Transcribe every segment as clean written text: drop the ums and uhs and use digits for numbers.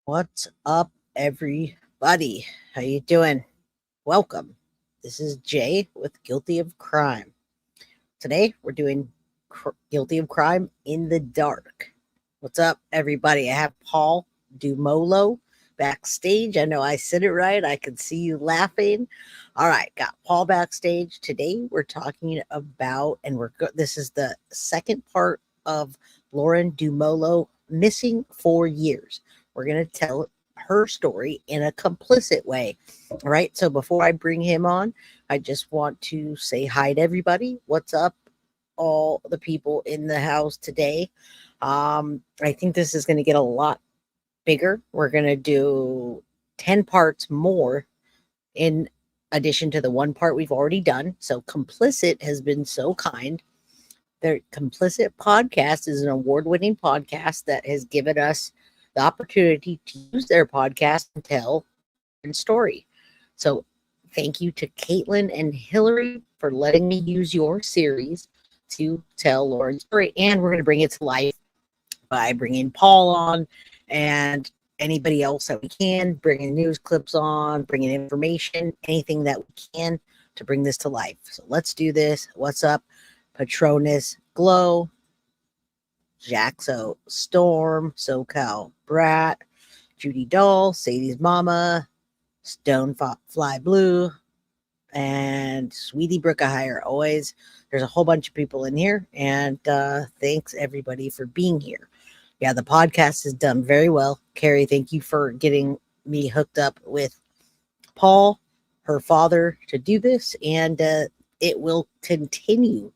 What's up, everybody? How you doing? Welcome. This is Jay with Guilty of Crime. Today, we're doing Guilty of Crime in the Dark. What's up, everybody? I have Paul Dumolo backstage. I know I said it right. I can see you laughing. All right, got Paul backstage. Today, we're talking about, and this is the second part of Lauren Dumolo missing 4 years. We're going to tell her story in a complicit way. All right. So before I bring him on, I just want to say hi to everybody. What's up, all the people in the house today? I think this is going to get a lot bigger. We're going to do 10 parts more in addition to the one part we've already done. So Complicit has been so kind. Their Complicit podcast is an award-winning podcast that has given us the opportunity to use their podcast and tell a story. So thank you to Caitlin and Hillary for letting me use your series to tell Lauren's story. And we're going to bring it to life by bringing Paul on and anybody else that we can, bringing news clips on, bringing information, anything that we can to bring this to life. So let's do this. What's up, Patronus Glow, Jaxo Storm, SoCal Brat, Judy Doll, Sadie's Mama, Stone Fly Blue, and Sweetie Brookahire. Always, there's a whole bunch of people in here, and thanks everybody for being here. Yeah, the podcast is done very well. Carrie, thank you for getting me hooked up with Paul, her father, to do this, and it will continue.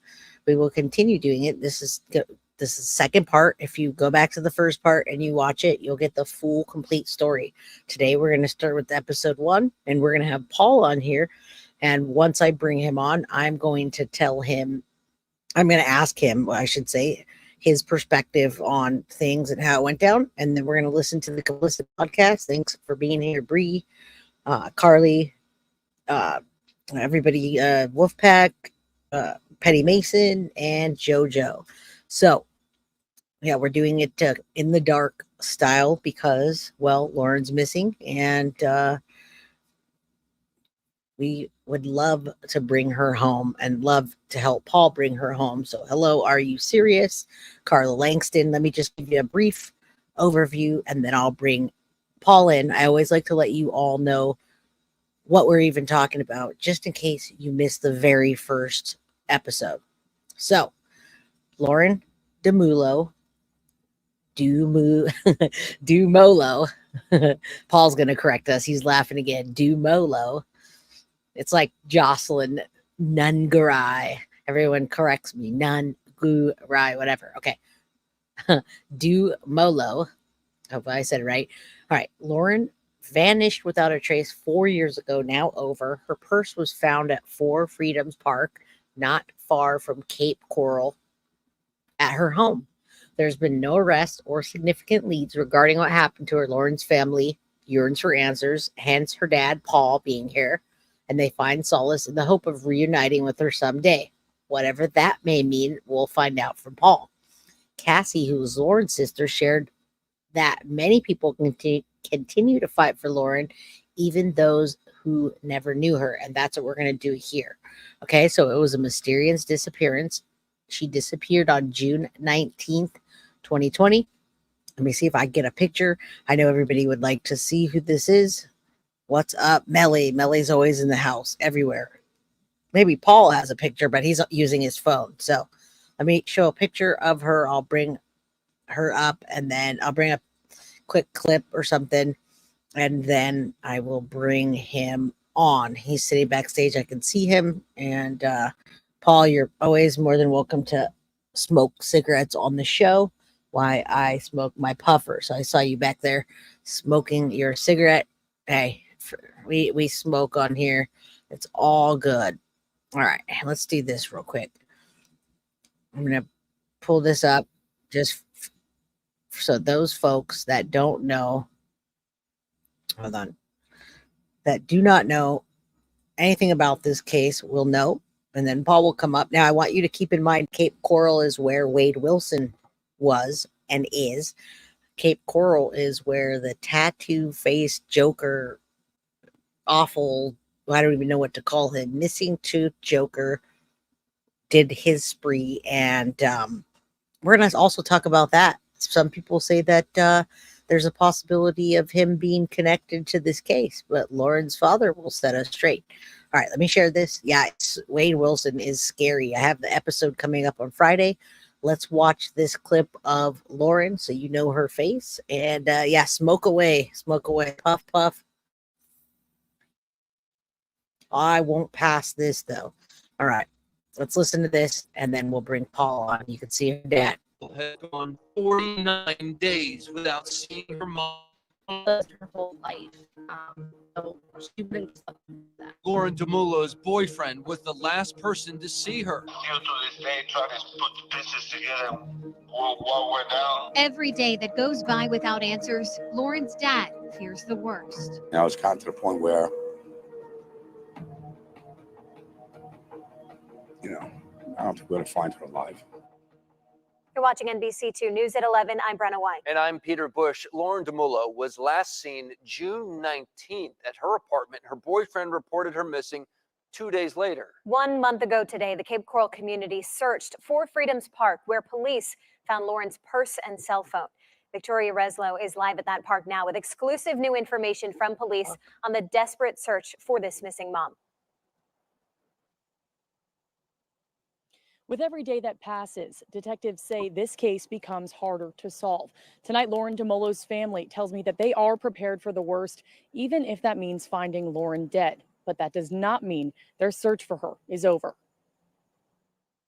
We will continue doing it. This is the second part. If you go back to the first part and you watch it, you'll get the full, complete story. Today, we're going to start with episode 1, and we're going to have Paul on here. And once I bring him on, I'm going to ask him, I should say, his perspective on things and how it went down. And then we're going to listen to the Complicit podcast. Thanks for being here, Bree, Carly, everybody, Wolfpack, Petty Mason, and JoJo. So, yeah, we're doing it in the dark style because, well, Lauren's missing, and we would love to bring her home and love to help Paul bring her home. So, hello, are you serious? Carla Langston, let me just give you a brief overview, and then I'll bring Paul in. I always like to let you all know what we're even talking about, just in case you missed the very first episode. So, Lauren Dumolo, Dumolo. Paul's going to correct us. He's laughing again. Dumolo. It's like Jocelyn Nungarai. Everyone corrects me. Nungarai, whatever. Okay. Dumolo. Hope I said it right. All right. Lauren vanished without a trace 4 years ago, now over. Her purse was found at 4 Freedoms Park, not far from Cape Coral, at her home. There's been no arrests or significant leads regarding what happened to her. Lauren's family yearns for answers, hence her dad, Paul, being here, and they find solace in the hope of reuniting with her someday. Whatever that may mean, we'll find out from Paul. Cassie, who is Lauren's sister, shared that many people continue to fight for Lauren, even those who never knew her. And that's what we're going to do here. Okay, so it was a mysterious disappearance. She disappeared on June 19th, 2020. Let me see if I get a picture. I know everybody would like to see who this is. What's up, Melly? Melly's always in the house, everywhere. Maybe Paul has a picture, but he's using his phone. So let me show a picture of her. I'll bring her up, and then I'll bring a quick clip or something, and then I will bring him on. He's sitting backstage. I can see him. And Paul, you're always more than welcome to smoke cigarettes on the show while I smoke my puffer. So I saw you back there smoking your cigarette. Hey, we smoke on here. It's all good. All right, let's do this real quick. I'm going to pull this up just so those folks that don't know, hold on, that do not know anything about this case will know. And then Paul will come up. Now, I want you to keep in mind Cape Coral is where Wade Wilson was and is. Cape Coral is where the tattoo-faced Joker, awful, I don't even know what to call him, missing tooth Joker, did his spree. And we're going to also talk about that. Some people say that there's a possibility of him being connected to this case, but Lauren's father will set us straight. All right, let me share this. Yeah, Wade Wilson is scary. I have the episode coming up on Friday. Let's watch this clip of Lauren so you know her face. And yeah, smoke away, puff, puff. I won't pass this though. All right, let's listen to this, and then we'll bring Paul on. You can see her dad. Had gone 49 days without seeing her mom. Her whole life. So she brings up that. Lauren Dumolo's boyfriend was the last person to see her. Still to this day, trying to put the pieces together what went down. Every day that goes by without answers, Lauren's dad fears the worst. Now it's gotten to the point where, I don't think we're going to find her alive. You're watching NBC2 News at 11. I'm Brenna White. And I'm Peter Bush. Lauren Dumolo was last seen June 19th at her apartment. Her boyfriend reported her missing 2 days later. 1 month ago today, the Cape Coral community searched for Freedom's Park, where police found Lauren's purse and cell phone. Victoria Reslow is live at that park now with exclusive new information from police on the desperate search for this missing mom. With every day that passes, detectives say this case becomes harder to solve. Tonight, Lauren Dumolo's family tells me that they are prepared for the worst, even if that means finding Lauren dead. But that does not mean their search for her is over.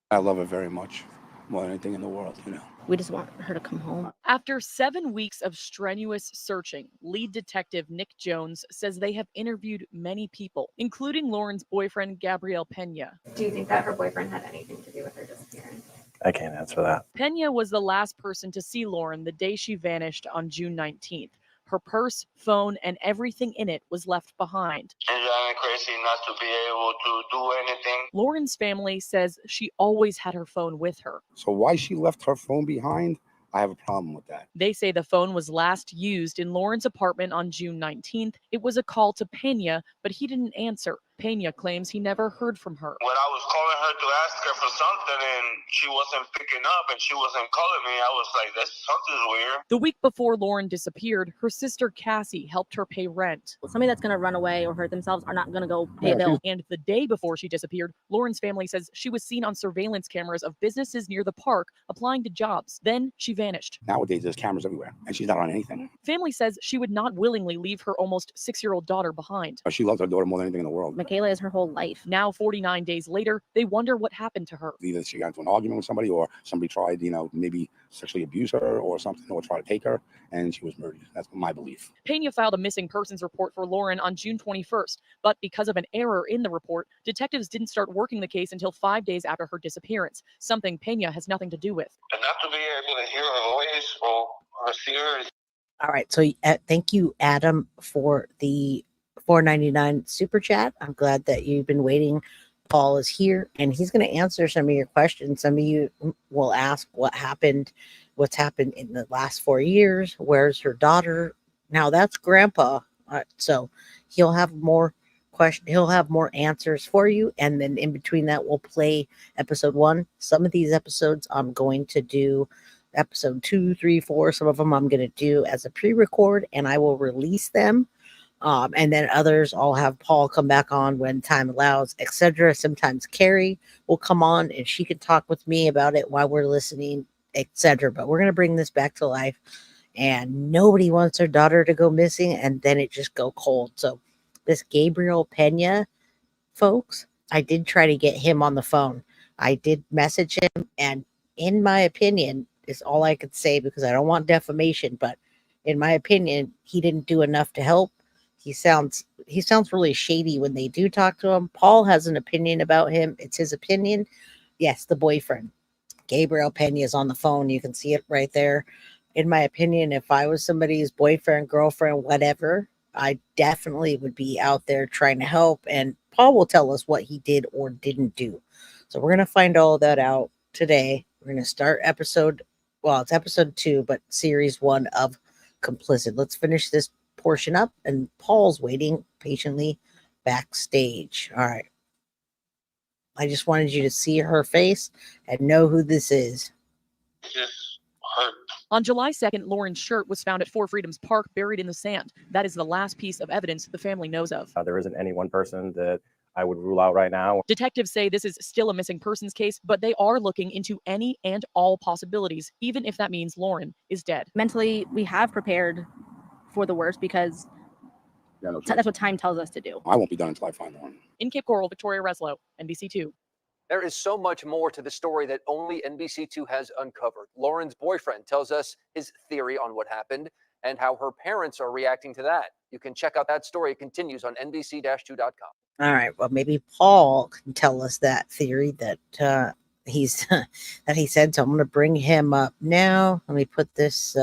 I love her very much, more than anything in the world, We just want her to come home. After 7 weeks of strenuous searching, lead detective Nick Jones says they have interviewed many people, including Lauren's boyfriend, Gabriel Pena. Do you think that her boyfriend had anything to do with her disappearance? I can't answer that. Pena was the last person to see Lauren the day she vanished on June 19th. Her purse, phone, and everything in it was left behind. It's driving crazy not to be able to do anything. Lauren's family says she always had her phone with her. So why she left her phone behind, I have a problem with that. They say the phone was last used in Lauren's apartment on June 19th. It was a call to Pena, but he didn't answer. Pena claims he never heard from her. When I was calling her to ask her for something and she wasn't picking up and she wasn't calling me, I was like, something's weird. The week before Lauren disappeared, her sister Cassie helped her pay rent. Somebody that's going to run away or hurt themselves are not going to go pay a bill. And the day before she disappeared, Lauren's family says she was seen on surveillance cameras of businesses near the park applying to jobs. Then she vanished. Nowadays, there's cameras everywhere, and she's not on anything. Family says she would not willingly leave her almost 6-year-old daughter behind. She loves her daughter more than anything in the world. Michaela is her whole life. Now, 49 days later, they wonder what happened to her. Either she got into an argument with somebody or somebody tried, maybe sexually abuse her or something, or try to take her, and she was murdered. That's my belief. Pena filed a missing persons report for Lauren on June 21st, but because of an error in the report, detectives didn't start working the case until 5 days after her disappearance, something Pena has nothing to do with. And not to be able to hear her voice or see her. All right, so thank you, Adam, for the $4.99 super chat. I'm glad that you've been waiting. Paul is here, and he's going to answer some of your questions. Some of you will ask what's happened in the last 4 years. Where's her daughter? Now, that's Grandpa. So he'll have more he'll have more answers for you, and then in between that we'll play episode 1. Some of these episodes I'm going to do episode 2, 3, 4. Some of them I'm going to do as a pre-record, and I will release them. And then others I'll have Paul come back on when time allows, etc. Sometimes Carrie will come on and she can talk with me about it while we're listening, etc. But we're going to bring this back to life, and nobody wants their daughter to go missing and then it just go cold. So this Gabriel Pena, folks, I did try to get him on the phone. I did message him, and in my opinion, is all I could say because I don't want defamation, but in my opinion, he didn't do enough to help. He sounds really shady when they do talk to him. Paul has an opinion about him. It's his opinion. Yes, the boyfriend. Gabriel Pena is on the phone. You can see it right there. In my opinion, if I was somebody's boyfriend, girlfriend, whatever, I definitely would be out there trying to help. And Paul will tell us what he did or didn't do. So we're going to find all that out today. We're going to start it's episode 2, but series 1 of Complicit. Let's finish this portion up, and Paul's waiting patiently backstage. All right. I just wanted you to see her face and know who this is. Just hurt. On July 2nd, Lauren's shirt was found at Four Freedoms Park, buried in the sand. That is the last piece of evidence the family knows of. There isn't any one person that I would rule out right now. Detectives say this is still a missing persons case, but they are looking into any and all possibilities, even if that means Lauren is dead. Mentally, we have prepared for the worst because that's what time tells us to do. I won't be done until I find Lauren. In Cape Coral, Victoria Reslow, NBC2. There is so much more to the story that only NBC2 has uncovered. Lauren's boyfriend tells us his theory on what happened and how her parents are reacting to that. You can check out that story. It continues on NBC-2.com. All right. Well, maybe Paul can tell us that theory that he's that he said. So I'm going to bring him up now. Let me put this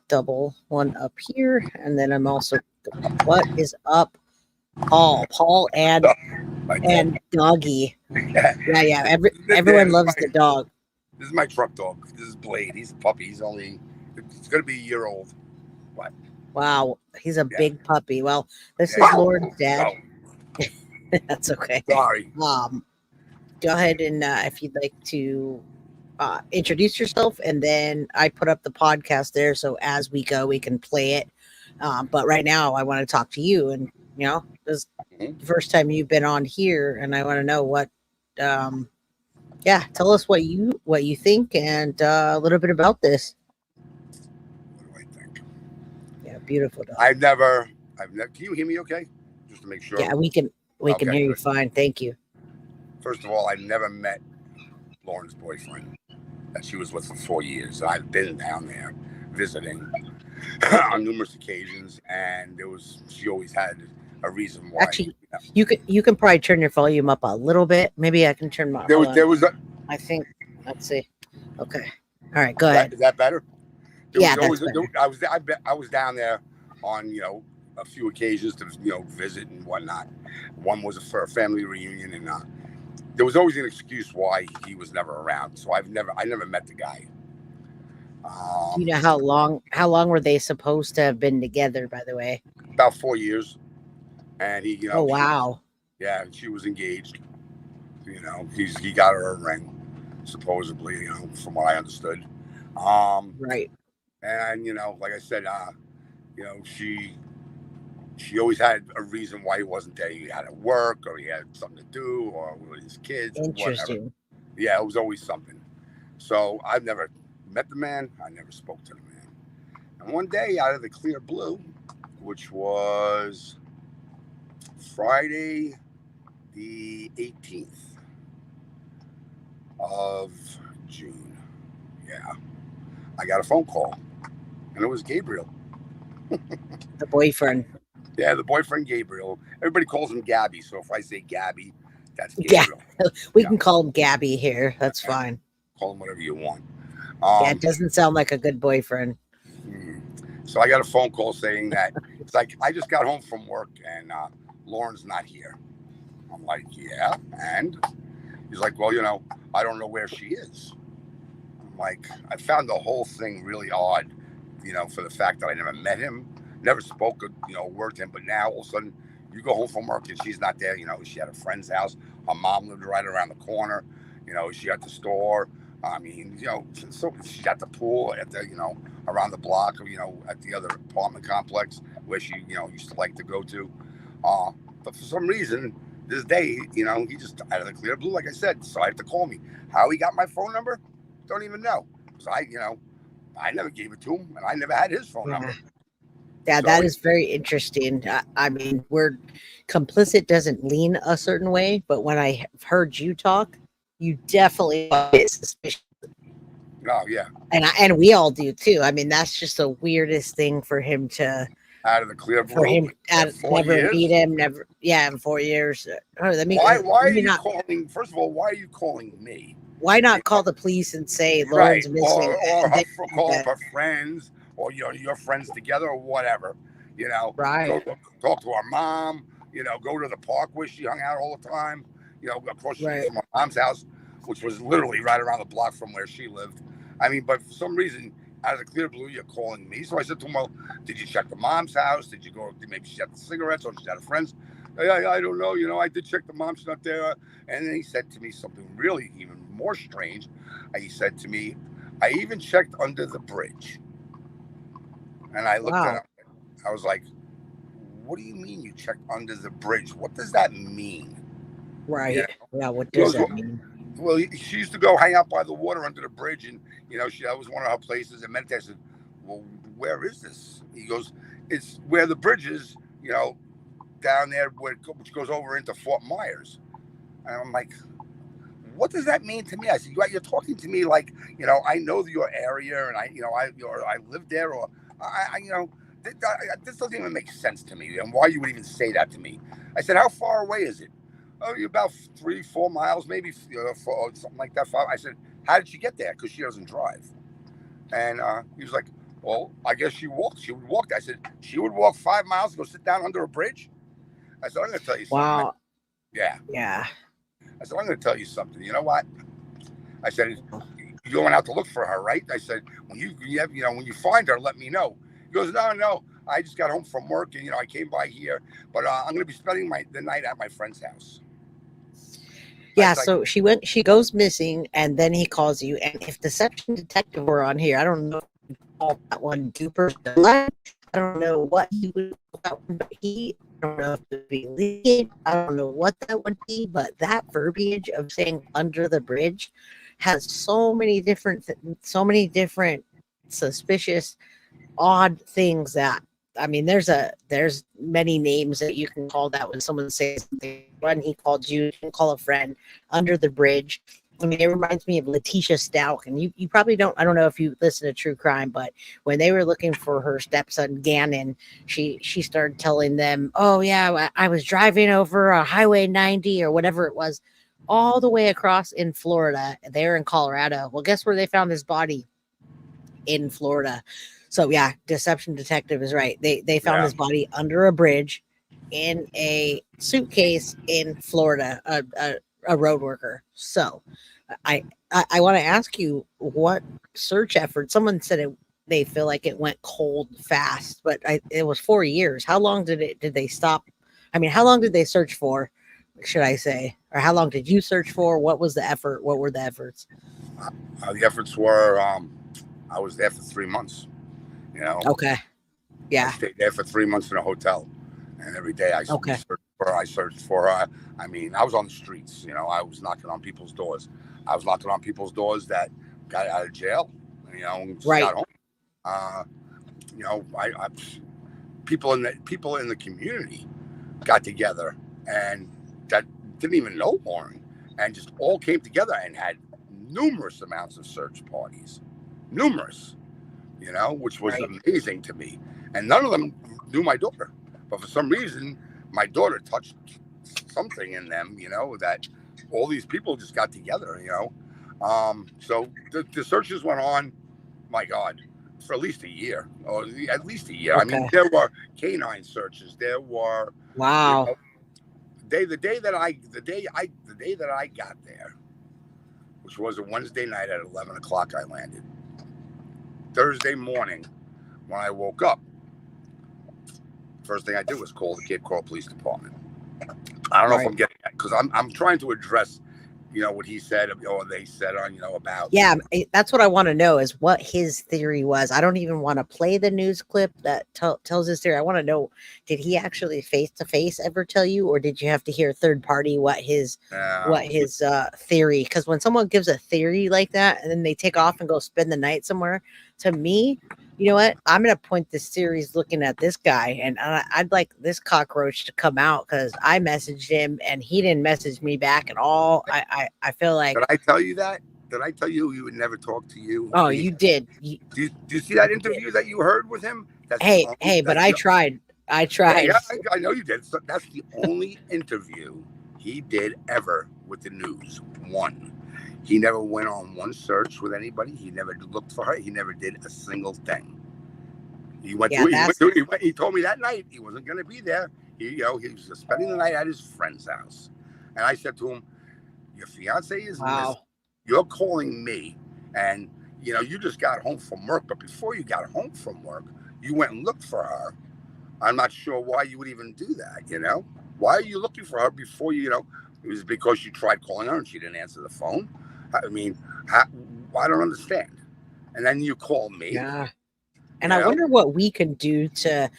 double one up here, and then I'm also. What is up, Paul? Paul and Doggy. Yeah. Everyone loves the dog. This is my truck dog. This is Blade. He's a puppy. He's going to be a year old. What? Wow, he's a big puppy. Well, this is Lauren's dad. That's okay. Sorry. Go ahead and if you'd like to introduce yourself, and then I put up the podcast there, so as we go, we can play it. But right now, I want to talk to you, and this is the first time you've been on here, and I want to know what. Tell us what you think, and a little bit about this. What do I think? Yeah, beautiful dog. I've never. Can you hear me? Okay, just to make sure. Yeah, we can hear you fine. Thank you. First of all, I never met Lauren's boyfriend that she was with for 4 years. I've been down there visiting on numerous occasions, and she always had a reason why. Actually, you can probably turn your volume up a little bit. Maybe I can turn my. I think. Let's see. Okay. All right. Go ahead. Is that better? Yeah, that's better. I was down there on a few occasions to visit and whatnot. One was for a family reunion, and there was always an excuse why he was never around. So I never met the guy. You know how long were they supposed to have been together? By the way, about 4 years, and he. Oh wow. She was engaged. He got her a ring, supposedly. From what I understood. Right. And like I said, she always had a reason why he wasn't there. He had to work, or he had something to do, or with his kids. Interesting. Whatever. Yeah, it was always something. So I've never met the man. I never spoke to the man. And one day, out of the clear blue, which was Friday the 18th of June, I got a phone call, and it was Gabriel. The boyfriend. Yeah, the boyfriend Gabriel. Everybody calls him Gabby, so if I say Gabby, that's Gabriel. We can call him Gabby here. That's fine. Call him whatever you want. It doesn't sound like a good boyfriend. So I got a phone call saying that it's like, I just got home from work and Lauren's not here. I'm like, yeah, and he's like, well, I don't know where she is. I'm like, I found the whole thing really odd, for the fact that I never met him, never spoke a word to him. But now all of a sudden, you go home from work and she's not there. She at a friend's house. Her mom lived right around the corner. She at the store. I mean, so she's at the pool at the, around the block, or, at the other apartment complex where she, used to like to go to. But for some reason, this day, he just out of the clear blue, like I said, decided to call me. How he got my phone number, don't even know. Because I never gave it to him, and I never had his phone number. Yeah, So that is very interesting. I mean, we're complicit doesn't lean a certain way, but when I heard you talk, you definitely get suspicious. Oh yeah, and we all do too. I mean, that's just the weirdest thing for him to out of the clear blue. For him, never years? meet him, never. Yeah, in 4 years. Why are you calling? First of all, why are you calling me? Why not call the police and say Lauren's right, missing, or call up her friends, or your friends together, or whatever. Right. Talk to our mom. Go to the park where she hung out all the time. Across the street from my mom's house, which was literally right around the block from where she lived. I mean, but for some reason, out of the clear blue, you're calling me. So I said to him, well, did you check the mom's house? Did you go, maybe she had the cigarettes, or she had friends? I don't know. I did check the mom. She's not there. And then he said to me something really even more strange. He said to me, I even checked under the bridge. And I looked at him. I was like, what do you mean you checked under the bridge? What does that mean? Right. Yeah, what does that mean? Well, she used to go hang out by the water under the bridge, and that was one of her places. And meditate. I said, "Well, where is this?" He goes, "It's where the bridge is, down there, which goes over into Fort Myers." And I'm like, "What does that mean to me?" I said, "You're talking to me like, I know your area, and I live there, or this doesn't even make sense to me. And why you would even say that to me?" I said, "How far away is it?" "Oh, you're about 3-4 miles, maybe, something like that." I said, "How did she get there?" Because she doesn't drive. And he was like, "Well, I guess she walked. She would walk." I said, "She would walk 5 miles to go sit down under a bridge?" I said, "I'm going to tell you something." Wow. Yeah. I said, "I'm going to tell you something. You know what?" I said, "You're going out to look for her, right?" I said, when you find her, let me know." He goes, No. I just got home from work, and I came by here, but I'm going to be spending the night at my friend's house. Yeah, so she goes missing, and then he calls you. And if deception detective were on here, I don't know if you call that one duper. I don't know what he would call that one, but I don't know if it would be leaking. I don't know what that would be, but that verbiage of saying under the bridge has so many different suspicious, odd things that. I mean, there's many names that you can call that when someone says something. When he called you can call a friend under the bridge. I mean, it reminds me of Letitia Stout, and you probably don't. I don't know if you listen to true crime, but when they were looking for her stepson Gannon, she started telling them, "Oh yeah, I was driving over a Highway 90 or whatever it was, all the way across in Florida. They're in Colorado. Well, guess where they found his body? In Florida." So yeah, deception detective is right. They found his body under a bridge in a suitcase in Florida, a road worker. So I want to ask you, what search effort? Someone said they feel like it went cold fast, but it was 4 years. How long did they stop? I mean, how long did they search for, should I say? Or how long did you search for? What was the effort? What were the efforts? The efforts were, I was there for 3 months. Okay. Yeah. I stayed there for 3 months in a hotel, and every day I searched for her. I mean, I was on the streets. I was knocking on people's doors. I was knocking on people's doors that got out of jail. Just got home. People in the community got together, and that didn't even know Lauren, and just all came together and had numerous amounts of search parties, which was amazing to me. And none of them knew my daughter. But for some reason, my daughter touched something in them, that all these people just got together, So the searches went on, my God, for at least a year. Okay. I mean, there were canine searches. There were the day that I got there, which was a Wednesday night at 11 o'clock, I landed. Thursday morning, when I woke up, First thing I did was call the Cape Coral Police Department. I don't know if I'm getting that because I'm trying to address, what he said or they said on, about. Yeah, that's what I want to know is what his theory was. I don't even want to play the news clip that tells his theory. I want to know, did he actually face to face ever tell you, or did you have to hear third party what his theory? Because when someone gives a theory like that and then they take off and go spend the night somewhere, to me, you know what? I'm going to point this series looking at this guy, and I'd like this cockroach to come out because I messaged him and he didn't message me back at all. I feel like. Did I tell you that? Did I tell you he would never talk to you? Oh, you did. Do you see that interview that you heard with him? But I tried. I tried. Yeah, I know you did. So that's the only interview he did ever with the news. One. He never went on one search with anybody. He never looked for her. He never did a single thing. He went he told me that night he wasn't going to be there. He was spending the night at his friend's house. And I said to him, your fiance is missing. You're calling me and, you just got home from work. But before you got home from work, you went and looked for her. I'm not sure why you would even do that, Why are you looking for her before it was because you tried calling her and she didn't answer the phone? I mean, I don't understand. And then you call me. Yeah. And I wonder what we can do to,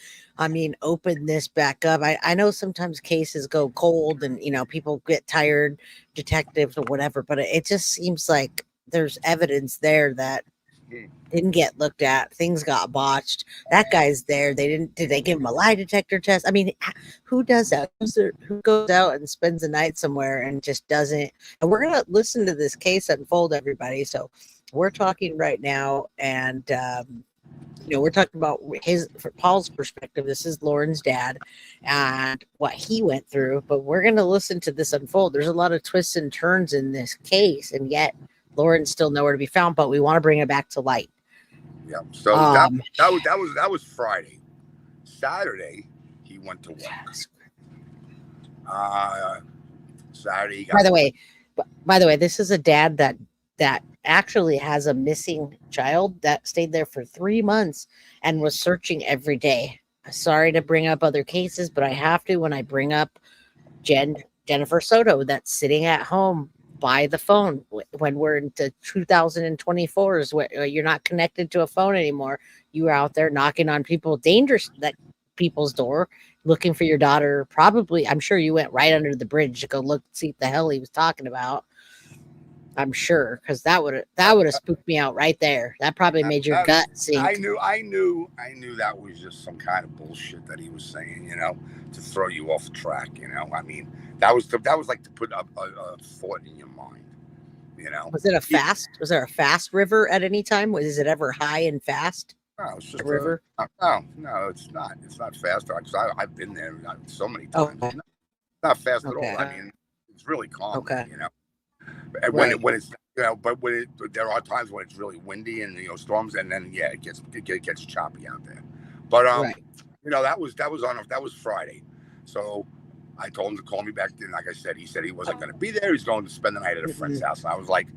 open this back up. I know sometimes cases go cold and, people get tired, detectives or whatever, but it just seems like there's evidence there that didn't get looked at. Things got botched. That guy's there. Did they give him a lie detector test? I mean, who does that? Who goes out and spends the night somewhere and just doesn't? And we're going to listen to this case unfold, everybody. So we're talking right now. And, we're talking about from Paul's perspective. This is Lauren's dad and what he went through, but we're going to listen to this unfold. There's a lot of twists and turns in this case, and yet Lauren's still nowhere to be found, but we want to bring it back to light. Yeah. So that was Friday. Saturday, he went to work. Saturday. By the way, this is a dad that actually has a missing child that stayed there for 3 months and was searching every day. Sorry to bring up other cases, but I have to when I bring up Jennifer Soto that's sitting at home by the phone when we're into 2024s where you're not connected to a phone anymore. You were out there knocking on people's door looking for your daughter. Probably, I'm sure you went right under the bridge to go look, see what the hell he was talking about. I'm sure, because that would have spooked me out right there. That probably made your gut sink. I knew that was just some kind of bullshit that he was saying, to throw you off track. I mean, that was like to put a thought in your mind. Was it a fast? Was there a fast river at any time? Was it ever high and fast? No, it's just a river. No, it's not. It's not fast. I've been there so many times. Okay. It's not fast at all. I mean, it's really calm. Okay. When it's but there are times when it's really windy and storms, and then it gets choppy out there. But that was Friday, so I told him to call me back. And like I said, he said he wasn't going to be there. He's going to spend the night at a friend's house. And I was like,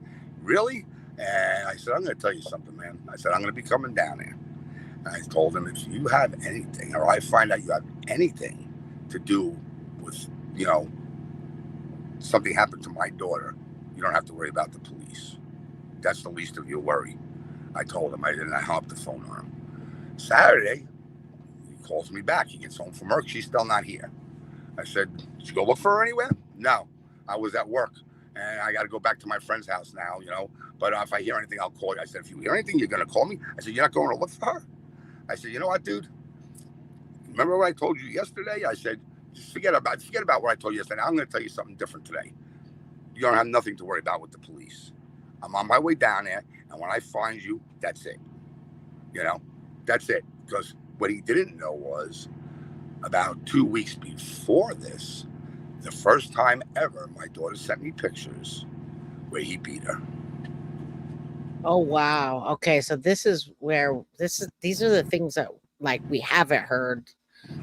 really? And I said, I'm going to tell you something, man. I said, I'm going to be coming down there. And I told him, if you have anything, or I find out you have anything to do with something happened to my daughter, you don't have to worry about the police. That's the least of your worry. I told him. I hung up the phone on him. Saturday, he calls me back. He gets home from work. She's still not here. I said, did you go look for her anywhere? No, I was at work. And I got to go back to my friend's house now, But if I hear anything, I'll call you. I said, if you hear anything, you're going to call me? I said, you're not going to look for her? I said, you know what, dude? Remember what I told you yesterday? I said, just forget about what I told you yesterday. I'm going to tell you something different today. You don't have nothing to worry about with the police. I'm on my way down there, and when I find you, that's it. That's it. Because what he didn't know was about 2 weeks before this, the first time ever, my daughter sent me pictures where he beat her. Oh, wow. Okay, so these are the things that we haven't heard.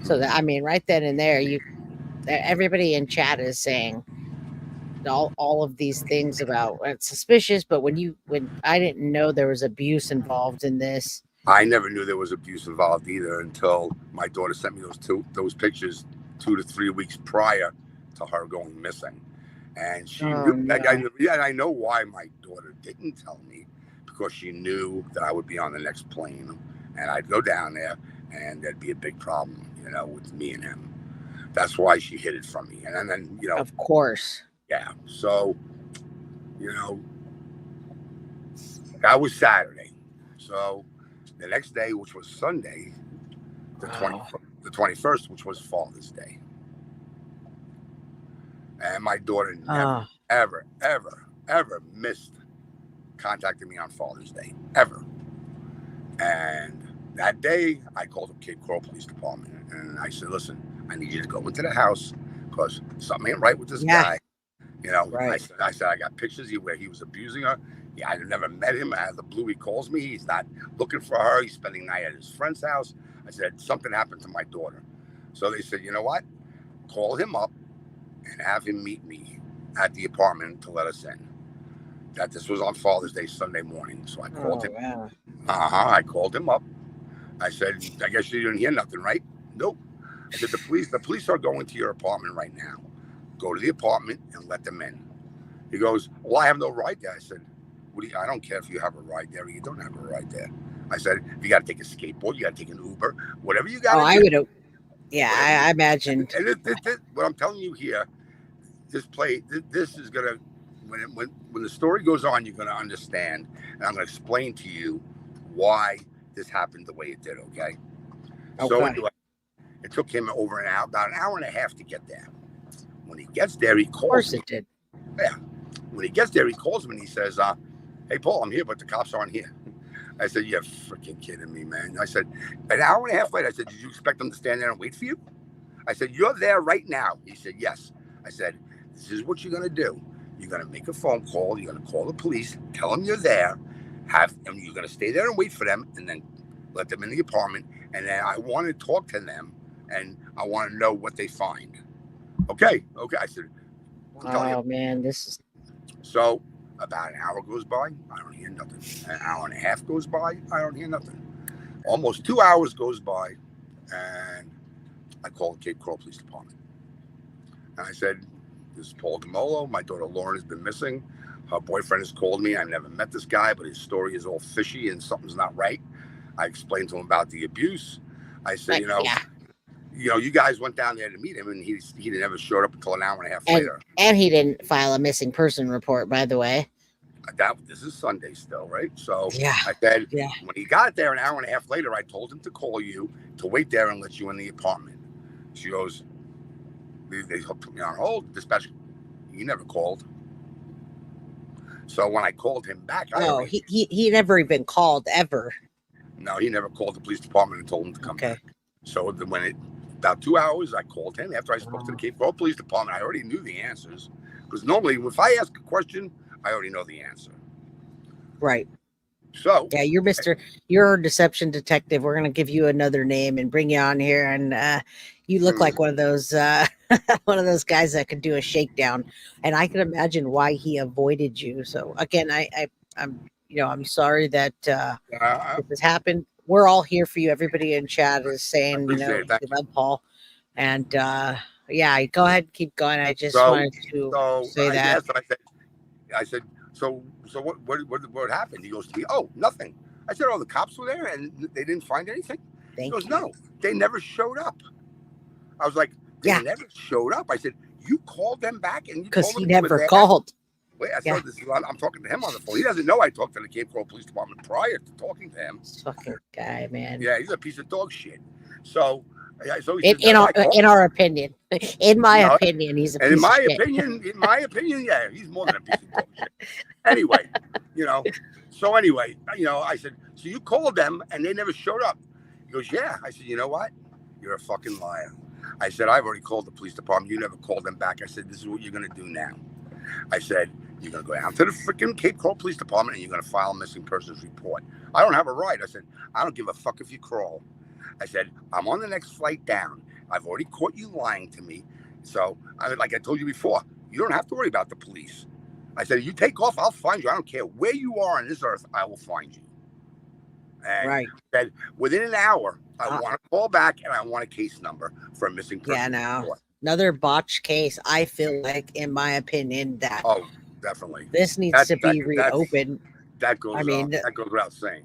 So that, right then and there, everybody in chat is saying all of these things about it's suspicious, but when I didn't know there was abuse involved in this, I never knew there was abuse involved either until my daughter sent me those pictures 2 to 3 weeks prior to her going missing. And she knew, I know why my daughter didn't tell me, because she knew that I would be on the next plane and I'd go down there and there'd be a big problem, with me and him. That's why she hid it from me. And then, Of course. Yeah. So, that was Saturday. So the next day, which was Sunday, the 21st, which was Father's Day. And my daughter never, ever missed contacting me on Father's Day, ever. And that day, I called the Cape Coral Police Department, and I said, listen, I need you to go into the house because something ain't right with this guy. Right. I said, I got pictures where he was abusing her. Yeah, I never met him. Out of the blue, he calls me. He's not looking for her. He's spending the night at his friend's house. I said, something happened to my daughter. So they said, you know what? Call him up and have him meet me at the apartment to let us in. That this was on Father's Day, Sunday morning. So I called him. Wow. I called him up. I said, I guess you didn't hear nothing, right? Nope. I said, the police are going to your apartment right now. Go to the apartment and let them in. He goes, well, I have no right there. I said, I don't care if you have a ride there or you don't have a ride there. I said, if you got to take a skateboard, you got to take an Uber, whatever you got to do. I would have. Yeah, I imagine. And what I'm telling you here, this is going to, when the story goes on, you're going to understand. And I'm going to explain to you why this happened the way it did, okay? So anyway, it took him about an hour and a half to get there. When he gets there, he calls me. Of course it did. Yeah. When he gets there, he calls me and he says, hey, Paul, I'm here, but the cops aren't here. I said, you're freaking kidding me, man. I said, an hour and a half later, I said, did you expect them to stand there and wait for you? I said, you're there right now. He said, yes. I said, this is what you're going to do. You're going to make a phone call. You're going to call the police, tell them you're there, and you're going to stay there and wait for them, and then let them in the apartment. And then I want to talk to them, and I want to know what they find. Okay. I said, oh, man, this is... So about an hour goes by, I don't hear nothing. An hour and a half goes by, I don't hear nothing. Almost 2 hours goes by, and I call the Cape Coral Police Department. And I said, this is Paul Dumolo. My daughter Lauren has been missing. Her boyfriend has called me. I've never met this guy, but his story is all fishy and something's not right. I explained to him about the abuse. I said, you guys went down there to meet him, and he never showed up until an hour and a half later. And he didn't file a missing person report, by the way. This is Sunday still, right? So yeah. I said, when he got there an hour and a half later, I told him to call you, to wait there and let you in the apartment. She goes, they put me on hold. Dispatch, he never called. So when I called him back, he never even called ever. No, he never called the police department and told him to come back. So about 2 hours, I called him after I spoke to the Cape Coral Police Department. I already knew the answers, because normally if I ask a question, I already know the answer. Right. So yeah, you're a deception detective. We're gonna give you another name and bring you on here, and you look like one of those guys that could do a shakedown. And I can imagine why he avoided you. So again, I'm sorry that this happened. We're all here for you. Everybody in chat is saying, we love Paul. And yeah, go ahead, keep going. I just wanted to say that. I said, so what happened? He goes to me, oh, nothing. I said, oh, the cops were there and they didn't find anything? He goes, no, they never showed up. I was like, they never showed up. I said, you called them back? And because he never called. Wait, I'm talking to him on the phone. He doesn't know I talked to the Cape Coral Police Department prior to talking to him. This fucking guy, man. Yeah, he's a piece of dog shit. So in our opinion, he's a piece of shit. In my opinion, yeah, he's more than a piece of dog shit. Anyway, I said, so you called them and they never showed up. He goes, yeah. I said, you know what? You're a fucking liar. I said, I've already called the police department. You never called them back. I said, this is what you're going to do now. I said, you're going to go down to the freaking Cape Coral Police Department and you're going to file a missing persons report. I don't have a right. I said, I don't give a fuck if you crawl. I said, I'm on the next flight down. I've already caught you lying to me. So, like I told you before, you don't have to worry about the police. I said, you take off, I'll find you. I don't care where you are on this earth, I will find you. And Right. said within an hour, I want a call back and I want a case number for a missing person. Yeah, no. report. Another botched case. I feel like, in my opinion, that Oh, definitely. this needs to be reopened. That goes that goes without saying.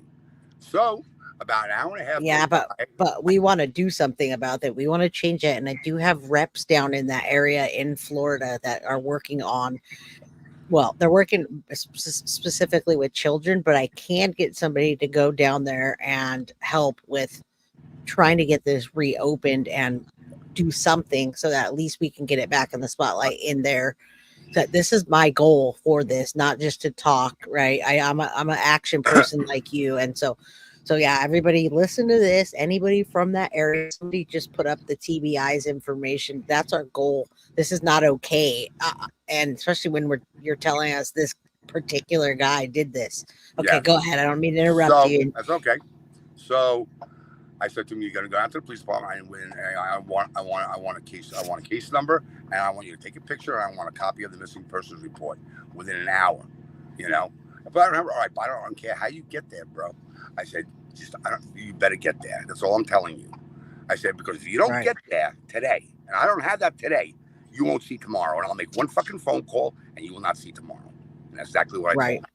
So about an hour and a half. Yeah, but we want to do something about that. We want to change it. And I do have reps down in that area in Florida that are working on, well, they're working specifically with children, but I can get somebody to go down there and help with trying to get this reopened and do something so that at least we can get it back in the spotlight in there. That this is my goal for this, not just to talk, right? I'm an action person like you. And so yeah, everybody listen to this. Anybody from that area, somebody just put up the TBI's information. That's our goal. This is not okay. And especially when you're telling us this particular guy did this. Okay, Yeah. go ahead. I don't mean to interrupt you. That's okay. So I said to him, "You're gonna go out to the police department and I want a case. I want a case number, and I want you to take a picture, and I want a copy of the missing persons report within an hour." You know, but I remember, all right, but I don't care how you get there, bro. I said, you better get there. That's all I'm telling you. I said, because if you don't get there today, and I don't have that today, you won't see tomorrow, and I'll make one fucking phone call, and you will not see tomorrow. And that's exactly what I told him.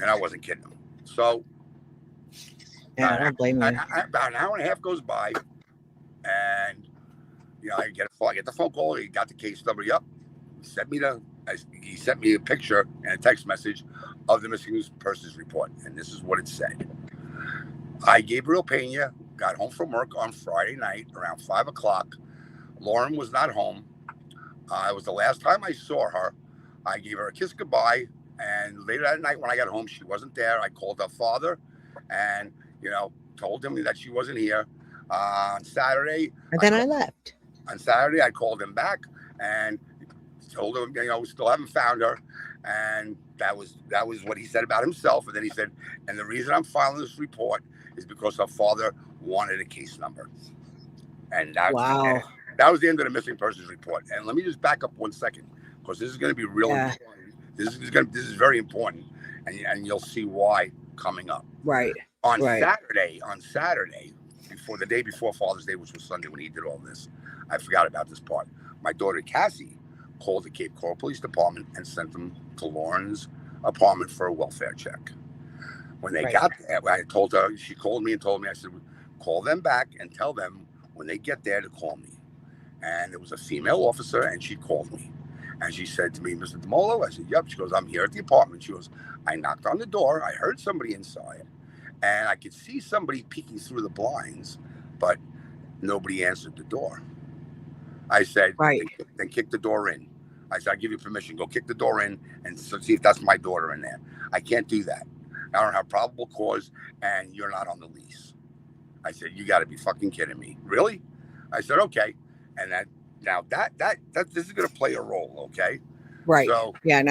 And I wasn't kidding him. So. Yeah, I don't blame you. About an hour and a half goes by, and I get the phone call. He got the case number. Yep, he sent me a picture and a text message of the missing persons report, and this is what it said. I, Gabriel Pena, got home from work on Friday night around 5 o'clock. Lauren was not home. It was the last time I saw her. I gave her a kiss goodbye, and later that night when I got home, she wasn't there. I called her father, and told him that she wasn't here. On Saturday. And then I left. On Saturday, I called him back and told him, we still haven't found her. And that was what he said about himself. And then he said, and the reason I'm filing this report is because her father wanted a case number. And that was the end of the missing persons report. And let me just back up 1 second, because this is going to be really important. This is very important, and you'll see why coming up. Right. On Saturday, the day before Father's Day, which was Sunday when he did all this, I forgot about this part. My daughter Cassie called the Cape Coral Police Department and sent them to Lauren's apartment for a welfare check. When they got there, I told her, she called me and told me, I said, call them back and tell them when they get there to call me. And it was a female officer, and she called me. And she said to me, Mr. Dumolo, I said, yep. She goes, I'm here at the apartment. She goes, I knocked on the door. I heard somebody inside. And I could see somebody peeking through the blinds, but nobody answered the door. I said, then kick the door in. I said, I give you permission. Go kick the door in and see if that's my daughter in there. I can't do that. I don't have probable cause, and you're not on the lease. I said, you got to be fucking kidding me. Really? I said, okay. And this is going to play a role, okay? Right. So, we had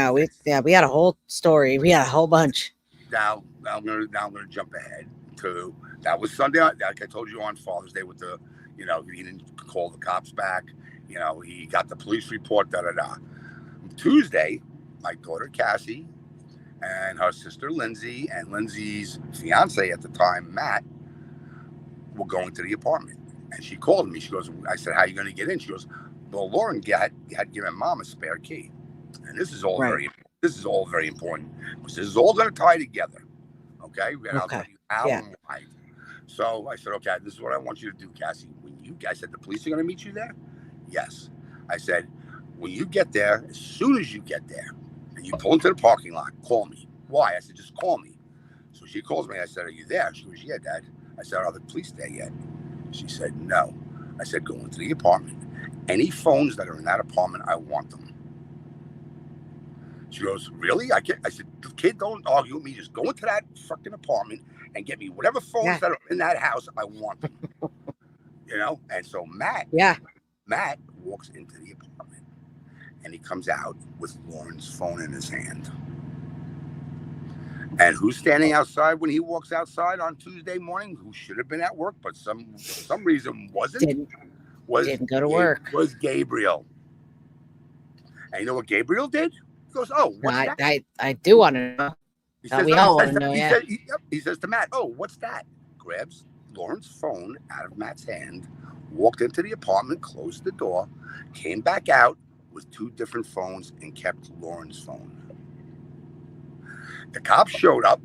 a whole story. We had a whole bunch. Now I'm gonna jump ahead to that was Sunday. Like I told you on Father's Day with the, he didn't call the cops back. He got the police report. Tuesday, my daughter Cassie and her sister Lindsay and Lindsay's fiance at the time, Matt, were going to the apartment, and she called me. She goes, I said, how are you going to get in? She goes, well, Lauren had given Mom a spare key, and this is all very important because this is all going to tie together. Okay. And I'll tell you how and why. So I said, okay, this is what I want you to do, Cassie. I said, the police are going to meet you there? Yes. I said, when you get there, as soon as you get there and you pull into the parking lot, call me. Why? I said, just call me. So she calls me. I said, are you there? She goes, yeah, Dad. I said, are the police there yet? She said, no. I said, go into the apartment. Any phones that are in that apartment, I want them. She goes, really? I said, kid, don't argue with me. Just go into that fucking apartment and get me whatever phones that are in that house. I want them. And so Matt walks into the apartment, and he comes out with Lauren's phone in his hand. And who's standing outside when he walks outside on Tuesday morning? Who should have been at work, but for some reason wasn't? Didn't go to work. Was Gabriel. And you know what Gabriel did? He goes, oh, what's that? I do want to know. He Now says, we all want to know. Yeah. he says to Matt, "Oh, what's that?" Grabs Lauren's phone out of Matt's hand, walked into the apartment, closed the door, came back out with 2 different phones, and kept Lauren's phone. The cops showed up,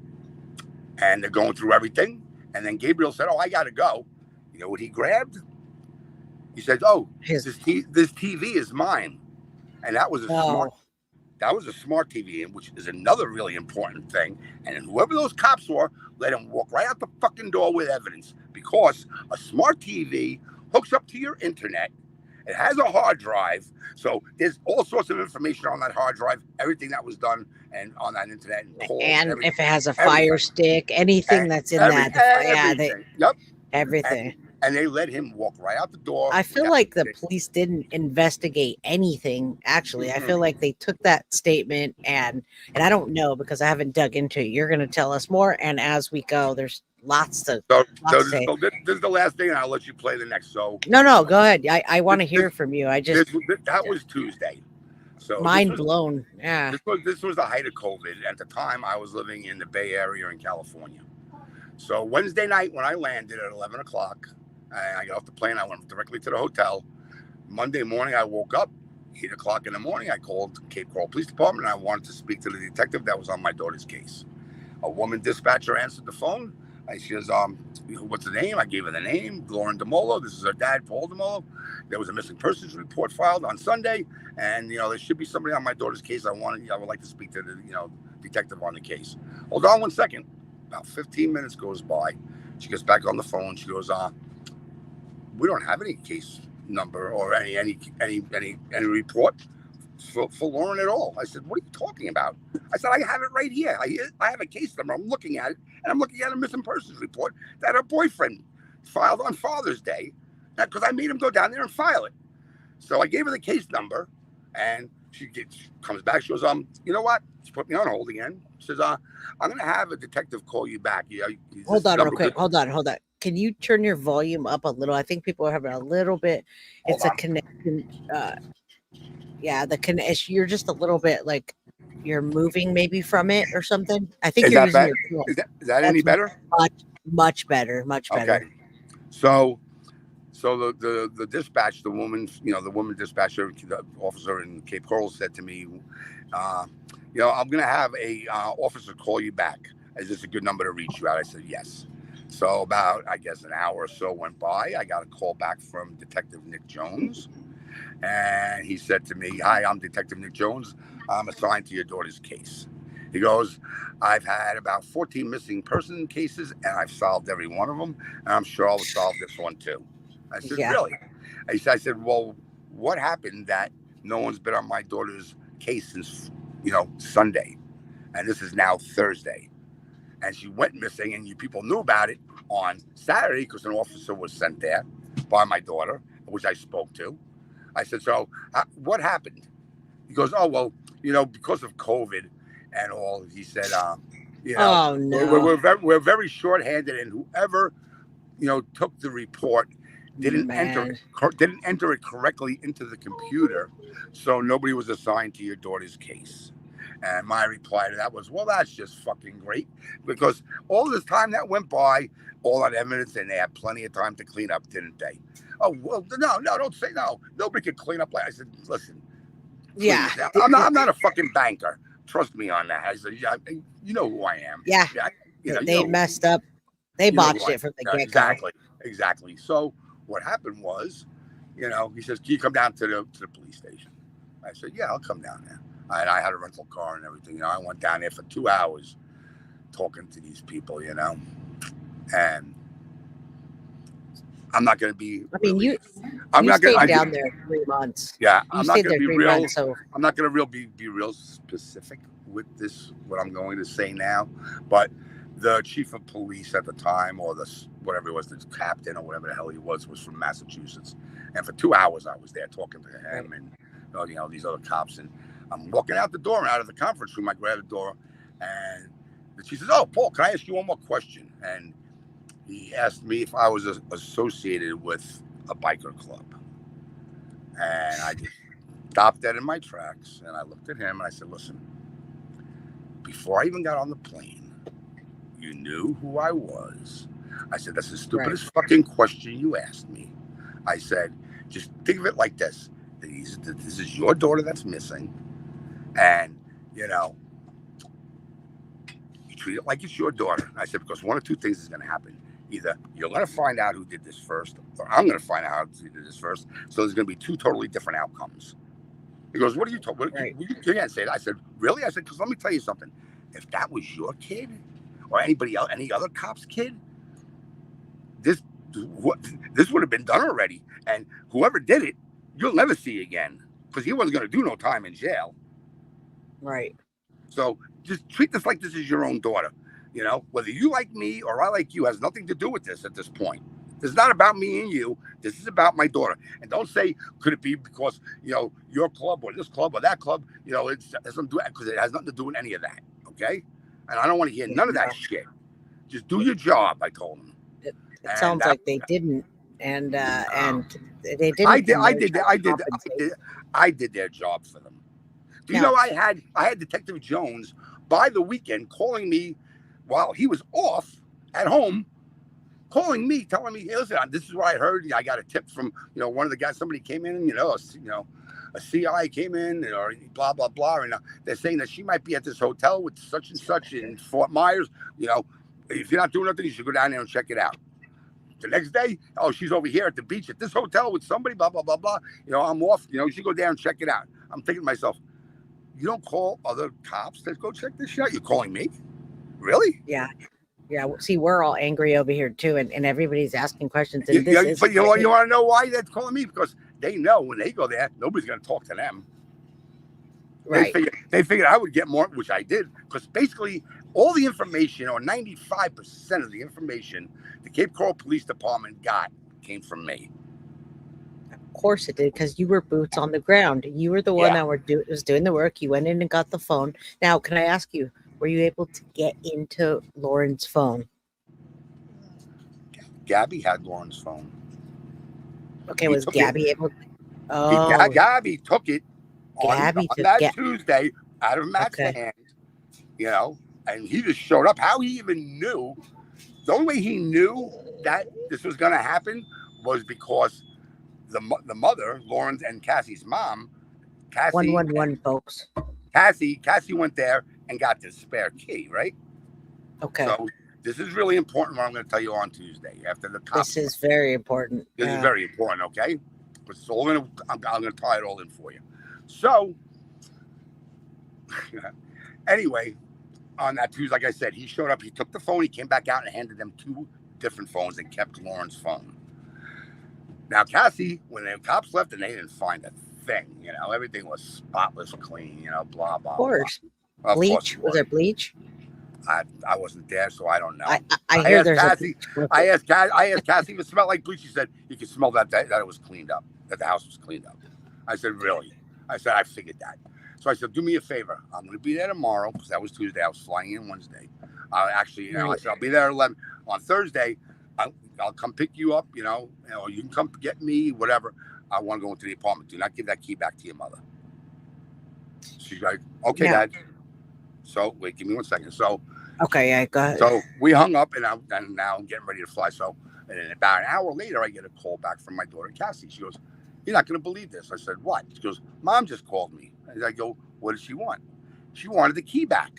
and they're going through everything. And then Gabriel said, "Oh, I got to go." You know what he grabbed? He said, "Oh, this TV is mine," and that was a smart. That was a smart TV, which is another really important thing. And whoever those cops were, let him walk right out the fucking door with evidence, because a smart TV hooks up to your internet. It has a hard drive, so there's all sorts of information on that hard drive. Everything that was done and on that internet, and calls, and if it has a fire stick, anything that's in that, everything. And they let him walk right out the door. I feel like the police didn't investigate anything. Actually, I feel like they took that statement and I don't know, because I haven't dug into it. You're going to tell us more, and as we go, there's lots to. This is the last thing, and I'll let you play the next. So no, go ahead. I want to hear from you. That was Tuesday. So mind blown. Yeah. This was the height of COVID. At the time, I was living in the Bay Area in California. So Wednesday night, when I landed at 11 o'clock, I got off the plane. I went directly to the hotel. Monday morning, I woke up, 8 o'clock in the morning. I called Cape Coral Police Department, and I wanted to speak to the detective that was on my daughter's case. A woman dispatcher answered the phone. She goes, "What's the name?" I gave her the name, Lauren Dumolo. This is her dad, Paul Dumolo. There was a missing persons report filed on Sunday, and there should be somebody on my daughter's case. I would like to speak to the detective on the case. Hold on 1 second. About 15 minutes goes by. She gets back on the phone. She goes, "We don't have any case number or any report for Lauren at all." I said, "What are you talking about?" I said, "I have it right here. I have a case number. I'm looking at it, and I'm looking at a missing persons report that her boyfriend filed on Father's Day, because I made him go down there and file it." So I gave her the case number, and she comes back. She goes, "You know what?" She put me on hold again. She says, "I'm going to have a detective call you back." Hold on real quick. Hold on. Can you turn your volume up a little? I think people are having a little bit. It's a connection. The connection. You're just a little bit like you're moving maybe from it or something. I think you're using your phone. Is that any better? Much better. Okay. So the dispatch, the woman dispatcher, the officer in Cape Coral said to me, "I'm going to have a officer call you back. Is this a good number to reach you at?" I said, "Yes." So about, I guess, an hour or so went by. I got a call back from Detective Nick Jones. And he said to me, "Hi, I'm Detective Nick Jones. I'm assigned to your daughter's case." He goes, "I've had about 14 missing person cases, and I've solved every one of them. And I'm sure I'll solve this one too." I said, "Really?" I said, "Well, what happened that no one's been on my daughter's case since, Sunday? And this is now Thursday. And she went missing, and you people knew about it on Saturday because an officer was sent there by my daughter, which I spoke to." I said, "So what happened?" He goes, "Oh, well, because of COVID and all," he said, "Oh, no. we're very short-handed, and whoever, took the report didn't enter it correctly into the computer, so nobody was assigned to your daughter's case." And my reply to that was, "Well, that's just fucking great, because all this time that went by, all that evidence, and they had plenty of time to clean up, didn't they?" "Oh, well, no, don't say no. Nobody could clean up." I said, "Listen, please, I'm not a fucking banker. Trust me on that." I said, "Yeah, you know who I am." Yeah. They messed up. They botched it from the get-go. Exactly. So what happened was, he says, "Can you come down to the police station?" I said, "Yeah, I'll come down there." And I had a rental car and everything. I went down there for 2 hours talking to these people, and I'm not going to be. I mean, you stayed down there 3 months. Yeah, you I'm not stayed there going to be 3 real. months, so I'm not going to be real specific with this. What I'm going to say now, but the chief of police at the time, or whatever it was, the captain or whatever the hell he was from Massachusetts, and for 2 hours I was there talking to him and these other cops, and I'm walking out the door and out of the conference room. I grab the door, and the chief says, "Oh, Paul, can I ask you one more question?" And he asked me if I was associated with a biker club. And I just stopped dead in my tracks, and I looked at him and I said, "Listen, before I even got on the plane, you knew who I was. I said, that's the stupidest fucking question you asked me. I said, just think of it like this. This is your daughter that's missing. And, you know, you treat it like it's your daughter. I said, because one of two things is going to happen. Either you're going to find out who did this first, or I'm going to find out who did this first. So there's going to be two totally different outcomes. He goes, what are you talking about? You can't say that. I said, really? I said, because let me tell you something. If that was your kid or anybody else, any other cop's kid, this would have been done already. And whoever did it, you'll never see again, because he wasn't going to do no time in jail. Right. So just treat this like this is your own daughter. You know, whether you like me or I like you has nothing to do with this at this point. This is not about me and you. This is about my daughter. And don't say, could it be because, you know, your club or this club or that club, you know, it doesn't do it, because it has nothing to do with any of that. Okay. And I don't want to hear none of that shit. Just do your job, I told him. It sounds like they didn't. And they didn't. I did their job for them. Do you know I had Detective Jones by the weekend calling me while he was off at home, calling me, telling me, hey, listen, this is what I heard. I got a tip from, you know, one of the guys, somebody came in, a CI came in, or blah, blah, blah. And they're saying that she might be at this hotel with such and such in Fort Myers. You know, if you're not doing nothing, you should go down there and check it out. The next day, oh, she's over here at the beach at this hotel with somebody, blah, blah, blah, blah. You know, I'm off. You know, you should go down and check it out. I'm thinking to myself, you don't call other cops to go check this shit out? You're calling me? Really? Yeah. Yeah. See, we're all angry over here too, and everybody's asking questions. And but you want to know why they're calling me? Because they know when they go there, nobody's going to talk to them. Right. They figured I would get more, which I did, because basically all the information, or 95% of the information the Cape Coral Police Department got came from me. Of course it did, because you were boots on the ground. You were the one that was doing the work. You went in and got the phone. Now, can I ask you, were you able to get into Lauren's phone? Gabby had Lauren's phone. Okay, was Gabby able? Oh, Gabby took it on that Tuesday out of Matt's hand, you know, and he just showed up. How he even knew? The only way he knew that this was going to happen was because the mother, Lauren's and Cassie's mom, 111, folks. Cassie went there and got the spare key, right? Okay. So this is really important. What I'm going to tell you on Tuesday after the cops. This is very important. This is very important. Okay. It's all I'm going to tie it all in for you. So anyway, on that Tuesday, like I said, he showed up. He took the phone. He came back out and handed them two different phones and kept Lauren's phone. Now, Cassie, when the cops left and they didn't find a thing, you know, everything was spotless clean, you know, blah, blah, Of course. Blah. Bleach? Was there bleach? I wasn't there, so I don't know. I hear there's Cassie, I asked Cassie if it smelled like bleach. She said, you could smell that it was cleaned up, that the house was cleaned up. I said, really? I said, I figured that. So I said, do me a favor. I'm going to be there tomorrow, because that was Tuesday. I was flying in Wednesday. Actually, you know, I said, I'll be there at 11. On Thursday, I'll come pick you up, you know, or you can come get me, whatever. I want to go into the apartment. Do not give that key back to your mother. She's like, okay, Dad. So wait, give me 1 second. So okay, yeah, go ahead. So we hung up, and now I'm getting ready to fly. So, and then about an hour later, I get a call back from my daughter Cassie. She goes, "You're not going to believe this." I said, "What?" She goes, "Mom just called me." And I go, "What did she want?" She wanted the key back.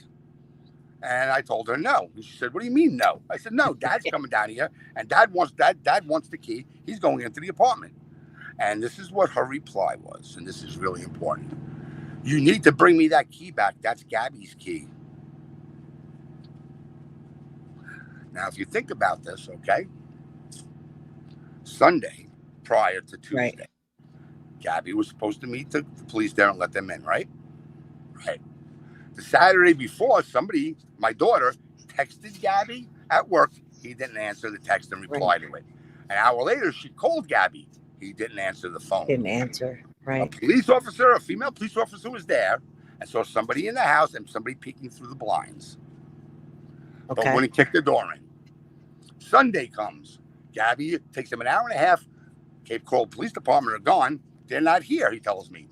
And I told her no. And she said, "What do you mean no?" I said, "No, Dad's coming down here, and Dad wants the key. He's going into the apartment." And this is what her reply was, and this is really important. "You need to bring me that key back. That's Gabby's key." Now, if you think about this, okay, Sunday prior to Tuesday, Gabby was supposed to meet the police there and let them in, right? Right. The Saturday before, my daughter, texted Gabby at work. He didn't answer the text and reply to it. An hour later, she called Gabby. He didn't answer the phone. Didn't answer, right. A female police officer was there and saw somebody in the house and somebody peeking through the blinds. Okay. But wouldn't kick the door in. Sunday comes. Gabby takes him an hour and a half. Cape Coral Police Department are gone. They're not here, he tells me.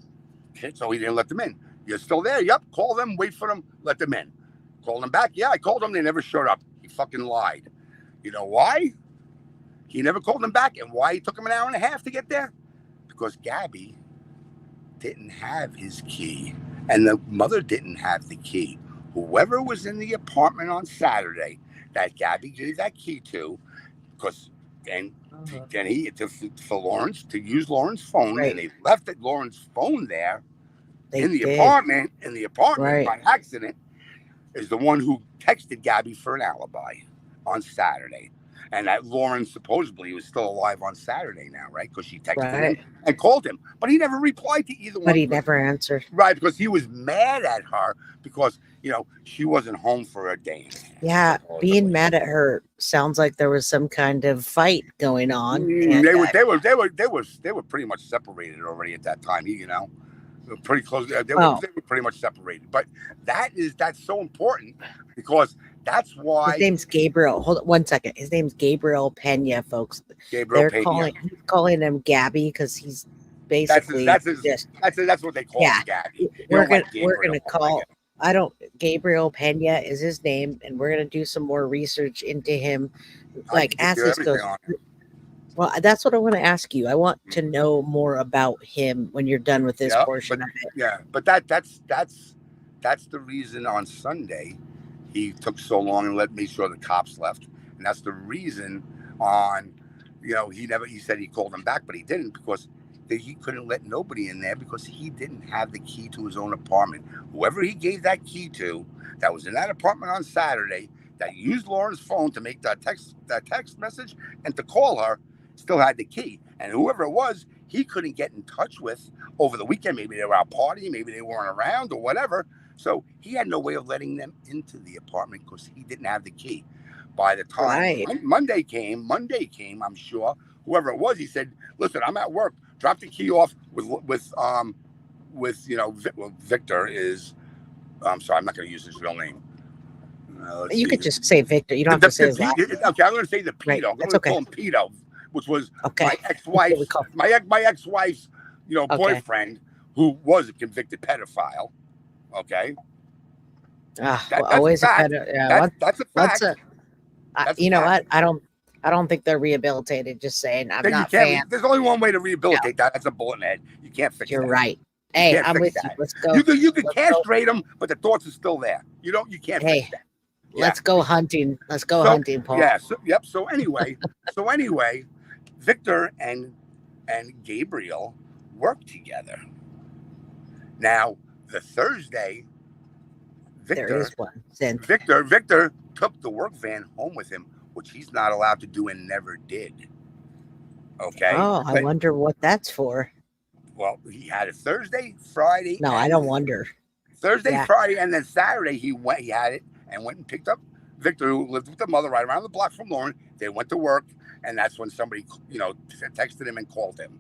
Okay, so he didn't let them in. You're still there? Yep. Call them, wait for them, let them in. Called him back. Yeah, I called him. They never showed up. He fucking lied. You know why? He never called them back. And why he took him an hour and a half to get there? Because Gabby didn't have his key. And the mother didn't have the key. Whoever was in the apartment on Saturday that Gabby gave that key to, because for Lawrence to use Lauren's phone, Right. and they left Lauren's phone there They in the did. apartment Right. by accident, is the one who texted Gabby for an alibi on Saturday. And that Lauren supposedly was still alive on Saturday now, right? Because she texted Right. him and called him. But he never replied to either one. But he never answered. Right, because he was mad at her because, you know, she wasn't home for a day. Yeah, being mad at her sounds like there was some kind of fight going on. And They were pretty much separated already at that time. You know, they were pretty close. They were pretty much separated. But that's so important because that's why his name's Gabriel. Hold on 1 second. His name's Gabriel Pena, folks. Gabriel They're Pena. calling him Gabby because he's basically that's what they call him, Gabby. We're gonna call. I don't. Gabriel Pena is his name, and we're gonna do some more research into him. Like as this goes. Well, that's what I want to ask you. I want to know more about him when you're done with this portion of it. Yeah, but that's the reason on Sunday he took so long and made sure the cops left, and that's the reason on, you know, he said he called them back, but he didn't because he couldn't let nobody in there because he didn't have the key to his own apartment. Whoever he gave that key to, that was in that apartment on Saturday, that used Lauren's phone to make that text message and to call her, still had the key. And whoever it was, he couldn't get in touch with over the weekend. Maybe they were out partying, maybe they weren't around or whatever. So he had no way of letting them into the apartment because he didn't have the key. By the time Monday came, I'm sure, whoever it was, he said, "Listen, I'm at work. Drop the key off with you know, Victor is. I'm sorry, I'm not going to use his real name. You could just say Victor. You don't have to say his last name. Okay, I'm going to say the Pedo. Right, I'm going that's to okay. call him Pedo, which was Okay. my ex-wife. My ex-wife's, you know, Okay. boyfriend, who was a convicted pedophile. Okay. Always a pedo. Yeah, that's a fact. You know what? I don't think they're rehabilitated. Just saying, I'm not a fan. There's only one way to rehabilitate that. That's a bullet in the head. You can't fix that. You're right. Hey, I'm with you. Let's go. You can castrate them, but the thoughts are still there. You can't fix that. Let's go hunting. Let's go hunting, Paul. Yeah. So anyway, Victor and Gabriel worked together. Now the Thursday, there is one. Victor took the work van home with him, which he's not allowed to do and never did. Okay. Oh, I wonder what that's for. Well, he had it Thursday, Friday. No, I don't wonder. Thursday, Friday, and then Saturday he had it and went and picked up Victor, who lived with the mother right around the block from Lauren. They went to work, and that's when somebody, you know, texted him and called him.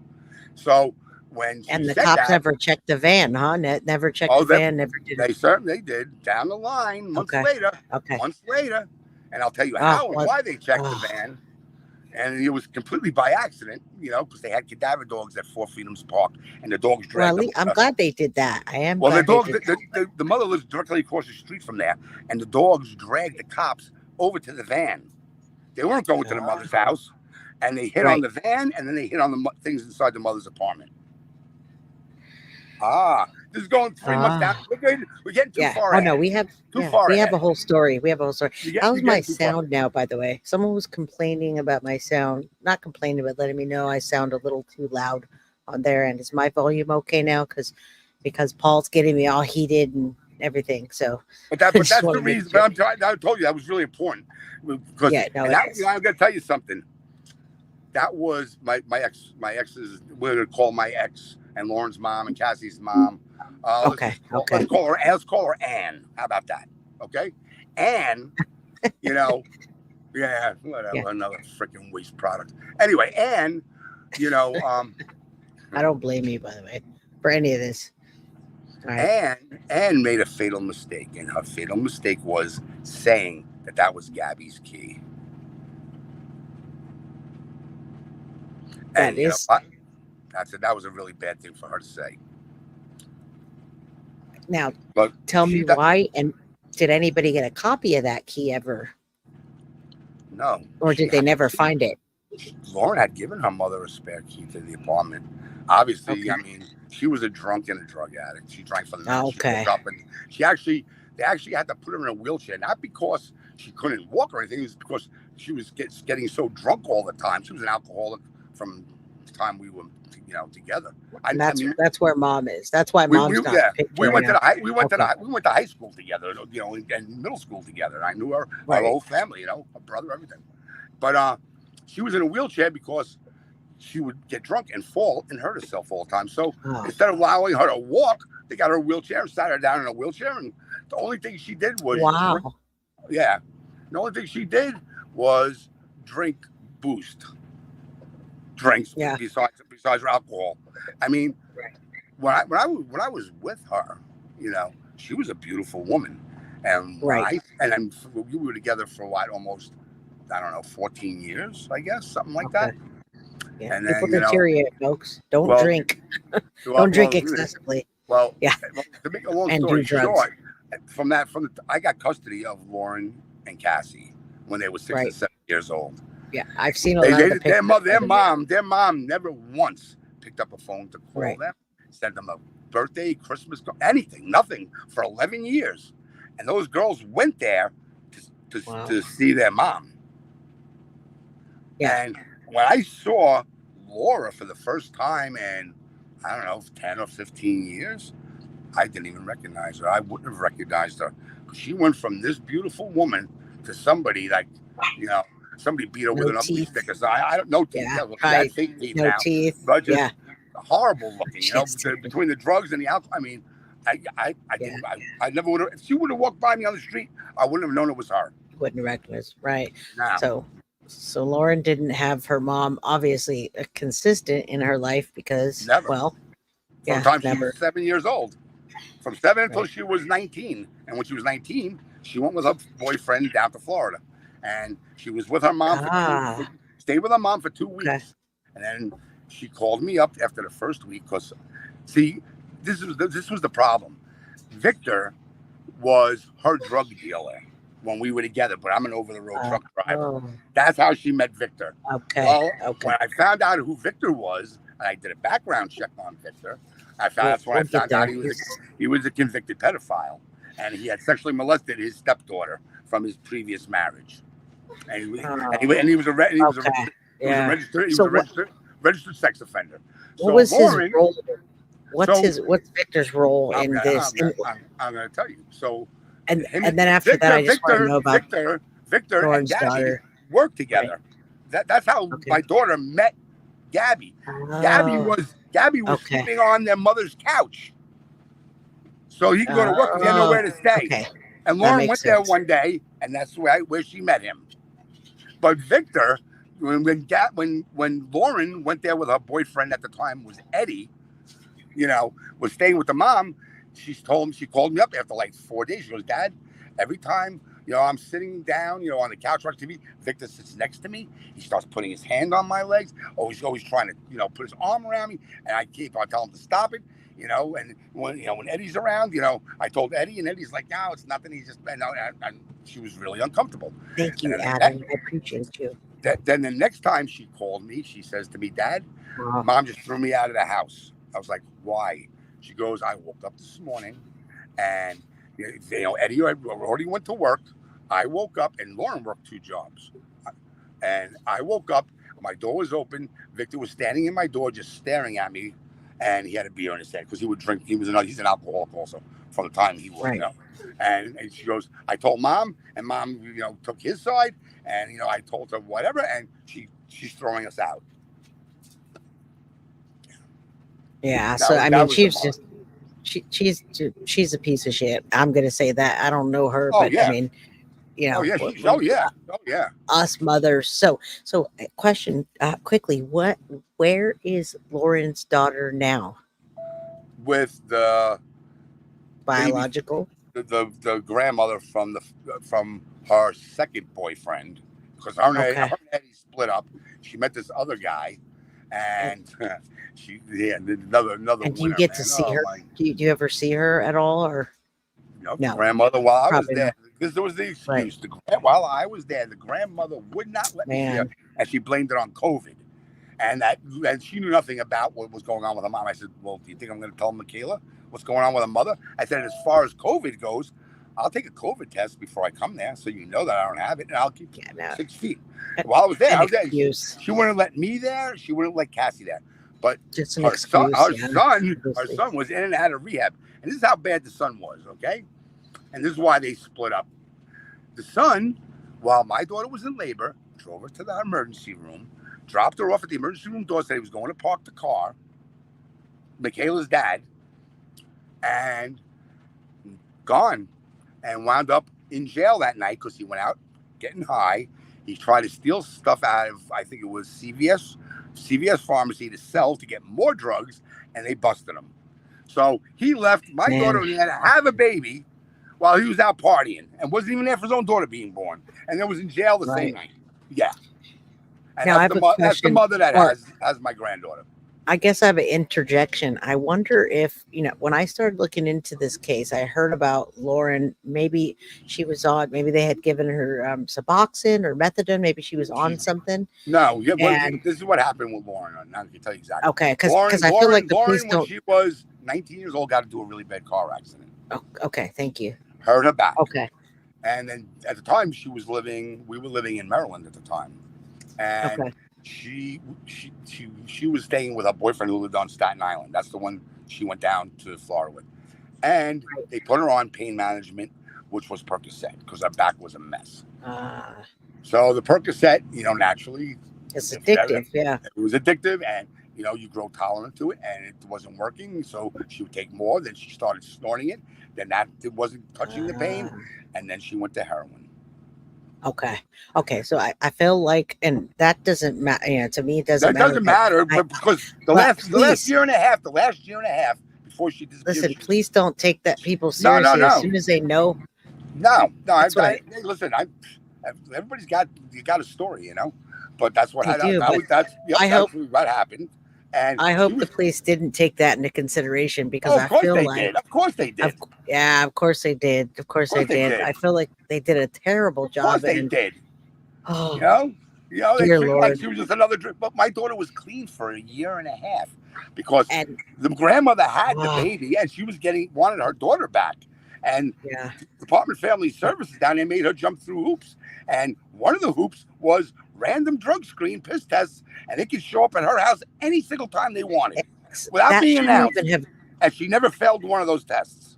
So when the cops never checked the van, huh? Never checked the van. Never did. They certainly did. Down the line, months later. And I'll tell you how and why they checked the van. And it was completely by accident, you know, because they had cadaver dogs at Four Freedoms Park, and the dogs dragged them. I'm glad they did that. I am. Well, glad the mother lives directly across the street from there, and the dogs dragged the cops over to the van. They weren't going to the mother's house, and they hit on the van, and then they hit on the things inside the mother's apartment. This is going 3 months down. We're getting too far. Oh no, we have we have a whole story. How's my sound now? By the way, someone was complaining about my sound. Not complaining, but letting me know I sound a little too loud on their end. Is my volume okay now? Because Paul's getting me all heated and everything. So, but that's the reason. But I told you that was really important. Because I'm going to tell you something. That was my ex's. We're going to call my ex and Lauren's mom and Cassie's mom. Let's call her Ann. How about that? Okay, Ann. You know, whatever. Another freaking waste product. Anyway, Ann. You know, I don't blame you, by the way, for any of this. Right. Ann made a fatal mistake, and her fatal mistake was saying that was Gabby's key. And you know, that was a really bad thing for her to say. Now, tell me why and Did anybody get a copy of that key ever, No. or did they never find it? Lauren had given her mother a spare key to the apartment. Obviously, Okay. I mean, she was a drunk and a drug addict. She drank for the night. She Okay. woke up and they actually had to put her in a wheelchair, not because she couldn't walk or anything. It was because she was getting so drunk all the time. She was an alcoholic from the time we were, together. That's where mom is. That's why mom's not we went picturing to we went to high school together, and middle school together. I knew her whole family, her brother, everything. But she was in a wheelchair because she would get drunk and fall and hurt herself all the time. So instead of allowing her to walk, they got her a wheelchair and sat her down in a wheelchair. And the only thing she did was drink. Yeah. The only thing she did was drink Boost drinks besides her alcohol. I mean, when I was with her, she was a beautiful woman. And we were together for almost, I don't know, 14 years, I guess, something like that. Yeah. And People then, deteriorate, folks. Don't drink. Don't drink excessively. Well, to make a long story short, I got custody of Lauren and Cassie when they were 6 and 7 years old. Yeah, I've seen a lot of the pictures. Their mom never once picked up a phone to call them, send them a birthday, Christmas, anything, nothing for 11 years. And those girls went there to see their mom. Yeah. And when I saw Laura for the first time in, I don't know, 10 or 15 years, I didn't even recognize her. I wouldn't have recognized her. She went from this beautiful woman to somebody like, somebody beat her with an ugly stick. I don't know teeth. Yeah, fake teeth no now, teeth. but just horrible looking. Between the drugs and the alcohol. I mean, I never would have. If she would have walked by me on the street, I wouldn't have known it was her. Wouldn't recognize, right? No. So Lauren didn't have her mom obviously a consistent in her life because From the time she was 7 years old. From 7 until she was 19. And when she was 19, she went with her boyfriend down to Florida. And she was with her mom stayed with her mom for 2 weeks. Okay. And then she called me up after the first week because, see, this was the problem. Victor was her drug dealer when we were together, but I'm an over-the-road truck driver. That's how she met Victor. Okay. Well, when I found out who Victor was, and I did a background check on Victor, that's when I found out he was a convicted pedophile, and he had sexually molested his stepdaughter from his previous marriage. And he was a registered sex offender. What was his role? What's Victor's role in this? I'm going to tell you. So, and then after that, I just want to know about Victor Lauren's and Gabby daughter. Worked together. Right. That's how my daughter met Gabby. Gabby was sleeping on their mother's couch, so he could go to work because he had nowhere to stay. Okay. And Lauren went there one day, and that's where she met him. But Victor, when Lauren went there with her boyfriend at the time was Eddie, was staying with the mom. She called me up after like 4 days. She goes, Dad, every time I'm sitting down, on the couch watching TV, Victor sits next to me. He starts putting his hand on my legs. He's always trying to put his arm around me, and I keep on telling him to stop it. And when Eddie's around, I told Eddie, and Eddie's like, no, it's nothing. He's just, and she was really uncomfortable. Thank you, Adam. I appreciate you. Then the next time she called me, she says to me, Dad, Mom just threw me out of the house. I was like, why? She goes, I woke up this morning and, Eddie already went to work. I woke up and Lauren worked 2 jobs. And I woke up, my door was open. Victor was standing in my door just staring at me. And he had a beer in his head because he would drink. He's an alcoholic also from the time he was, And she goes, I told Mom, and Mom, took his side. And, I told her whatever. And she's throwing us out. Yeah. So, I mean, she's a piece of shit. I'm going to say that. I don't know her, but I mean, us mothers. So question quickly, where is Lauren's daughter now? With the biological, the grandmother from her second boyfriend, because her and Eddie split up. She met this other guy, and another. And do you get to see her? Do you ever see her at all, or? The No, grandmother, while I was probably there, not. because there was the excuse. Right. While I was there, the grandmother would not let me see her, Man. and she blamed it on COVID. And she knew nothing about what was going on with her mom. I said, well, do you think I'm going to tell Michaela what's going on with her mother? I said, as far as COVID goes, I'll take a COVID test before I come there, so you know that I don't have it, and I'll keep 6 feet. While I was there, she wouldn't let me there. She wouldn't let Cassie there. But Just an her excuse. son was in and out of rehab. And this is how bad the son was, okay? And this is why they split up. The son, while my daughter was in labor, drove her to the emergency room, dropped her off at the emergency room door, said he was going to park the car, Michaela's dad, and gone. And wound up in jail that night because he went out getting high. He tried to steal stuff out of, I think it was CVS pharmacy to sell to get more drugs, and they busted him. So he left my daughter and he had to have a baby while he was out partying and wasn't even there for his own daughter being born. And then was in jail the same night. Yeah. And Now, that's the mother that has my granddaughter. I guess I have an interjection. I wonder if, when I started looking into this case, I heard about Lauren. Maybe she was on, maybe they had given her Suboxone or methadone. Maybe she was on something. No, this is what happened with Lauren. Now I can tell you exactly. Okay, because I feel like the police when don't. She was 19 years old, got into a really bad car accident. Oh, okay, thank you. Hurt her back. Okay. And then at the time we were living in Maryland at the time. And okay. She was staying with her boyfriend who lived on Staten Island. That's the one she went down to Florida with. And they put her on pain management, which was Percocet, because her back was a mess. So the Percocet, naturally, it's addictive. Yeah, it was addictive, and you grow tolerant to it, and it wasn't working. So she would take more. Then she started snorting it. Then it wasn't touching the pain, and then she went to heroin. Okay. So I feel like, and that doesn't matter. To me, it doesn't matter. That doesn't matter, but because the last year and a half before she disappeared. Listen, please don't take that people seriously. No. As soon as they know. No. Hey, listen, everybody's got a story, But that's what I do. That's what happened. And I hope the police didn't take that into consideration because I feel like, of course they did. Of course they did. Of course they did. I feel like they did a terrible job. Of course they did. Oh, they treated Lord. like she was just another drink. But my daughter was clean for a year and a half because the grandmother had the baby and she was wanted her daughter back. And Department of Family Services down there made her jump through hoops. And one of the hoops was random drug screen piss tests, and they could show up at her house any single time they wanted without being announced. And she never failed one of those tests.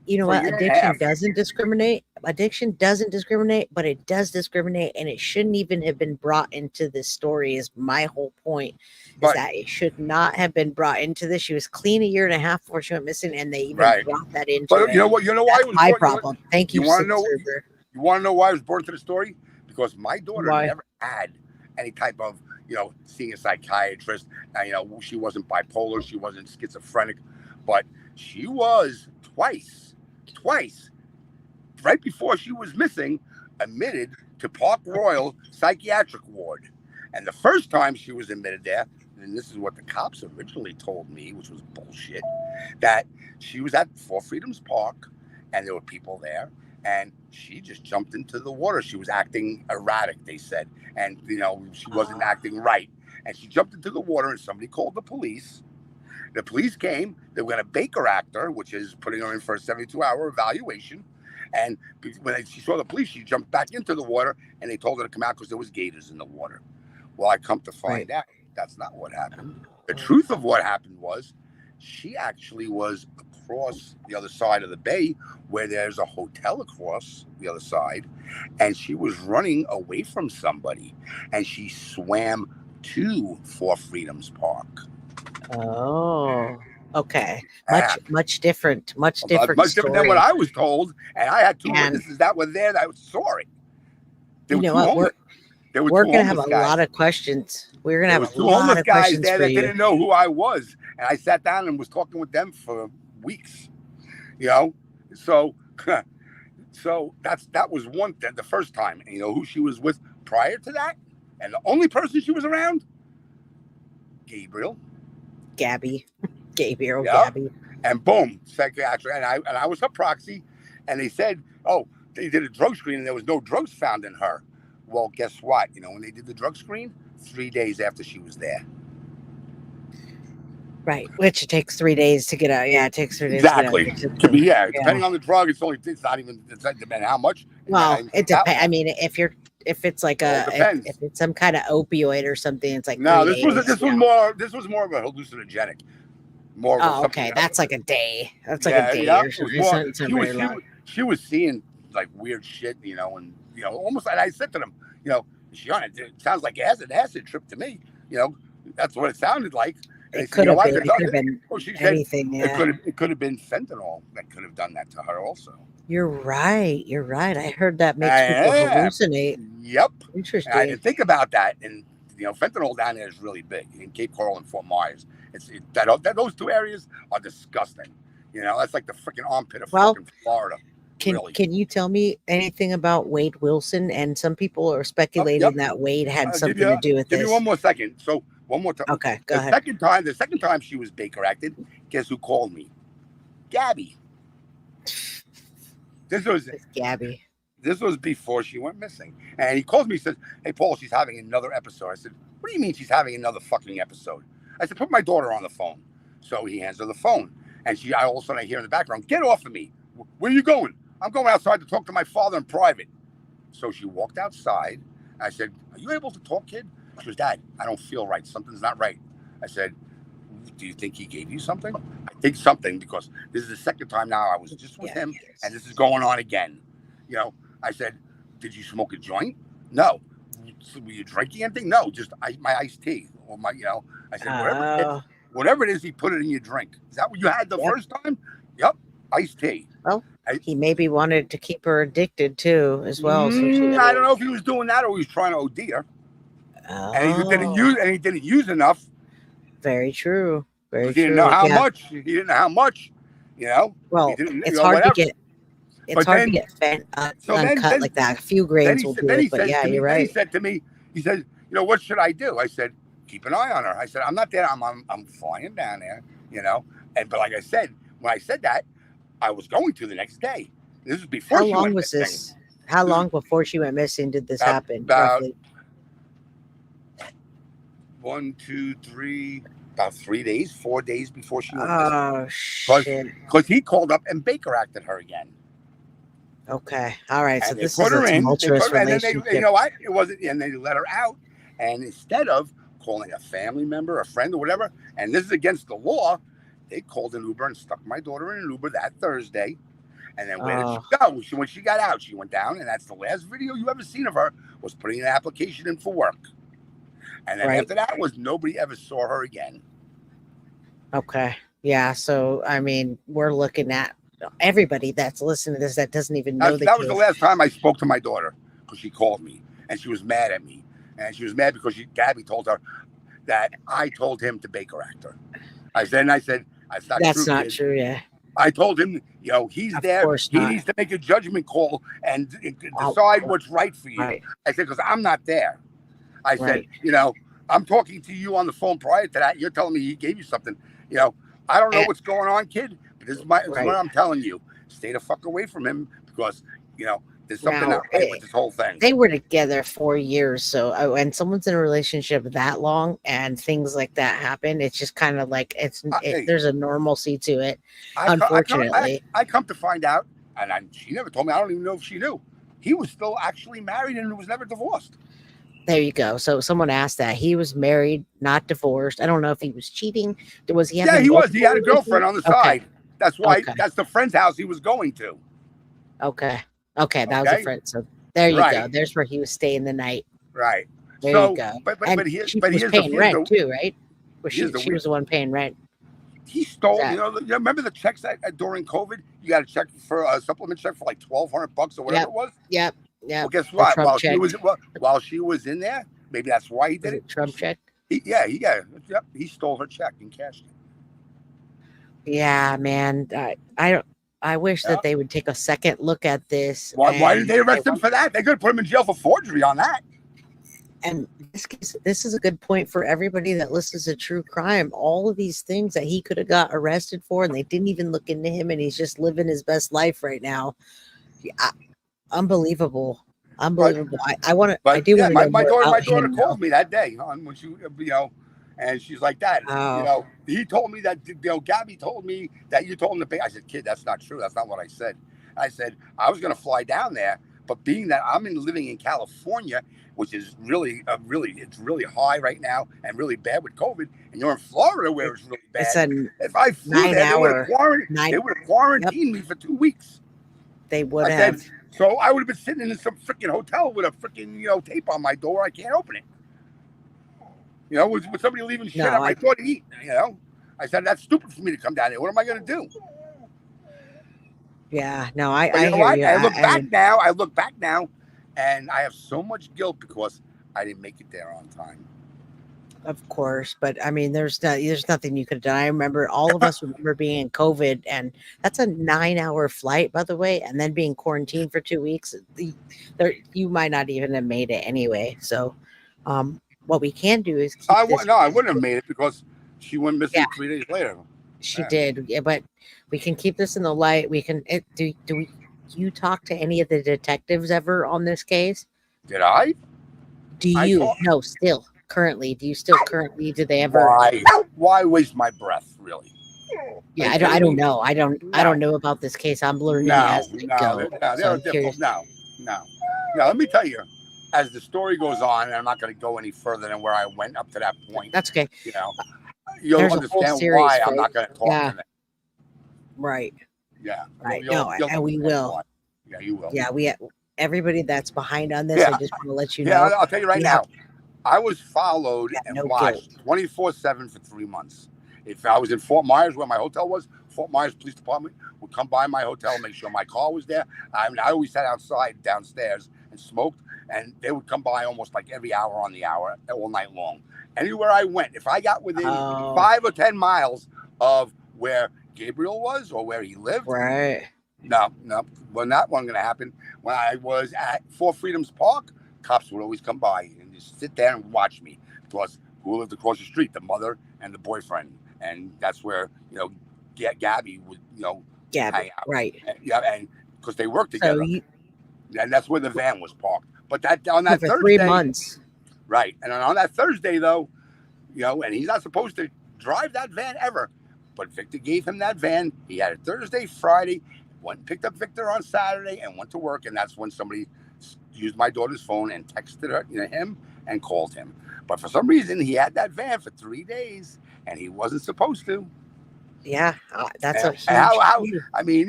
You know what? Addiction doesn't discriminate. Addiction doesn't discriminate, but it does discriminate, and it shouldn't even have been brought into this story. Is my whole point. Is that it should not have been brought into this. She was clean a year and a half before she went missing, and they even brought that into. But you know what? You know why it was my problem. Thank you. You want to know why it was brought into the story? Because my daughter never had any type of, seeing a psychiatrist. She wasn't bipolar. She wasn't schizophrenic, but she was twice, right before she was missing, admitted to Park Royal Psychiatric Ward. And the first time she was admitted there, and this is what the cops originally told me, which was bullshit, that she was at Four Freedoms Park and there were people there. And she just jumped into the water. She was acting erratic, they said. And, she wasn't acting right. And she jumped into the water and somebody called the police. The police came. They were going to Baker Act her, which is putting her in for a 72-hour evaluation. And when she saw the police, she jumped back into the water and they told her to come out because there was gators in the water. Well, I come to find out that's not what happened. The truth of what happened was she actually was across the other side of the bay where there's a hotel across the other side, and she was running away from somebody, and she swam to Four Freedoms Park. Oh, okay. Much different than what I was told, and I had two witnesses that were there that saw it. You know what? We're going to have a lot of questions. We're going to have a lot of questions there for that you. Didn't know who I was, and I sat down and was talking with them for weeks. So that was the first time. And who she was with prior to that, and the only person she was around, Gabriel, Gabby, and boom, psychiatric, and I was her proxy, And they said, oh, they did a drug screen and there was no drugs found in her. Well, guess what? You know, when they did the drug screen, 3 days after she was there. Right, which it takes 3 days to get out. Yeah, it takes 3 days Exactly. to get out. Could be, depending on the drug, it's not even, it's not depending how much. Well, it depends. I mean, if it's like if it's some kind of opioid or something, it's like no, 3 days. This was more of a hallucinogenic. More of okay, that's like a day. That's like a day or something. She was seeing like weird shit, you know, and you know, almost. And I said to them, you know, is she on it? It sounds like acid trip to me. You know, that's what it sounded like. It could have been. It could have been anything. It could have been fentanyl that could have done that to her also. You're right. You're right. I heard that makes people hallucinate. Yep. Interesting. And I didn't think about that. And you know, fentanyl down there is really big in Cape Coral and Fort Myers. Those two areas are disgusting. You know, that's like the freaking armpit of fucking Florida. Can you tell me anything about Wade Wilson? And some people are speculating that Wade had something to do with this. Give me one more second. So one more time. Okay, go ahead. The second time she was Baker acted, guess who called me? Gabby. This was Gabby. This was before she went missing. And he calls me and says, hey, Paul, she's having another episode. I said, what do you mean she's having another fucking episode? I said, put my daughter on the phone. So he hands her the phone. And all of a sudden I hear in the background, get off of me. Where are you going? I'm going outside to talk to my father in private. So she walked outside. I said, are you able to talk, kid? She goes, Dad, I don't feel right. Something's not right. I said, do you think he gave you something? I think something, because this is the second time now I was just with him, and this is going on again. You know, I said, did you smoke a joint? No. Were you drinking anything? No, just my iced tea. Or my, you know, I said, whatever it is, he put it in your drink. Is that what you had the first time? Yep, iced tea. Well, he maybe wanted to keep her addicted too, as well. So I don't know if he was doing that or he was trying to OD her. And he didn't use enough. Very true. Very true. He didn't know how much. He didn't know how much. You know. Well, it's hard to get. It's hard to get uncut like that. A few grains will do it. But yeah, you're right. He said to me, he said, you know, what should I do? I said, keep an eye on her. I said, I'm not there. I'm flying down there. You know. But like I said, when I said that, I was going to the next day. This is before. How long was this? How long before she went missing did this happen? Roughly? 1, 2, 3, about 3 days, 4 days before she went missing. Oh shit! Because he called up and Baker acted her again. Okay, all right. So this is a tumultuous relationship. And then you know what? It wasn't. And they let her out. And instead of calling a family member, a friend, or whatever, and this is against the law, they called an Uber and stuck my daughter in an Uber that Thursday. And then where did she go? When she got out, she went down, and that's the last video you ever seen of her, was putting an application in for work. And then after that was nobody ever saw her again. Okay. Yeah. So, I mean, we're looking at everybody that's listening to this that doesn't even know that was the last time I spoke to my daughter, because she called me and she was mad at me. And she was mad because Gabby told her that I told him to Baker act her. I said, that's not true. Yeah. I told him, you know, he's there. He needs to make a judgment call and decide what's right for you. Right. I said, because I'm not there. I said, you know, I'm talking to you on the phone prior to that. You're telling me he gave you something. You know, I don't know what's going on, kid. But this is what I'm telling you. Stay the fuck away from him, because, you know, there's something not right with this whole thing. They were together 4 years. So when someone's in a relationship that long and things like that happen, it's just kind of like there's a normalcy to it. Unfortunately, I come to find out, and she never told me. I don't even know if she knew. He was still actually married and was never divorced. There you go. So someone asked that. He was married, not divorced. I don't know if he was cheating. Was he? Yeah, he was. He had a girlfriend on the side. That's why. That's the friend's house he was going to. Okay, that was a friend. So there you go. There's where he was staying the night. Right. There you go. She was paying rent too, right? She was the one paying rent. He stole. You know, remember the checks that during COVID, you got a check for a supplement check for like $1,200 or whatever it was. Yep. Yeah. Well, guess what? While she was in there, maybe that's why he did it. Trump check. He stole her check and cashed it. Yeah, man. I wish that they would take a second look at this. Why did they arrest him for that? They could have put him in jail for forgery on that. And this is a good point for everybody that listens to true crime. All of these things that he could have got arrested for, and they didn't even look into him, and he's just living his best life right now. Yeah, unbelievable. Unbelievable. I want to. I do want to know my more about daughter him, called me that day when she, and she's like, Dad, Oh. he told me that, Gabby told me that you told him to pay. I said, kid, that's not true. That's not what I said. I said, I was going to fly down there, but being that I'm living in California, which is really, it's really high right now and really bad with COVID, and you're in Florida where it's really bad. If I flew there, they would have quarantined me for 2 weeks. They would have. So I would have been sitting in some freaking hotel with a freaking, tape on my door. I can't open it. With somebody leaving shit at my door to eat. I said, that's stupid for me to come down there. What am I going to do? Yeah, no, I hear you. I look back now, and I have so much guilt because I didn't make it there on time. Of course, but I mean, there's nothing you could have done. I remember all of us remember being in COVID, and that's a 9-hour flight, by the way, and then being quarantined for 2 weeks. You might not even have made it anyway. So, what we can do is I wouldn't have made it because she went missing 3 days later. She did, yeah, but we can keep this in the light. We can. Do you talk to any of the detectives ever on this case? Did I? Do you? No, still. Currently, do they ever? Why waste my breath, really? Yeah, I don't know. I don't know about this case. I'm learning as we go. No. Let me tell you, as the story goes on, and I'm not going to go any further than where I went up to that point. That's okay. You'll understand why I'm not going to talk to them. Right. Yeah. Right. And we will. Yeah, you will. Yeah, everybody that's behind on this, I just want to let you know. Yeah, I'll tell you right now. I was followed and watched 24/7 for 3 months. If I was in Fort Myers, where my hotel was, Fort Myers Police Department would come by my hotel, make sure my car was there. I always sat outside downstairs and smoked, and they would come by almost like every hour on the hour, all night long. Anywhere I went, if I got within 5 or 10 miles of where Gabriel was or where he lived, right? No, well, not one going to happen. When I was at Four Freedoms Park, cops would always come by and just sit there and watch me because who lived across the street, the mother and the boyfriend, and that's where Gabby would hang out, right? And because they worked together, and that's where the van was parked. But on that for Thursday, 3 months, right? And on that Thursday, though, and he's not supposed to drive that van ever, but Victor gave him that van. He had it Thursday, Friday. Went and picked up Victor on Saturday and went to work, and that's when somebody used my daughter's phone and texted her, him and called him. But for some reason, he had that van for 3 days, and he wasn't supposed to. Yeah, that's a huge. I mean,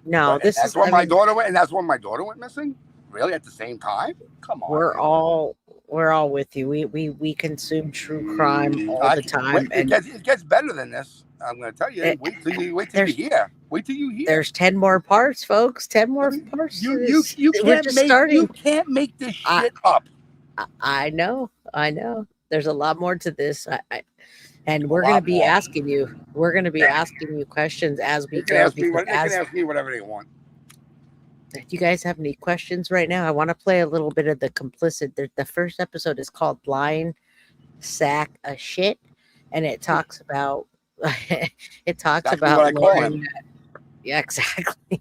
No, that's when my daughter went, and that's when my daughter went missing. Really, at the same time? Come on. We're all with you. We consume true crime all the time, It gets better than this. I'm going to tell you. Wait till you hear. Wait till you hear. There's 10 more parts, folks. 10 more parts. You can't make this shit up. I know. There's a lot more to this. And we're going to be asking you. We're going to be asking you questions as we go. They can ask me whatever they want. Do you guys have any questions right now? I want to play a little bit of the Complicit. The first episode is called "Blind Sack of Shit," and it talks about Lauren. Yeah, exactly.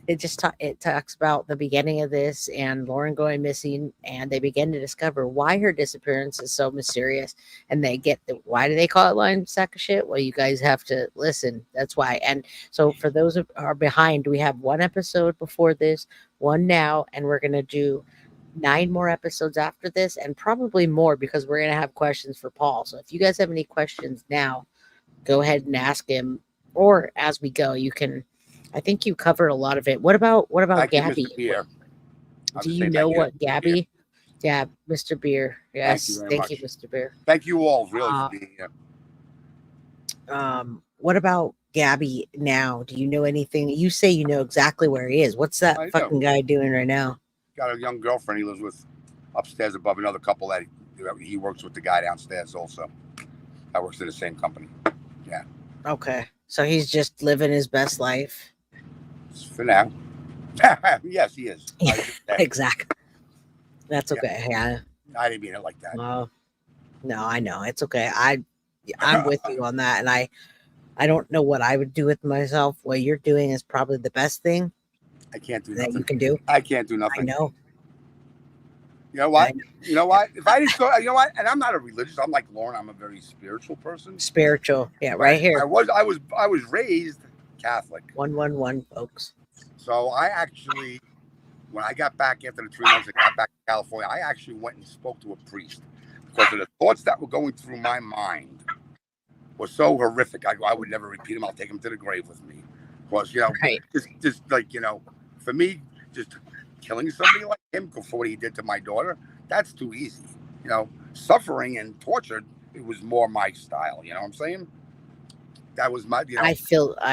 It talks about the beginning of this and Lauren going missing, and they begin to discover why her disappearance is so mysterious. And they get why do they call it "Blind Sack of Shit"? Well, you guys have to listen. That's why. And so for those who are behind, we have 1 episode before this, 1 now, and we're gonna do 9 more episodes after this, and probably more because we're gonna have questions for Paul. So if you guys have any questions now, go ahead and ask him, or as we go, you can. I think you covered a lot of it. What about Gabby? Do you know what Gabby? Yeah, Mr. Beer. Yes, thank you, Mr. Beer. Thank you all really for being here. What about Gabby now? Do you know anything? You say you know exactly where he is. What's that fucking guy doing right now? Got a young girlfriend he lives with upstairs above another couple that he works with the guy downstairs also. That works in the same company. Yeah. Okay. So he's just living his best life. For now. Yes, he is. Exactly. That's okay. Yeah. I didn't mean it like that. No, I know. It's okay. I'm with you on that. And I don't know what I would do with myself. What you're doing is probably the best thing I can't do that nothing. you can do. I can't do I nothing. know. You know what? You know what? If I didn't go, you know what? And I'm not a religious. I'm like Lauren. I'm a very spiritual person. Spiritual. Yeah, right here. I was raised Catholic. 111, folks. So I actually, when I got back after the 3 months, I got back to California. I actually went and spoke to a priest because of the thoughts that were going through my mind were so horrific. I would never repeat them. I'll take them to the grave with me. Because, you know, Right. just like, you know, for me, just killing somebody like him for what he did to my daughter, that's too easy. You know, suffering and torture, it was more my style. You know what I'm saying? That was my, you know. I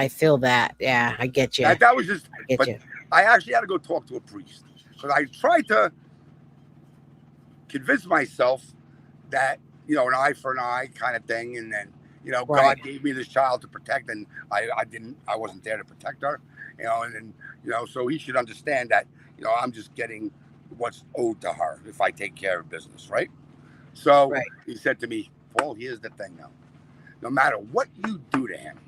feel that. Yeah, I get you. That was just, I get you. I actually had to go talk to a priest because I tried to convince myself that, you know, an eye for an eye kind of thing. And then, you know, Right. God gave me this child to protect, and I wasn't there to protect her, you know, and then, you know, so he should understand that, you know, I'm just getting what's owed to her if I take care of business, right? So he said to me, Paul, here's the thing now. No matter what you do to him,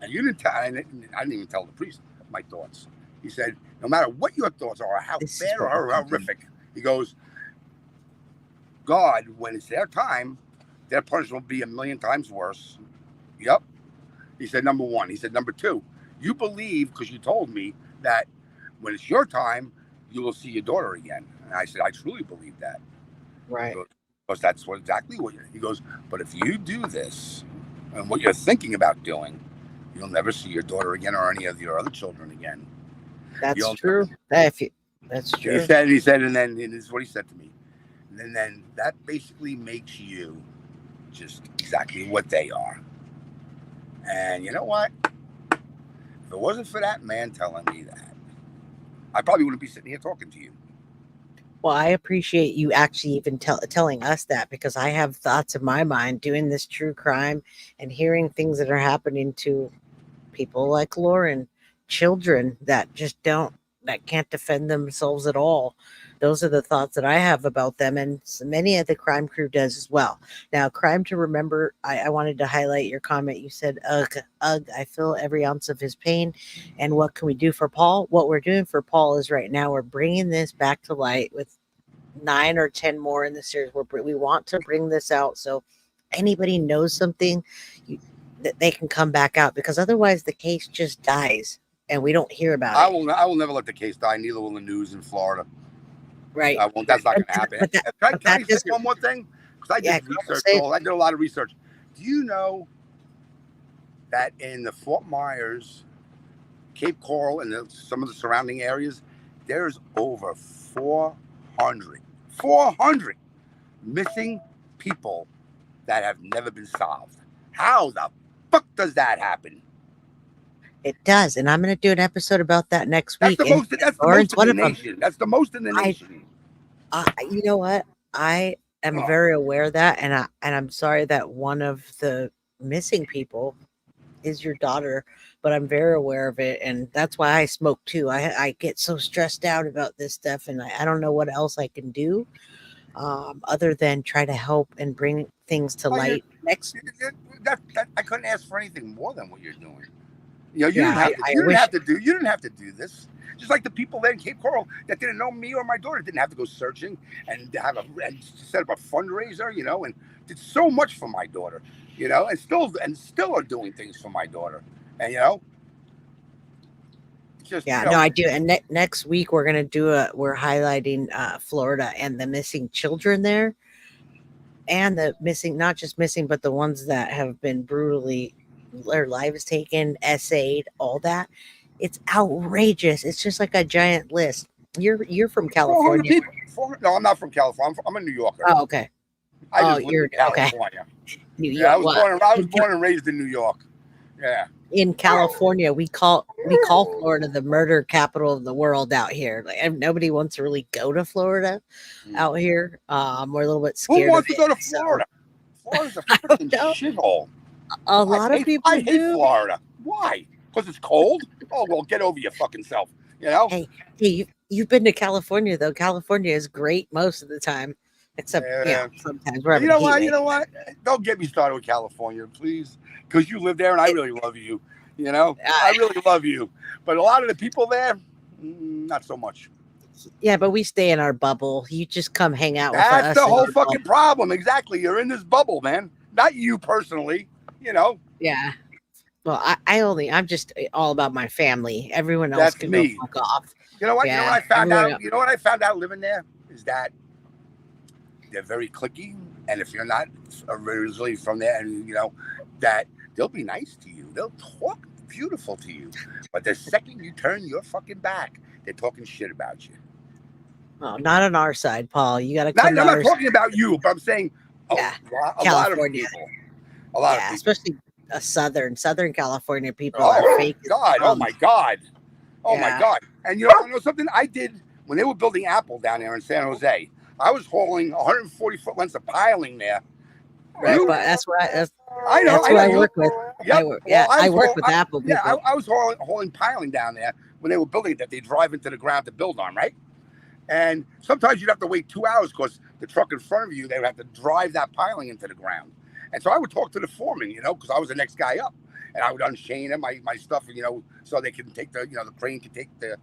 and you didn't tell, I didn't even tell the priest my thoughts. He said, no matter what your thoughts are, how bad or how horrific, he goes, God, when it's their time, their punishment will be 1,000,000 times worse. Yep. He said, number one. He said, number two, you believe because you told me that when it's your time, you will see your daughter again. And I said, I truly believe that. Right. Because that's exactly what he goes, but if you do this and what you're thinking about doing, you'll never see your daughter again or any of your other children again. That's true. That's true. He said, and then and this is what he said to me. And then that basically makes you just exactly what they are. And you know what? If it wasn't for that man telling me that, I probably wouldn't be sitting here talking to you. Well, I appreciate you actually even telling us that, because I have thoughts in my mind doing this true crime and hearing things that are happening to people like Lauren, children that can't defend themselves at all. Those are the thoughts that I have about them, and many of the crime crew does as well. Now, crime to remember, I wanted to highlight your comment. You said, ugh, I feel every ounce of his pain. And what can we do for Paul? What we're doing for Paul is right now we're bringing this back to light with 9 or 10 more in the series. We want to bring this out so anybody knows something, that they can come back out, because otherwise the case just dies and we don't hear about it. I will never let the case die. Neither will the news in Florida. Right. I won't. That's not going to happen. Can I say one more thing? Because I did research. I did a lot of research. Do you know that in the Fort Myers, Cape Coral, and some of the surrounding areas, there's over 400 missing people that have never been solved? How the fuck does that happen? It does, and I'm going to do an episode about that next week. That's the most in the nation. That's the most in the nation. You know what? I am very aware of that, and I'm sorry that one of the missing people is your daughter, but I'm very aware of it, and that's why I smoke too. I get so stressed out about this stuff, and I don't know what else I can do other than try to help and bring things to light. I couldn't ask for anything more than what you're doing. You know, you didn't have to do this. Just like the people there in Cape Coral that didn't know me or my daughter didn't have to go searching and and set up a fundraiser, you know, and did so much for my daughter, you know, and still are doing things for my daughter, and you know, just no, I do. And next week we're highlighting Florida and the missing children there, and the missing, not just missing, but the ones that have been brutally, their lives taken, essayed, all that. It's outrageous. It's just like a giant list. You're from California. No, I'm not from California. I'm a New Yorker. Oh, okay. You're in California. Okay. New York. I was born and raised in New York. Yeah. In California, we call Florida the murder capital of the world out here. Like, nobody wants to really go to Florida out here. We're a little bit scared. Who wants to go to Florida? Florida's a freaking shithole. A lot of people I hate Florida. Why? Because it's cold? Oh, well, get over your fucking self. You know? Hey, you've been to California though. California is great most of the time, except sometimes we're having You know a heat what? wave. You know what? Don't get me started with California, please, because you live there, and I really love you. You know, I really love you, but a lot of the people there, not so much. Yeah, but we stay in our bubble. You just come hang out with That's us. the in whole our fucking bubble. problem. Exactly. You're in this bubble, man. Not you personally. You know. Yeah. Well, I'm just all about my family. Everyone else That's can go me. fuck off. You know what? Yeah, You know what I found everyone out? else. You know what I found out living there is that they're very cliquey, and if you're not originally from there, and you know that they'll be nice to you, they'll talk beautiful to you, but the second you turn your fucking back, they're talking shit about you. Oh, not on our side, Paul. You got to I'm come to not our talking about you, but I'm saying a lot of California. people. A lot of people. Especially Southern California people Oh are my fake. God! Oh my God! Oh my Yeah. God! And you know something I did when they were building Apple down there in San Jose? I was hauling 140 foot lengths of piling there. Right, but that's what I know. That's who I work with. Yep. I work with Apple people. Yeah, I was hauling piling down there when they were building it that they drive into the ground to build on, right? And sometimes you'd have to wait 2 hours because the truck in front of you, they would have to drive that piling into the ground. And so I would talk to the foreman, you know, because I was the next guy up. And I would unchain him, my stuff, you know, so they can take the crane can take the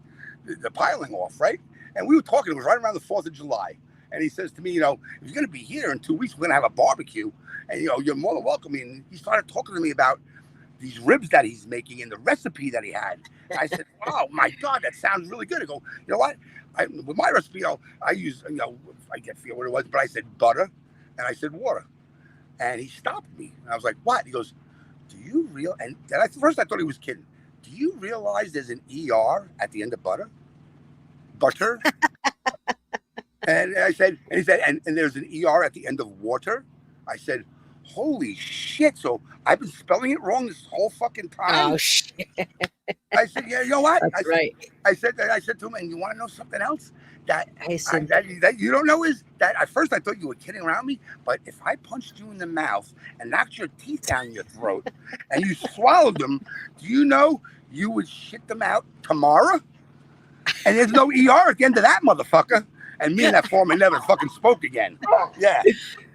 piling off, right? And we were talking, it was right around the 4th of July. And he says to me, you know, if you're going to be here in 2 weeks, we're going to have a barbecue. And, you know, you're more than welcome. And he started talking to me about these ribs that he's making and the recipe that he had. And I said, oh, my God, that sounds really good. I go, you know what? With my recipe, you know, I use, you know, I can't forget what it was, but I said butter and I said water. And he stopped me. And I was like, what? He goes, do you realize? And at first I thought he was kidding. Do you realize there's an ER at the end of butter? Butter? And I said, and he said, and there's an ER at the end of water? I said, holy shit. So I've been spelling it wrong this whole fucking time? Oh, shit. I said, yeah, you know what? That's right. I said to him, and you want to know something else? That you don't know is that at first I thought you were kidding around me, but if I punched you in the mouth and knocked your teeth down your throat and you swallowed them, do you know you would shit them out tomorrow? And there's no ER at the end of that motherfucker. And me and that foreman never fucking spoke again. Yeah.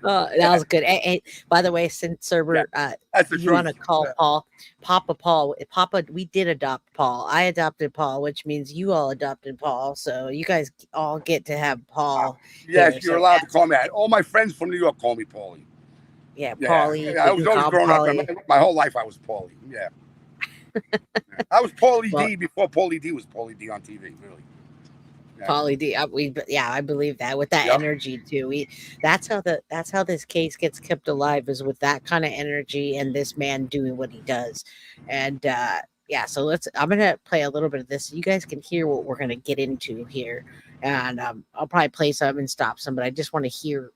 That was good. Hey, by the way, since Cerber, you want to call Paul, Paul, we did adopt Paul. I adopted Paul, which means you all adopted Paul. So you guys all get to have Paul. Yes, here, you're so allowed to call me that. All my friends from New York call me Paulie. Yeah, Paulie. Yeah, I was always growing up. My whole life I was Paulie. Yeah. I was Paulie D before Paulie D was Paulie D on TV, really. Yeah. Paulie D. I believe that with that energy too. That's how this case gets kept alive, is with that kind of energy and this man doing what he does. And so I'm gonna play a little bit of this so you guys can hear what we're gonna get into here. And I'll probably play some and stop some, but I just want to hear.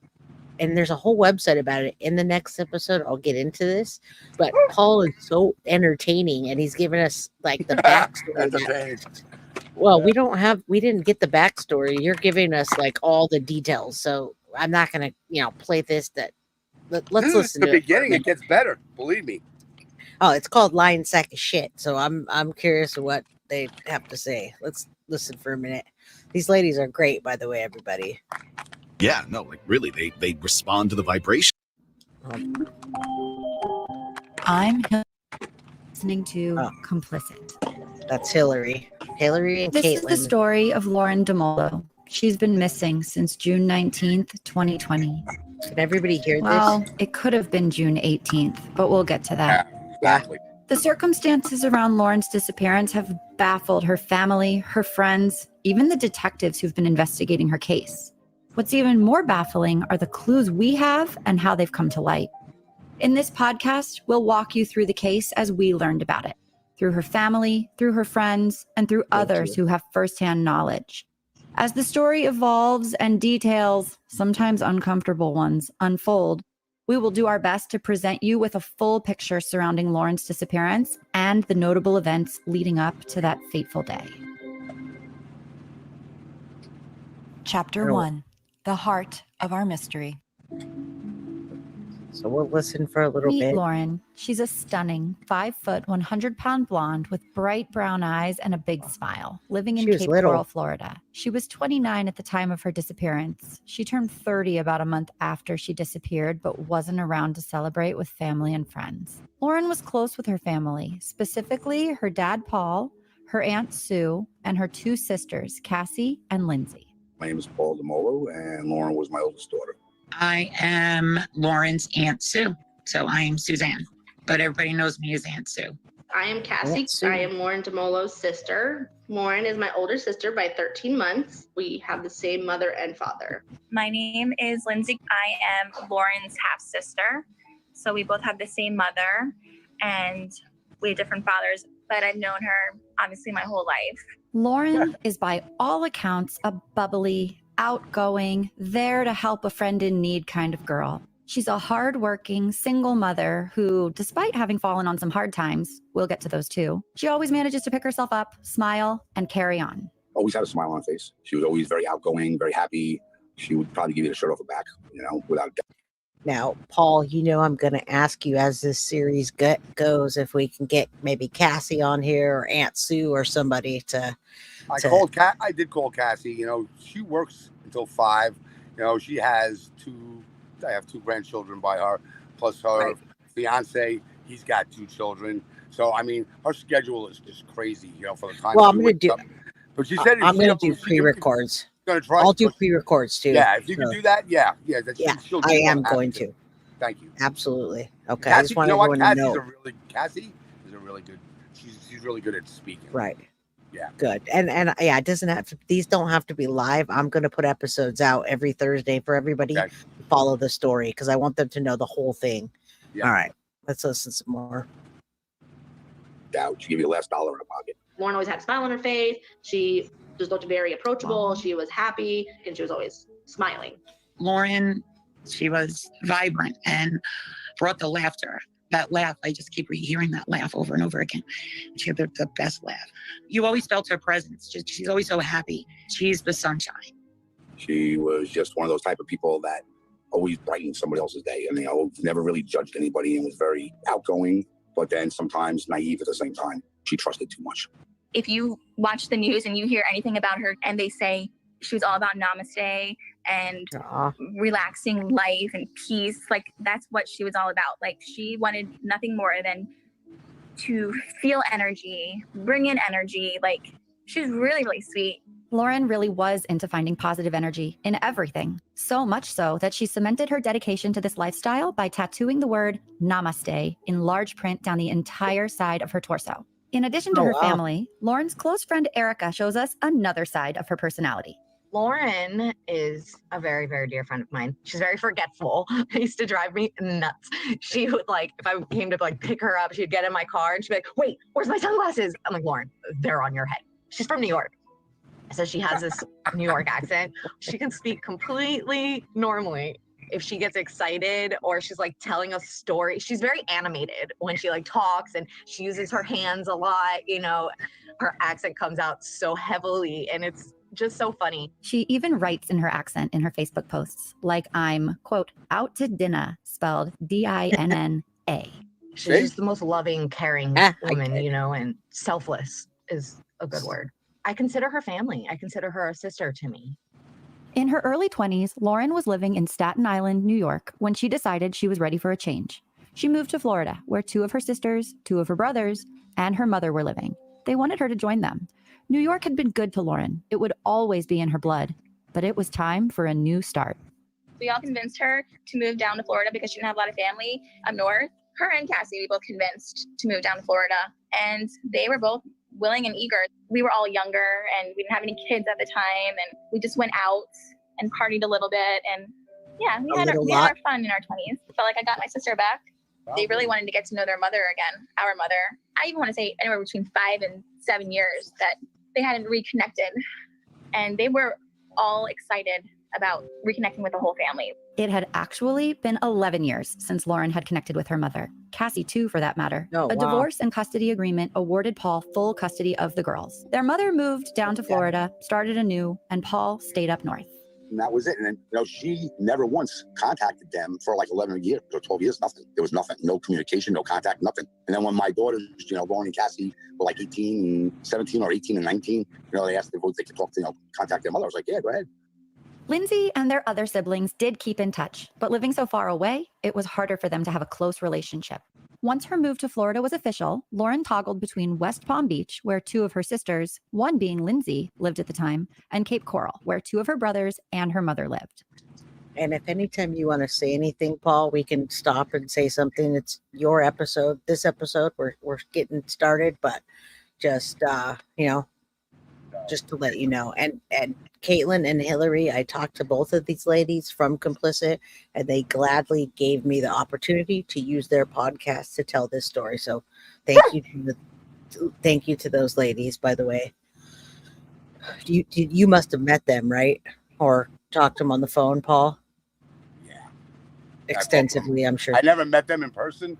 And there's a whole website about it. In the next episode, I'll get into this. But Paul is so entertaining, and he's giving us like the backstory. Well, we didn't get the backstory. You're giving us like all the details. So I'm not going to, play this. Let's listen to the beginning. It gets better. Believe me. Oh, it's called Lion Sack of Shit. So I'm curious of what they have to say. Let's listen for a minute. These ladies are great, by the way, everybody. Yeah, no, like really, they respond to the vibration. I'm listening to Complicit. That's Hillary. Hillary and This Caitlin. is the story of Lauren Dumolo. She's been missing since June 19th, 2020. Can everybody hear this? Well, it could have been June 18th, but we'll get to that. Exactly. The circumstances around Lauren's disappearance have baffled her family, her friends, even the detectives who've been investigating her case. What's even more baffling are the clues we have and how they've come to light. In this podcast, we'll walk you through the case as we learned about it, through her family, through her friends, and through others who have firsthand knowledge. As the story evolves and details, sometimes uncomfortable ones, unfold, we will do our best to present you with a full picture surrounding Lauren's disappearance and the notable events leading up to that fateful day. Chapter 1. The Heart of Our Mystery. So we'll listen for a little Meet bit. Lauren. She's a stunning 5-foot, 100-pound blonde with bright brown eyes and a big smile, living in She was Cape little. Coral, Florida. She was 29 at the time of her disappearance. She turned 30 about a month after she disappeared, but wasn't around to celebrate with family and friends. Lauren was close with her family, specifically her dad, Paul, her Aunt Sue, and her 2 sisters, Cassie and Lindsay. My name is Paul Dumolo, and Lauren was my oldest daughter. I am Lauren's Aunt Sue, so I am Suzanne, but everybody knows me as Aunt Sue. I am Cassie. I am Lauren Dumolo's sister. Lauren is my older sister by 13 months. We have the same mother and father. My name is Lindsay. I am Lauren's half-sister, so we both have the same mother, and we have different fathers, but I've known her, obviously, my whole life. Lauren is by all accounts a bubbly, outgoing, there to help a friend in need kind of girl. She's a hardworking, single mother who, despite having fallen on some hard times, we'll get to those too, she always manages to pick herself up, smile, and carry on. Always had a smile on her face. She was always very outgoing, very happy. She would probably give you the shirt off her back, without a doubt. Now, Paul, I'm going to ask you as this series goes if we can get maybe Cassie on here or Aunt Sue or somebody to. I did call Cassie. She works until 5. She has I have 2 grandchildren by her, plus her fiance. He's got 2 children. So I mean, her schedule is just crazy. For the time. Well, I'm going to do. But she said I'm going to do pre-records. I'll do pre-records too. Yeah, if you can do that, yeah. I am going to. Thank you. Absolutely. Okay. Cassie, I just want everyone to know. Cassie is a really good. She's really good at speaking. Right. Yeah. Good. And it doesn't have to. These don't have to be live. I'm going to put episodes out every Thursday for everybody to follow the story because I want them to know the whole thing. Yeah. All right. Let's listen some more. Doubt. She give you the last dollar in her pocket. Lauren always had a smile on her face. She just looked very approachable. She was happy and she was always smiling. Lauren, she was vibrant and brought the laughter. That laugh, I just keep hearing that laugh over and over again. She had the best laugh. You always felt her presence. She's always so happy. She's the sunshine. She was just one of those type of people that always brightened somebody else's day. And, never really judged anybody and was very outgoing, but then sometimes naive at the same time. She trusted too much. If you watch the news and you hear anything about her and they say she was all about namaste and relaxing life and peace, like that's what she was all about. Like she wanted nothing more than to feel energy, bring in energy. Like she's really, really sweet. Lauren really was into finding positive energy in everything. So much so that she cemented her dedication to this lifestyle by tattooing the word namaste in large print down the entire side of her torso. In addition to her family, Lauren's close friend Erica shows us another side of her personality. Lauren is a very, very dear friend of mine. She's very forgetful. It used to drive me nuts. She would if I came to pick her up, she'd get in my car and she'd be like, wait, where's my sunglasses? I'm like, Lauren, they're on your head. She's from New York. So she has this New York accent. She can speak completely normally. If she gets excited or she's telling a story, she's very animated when she talks and she uses her hands a lot, her accent comes out so heavily and it's just so funny. She even writes in her accent in her Facebook posts, like I'm, quote, out to dinner, spelled D-I-N-N-A. She's just the most loving, caring woman, and selfless is a good word. I consider her family. I consider her a sister to me. In her early 20s, Lauren was living in Staten Island, New York, when she decided she was ready for a change. She moved to Florida, where 2 of her sisters, 2 of her brothers, and her mother were living. They wanted her to join them. New York had been good to Lauren. It would always be in her blood. But it was time for a new start. We all convinced her to move down to Florida because she didn't have a lot of family up north. Her and Cassie, we both convinced to move down to Florida. And they were both willing and eager. We were all younger and we didn't have any kids at the time. And we just went out and partied a little bit. And yeah, we had our fun in our 20s. Felt like I got my sister back. Wow. They really wanted to get to know their mother again, our mother. I even want to say anywhere between 5 and 7 years that they hadn't reconnected. And they were all excited about reconnecting with the whole family. It had actually been 11 years since Lauren had connected with her mother. Cassie, too, for that matter. A divorce and custody agreement awarded Paul full custody of the girls. Their mother moved down to Florida, started anew, and Paul stayed up north. and that was it. And then, she never once contacted them for like 11 years or 12 years, nothing. There was nothing, no communication, no contact, nothing. And then when my daughters, Lauren and Cassie were like 18 and 17 or 18 and 19, they asked if they could talk to, contact their mother. I was like, yeah, go ahead. Lindsay and their other siblings did keep in touch, but living so far away, it was harder for them to have a close relationship. Once her move to Florida was official, Lauren toggled between West Palm Beach, where two of her sisters, one being Lindsay, lived at the time, and Cape Coral, where two of her brothers and her mother lived. And if anytime you want to say anything, Paul, we can stop and say something. It's your episode. This episode, we're getting started, but just just to let you know. And Caitlin and Hillary, I talked to both of these ladies from Complicit, and they gladly gave me the opportunity to use their podcast to tell this story. So thank you to those ladies, by the way. You must have met them, right? Or talked to them on the phone, Paul? Yeah. Extensively, I'm sure. I never met them in person,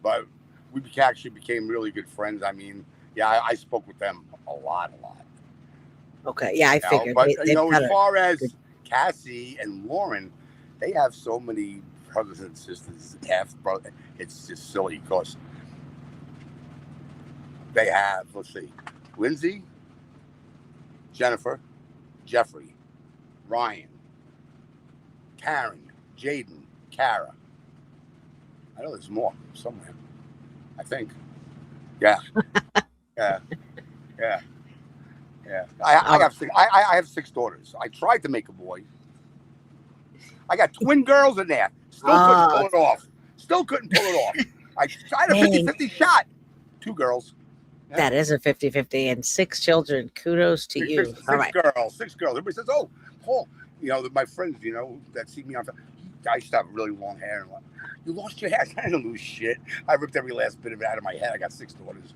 but we actually became really good friends. I mean, yeah, I spoke with them a lot. Okay, yeah, I figured. But as far as Cassie and Lauren, they have so many brothers and sisters, half brother. It's just silly because they have, let's see, Lindsay, Jennifer, Jeffrey, Ryan, Karen, Jaden, Kara. I know there's more somewhere. I think. Yeah. Yeah. I have 6 daughters. I tried to make a boy. I got twin girls in there. Still couldn't pull it off. I tried a 50-50 shot. 2 girls. Yeah. That is a 50-50 and 6 children. Kudos to you. Six girls. Everybody says, oh, Paul, my friends, that see me on, I used to have really long hair. And you lost your hair. I didn't lose shit. I ripped every last bit of it out of my head. I got 6 daughters.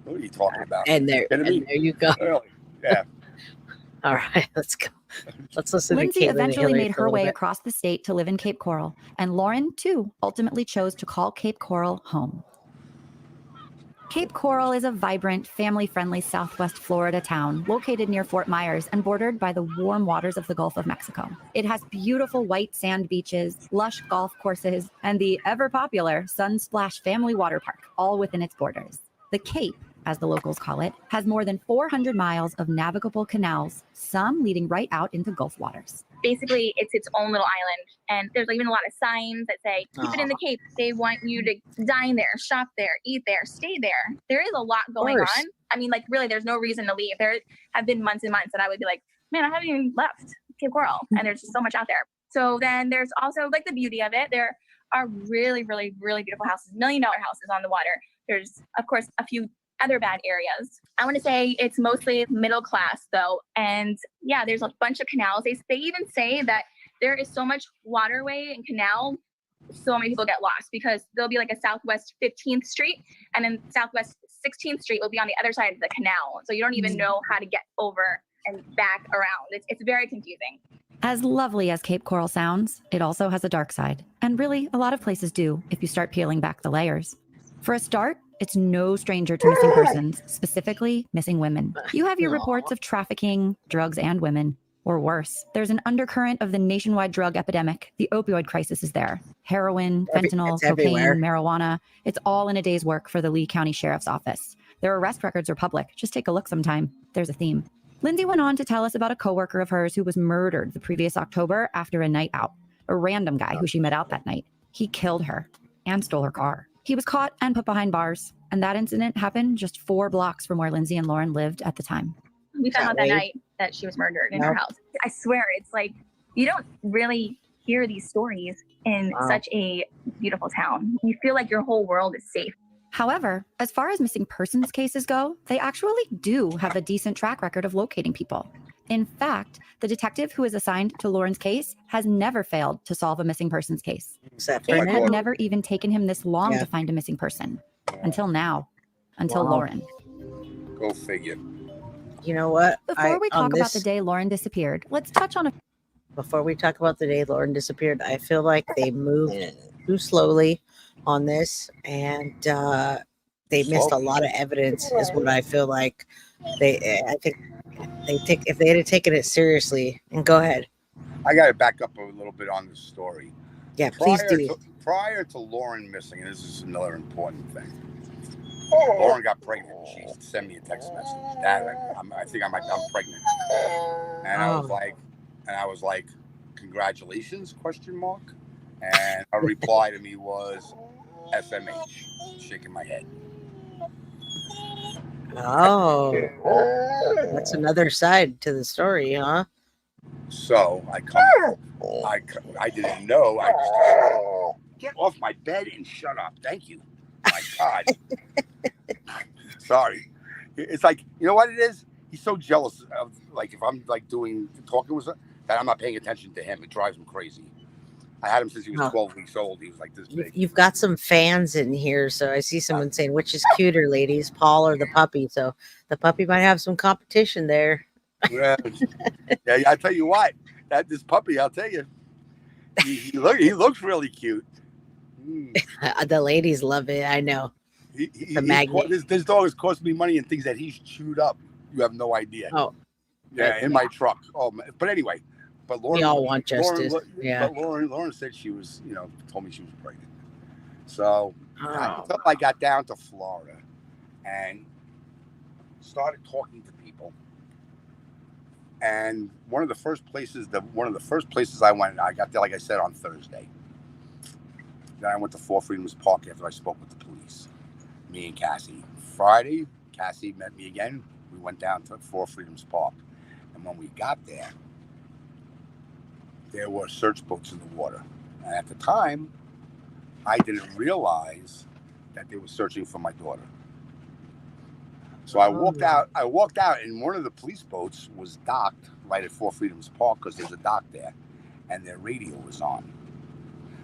What are you talking about? And there you go. Really? Yeah. All right, let's go. Let's listen Lindsay to Caitlin eventually made her way bit. across the state to live in Cape Coral, and Lauren, too, ultimately chose to call Cape Coral home. Cape Coral is a vibrant, family-friendly Southwest Florida town located near Fort Myers and bordered by the warm waters of the Gulf of Mexico. It has beautiful white sand beaches, lush golf courses, and the ever-popular Sunsplash Family Water Park, all within its borders. The Cape, as the locals call it, has more than 400 miles of navigable canals, some leading right out into Gulf waters. Basically, it's its own little island, and there's even a lot of signs that say, keep it in the Cape. They want you to dine there, shop there, eat there, stay there. There is a lot going on. I mean, really, there's no reason to leave. There have been months and months that I would be like, man, I haven't even left Cape Coral, and there's just so much out there. So then there's also the beauty of it. There are really, really, really beautiful houses, $1 million houses on the water. There's, of course, a few other bad areas. I want to say it's mostly middle class though. And yeah, there's a bunch of canals. They even say that there is so much waterway and canal, so many people get lost because there'll be a Southwest 15th Street and then Southwest 16th Street will be on the other side of the canal. So you don't even know how to get over and back around. It's very confusing. As lovely as Cape Coral sounds, it also has a dark side. And really, a lot of places do if you start peeling back the layers. For a start, it's no stranger to missing persons, specifically missing women. You have your reports of trafficking, drugs, and women. Or worse, there's an undercurrent of the nationwide drug epidemic. The opioid crisis is there. Heroin, fentanyl, cocaine, everywhere. Marijuana. It's all in a day's work for the Lee County Sheriff's Office. Their arrest records are public. Just take a look sometime. There's a theme. Lindsay went on to tell us about a coworker of hers who was murdered the previous October after a night out. A random guy who she met out that night. He killed her and stole her car. He was caught and put behind bars, and that incident happened just 4 blocks from where Lindsay and Lauren lived at the time. We found out that night that she was murdered in her house. I swear, it's you don't really hear these stories in such a beautiful town. You feel like your whole world is safe. However, as far as missing persons cases go, they actually do have a decent track record of locating people. In fact, the detective who is assigned to Lauren's case has never failed to solve a missing persons case. It had never even taken him this long to find a missing person. Until now. Until Lauren. Go figure. You know what? Before we talk about the day Lauren disappeared, let's touch on Before we talk about the day Lauren disappeared, I feel like they moved too slowly on this, and they missed a lot of evidence, is what I feel like. I think if they had taken it seriously, and go ahead. I got to back up a little bit on this story. Yeah, please do. Prior to Lauren missing, and this is another important thing. Lauren got pregnant. She sent me a text message. Dad, I think I'm pregnant. And I was like, congratulations, ? And her reply to me was SMH, shaking my head. Oh, that's another side to the story, huh? So I didn't know. I just get off my bed and shut up. Thank you. My God. Sorry. It's like, you know what it is? He's so jealous of, like, if I'm like talking with him, that I'm not paying attention to him. It drives him crazy. I had him since he was 12 weeks old. He was like this big. You've got some fans in here, so I see someone saying, which is cuter, ladies, Paul or the puppy? So the puppy might have some competition there. Yeah, I tell you what, this puppy, I'll tell you, he looks really cute. The ladies love it. I know. This dog has cost me money and things that he's chewed up. You have no idea. Oh, yeah, in my truck. Oh, but anyway, but Lauren, we all want justice. But Lauren said she was, told me she was pregnant. So until I got down to Florida and started talking to people. And one of the first places I went, I got there, like I said, on Thursday. Then I went to Four Freedoms Park after I spoke with the police, me and Cassie. Friday, Cassie met me again. We went down to Four Freedoms Park. And when we got there, there were search boats in the water. And at the time, I didn't realize that they were searching for my daughter. So I walked out, and one of the police boats was docked right at Four Freedoms Park because there's a dock there, and their radio was on.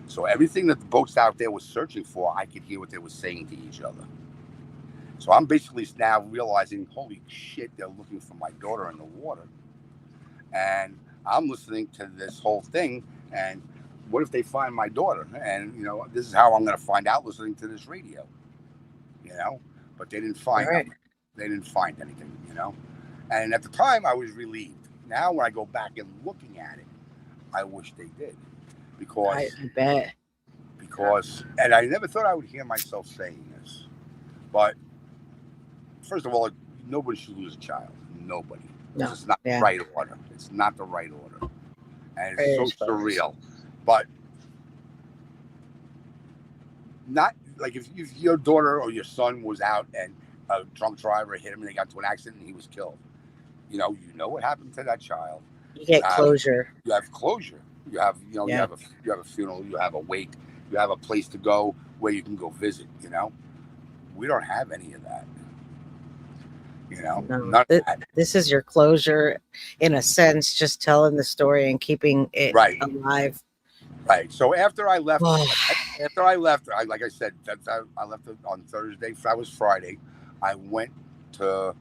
So everything that the boats out there was searching for, I could hear what they were saying to each other. So I'm basically now realizing, holy shit, they're looking for my daughter in the water. And I'm listening to this whole thing, and what if they find my daughter? And, this is how I'm going to find out listening to this radio, But they didn't find nothing. They didn't find anything, And at the time, I was relieved. Now, when I go back and looking at it, I wish they did. Because I bet. And I never thought I would hear myself saying this. But, first of all, nobody should lose a child. Nobody. No. It's not the right order. It's not the right order. And it's so surreal. But, not, like, if your daughter or your son was out and a drunk driver hit him and they got into an accident and he was killed. You know what happened to that child. You get closure. You have closure. You have, you have a funeral, you have a wake, you have a place to go where you can go visit, We don't have any of that. No, this is your closure in a sense, just telling the story and keeping it alive. Right. So after I left, like I said, I left on Thursday. That was Friday. I went to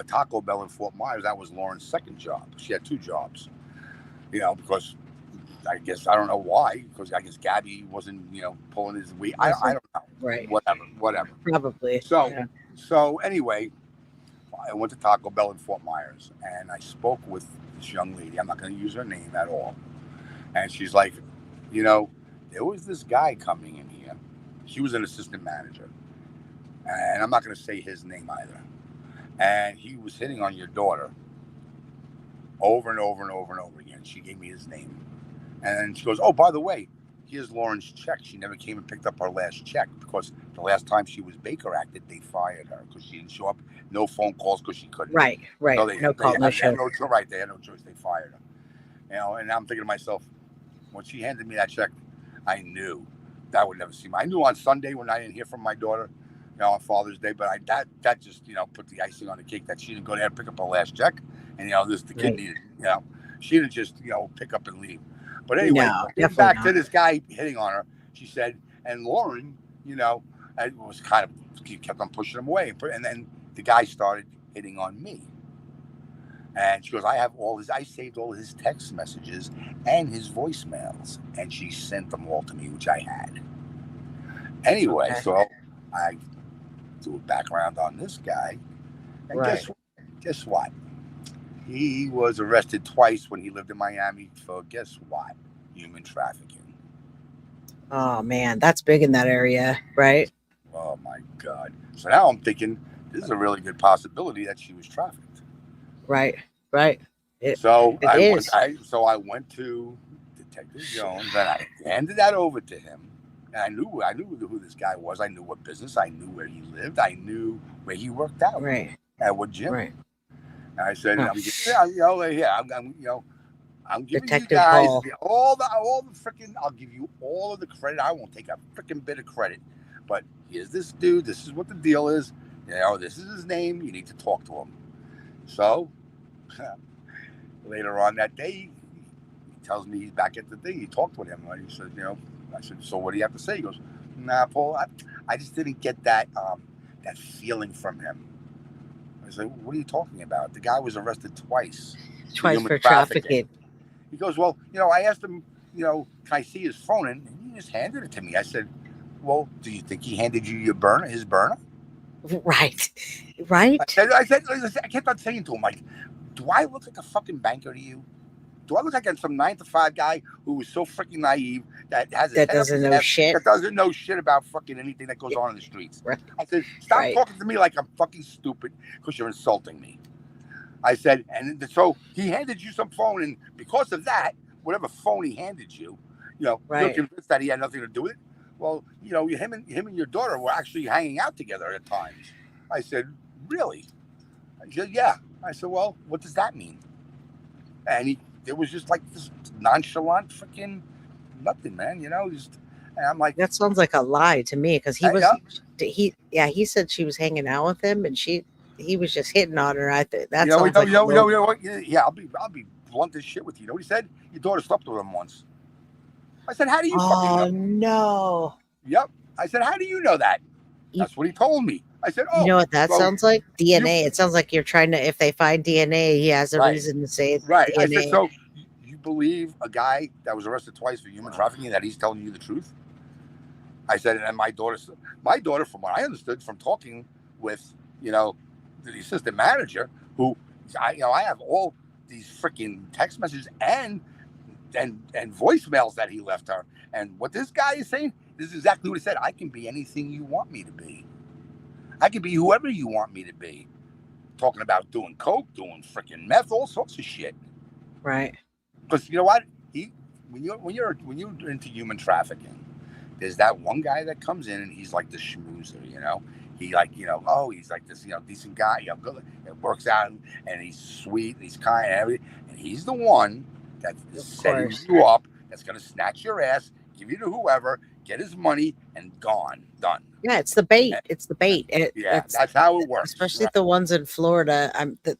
Taco Bell in Fort Myers. That was Lauren's second job. She had two jobs, because I guess, I don't know why, because I guess Gabby wasn't, pulling his weight. I don't know. Right. Whatever. Probably. So anyway, I went to Taco Bell in Fort Myers and I spoke with this young lady. I'm not going to use her name at all. And she's like, there was this guy coming in here. She was an assistant manager. And I'm not going to say his name either. And he was hitting on your daughter over and over and over and over again. She gave me his name. And then she goes, oh, by the way, here's Lauren's check. She never came and picked up her last check because the last time she was Baker acted, they fired her because she didn't show up. No phone calls because she couldn't. Right. So no call, no show. They had no choice. They fired her. And I'm thinking to myself, when she handed me that check, I knew that I would never see. I knew on Sunday when I didn't hear from my daughter, on Father's Day, but that just, put the icing on the cake that she didn't go there and pick up her last check. And, the kid needed, she didn't just, pick up and leave. But anyway, getting back to this guy hitting on her, she said, and Lauren, it was kind of, he kept on pushing him away. And then the guy started hitting on me. And she goes, I saved all his text messages and his voicemails. And she sent them all to me, which I had. Anyway, so I do a background on this guy. And guess what? He was arrested twice when he lived in Miami for, guess what? Human trafficking. Oh man, that's big in that area, right? Oh my God. So now I'm thinking this is a really good possibility that she was trafficked. Right. It I is. went to Detective Jones and I handed that over to him. And I knew who this guy was. I knew what business. I knew where he lived. I knew where he worked out. Right. At what gym. Right. And I said, Oh, I'm giving you Detective guys Hall. all the freaking. I'll give you all of the credit. I won't take a freaking bit of credit. But here's this dude. This is what the deal is. This is his name. You need to talk to him. So later on that day, he tells me he's back at the thing. He talked with him. And he said, I said, so what do you have to say? He goes, nah, Paul, I just didn't get that feeling from him. I said, what are you talking about? The guy was arrested twice For trafficking. He goes, well, I asked him, can I see his phone? And he just handed it to me. I said, well, do you think he handed you his burner? Right. I kept on saying to him, like, do I look like a fucking banker to you? Do I look like some 9-to-5 guy who was so freaking naive that has his head doesn't up his know ass, shit? that doesn't know shit about fucking anything that goes on in the streets? Right. I said, stop Right. talking to me like I'm fucking stupid because you're insulting me. I said, and so he handed you some phone, and because of that, whatever phone he handed you, Right. you're convinced that he had nothing to do with it. Well, him and your daughter were actually hanging out together at times. I said, really? I said, yeah. I said, well, what does that mean? And it was just like this nonchalant freaking nothing, man. And I'm like, That sounds like a lie to me because he said she was hanging out with him and he was just hitting on her. I think that sounds like yeah, I'll be blunt as shit with you. You know what he said? Your daughter slept with him once. I said, how do you fucking know? Oh no. Yep. I said, how do you know that? That's what he told me. I said, oh. You know what that well, sounds like? DNA. It sounds like you're trying to, if they find DNA, he has a Right. reason to say Right. DNA. I said, so you believe a guy that was arrested twice for human trafficking that he's telling you the truth? I said, and my daughter, from what I understood from talking with, the assistant manager, who, I have all these freaking text messages and voicemails that he left her. And what this guy is saying, this is exactly what he said. I can be anything you want me to be. I can be whoever you want me to be. Talking about doing coke, doing freaking meth, all sorts of shit. Right. Because you know what? When you're into human trafficking, there's that one guy that comes in and he's like the schmoozer, He he's like this, decent guy, good, it works out, and he's sweet, and he's kind, and everything. And he's the one that's setting you up, that's gonna snatch your ass, give you to whoever, get his money, and done. Yeah, it's the bait. It's the bait. That's how it works. Especially the ones in Florida.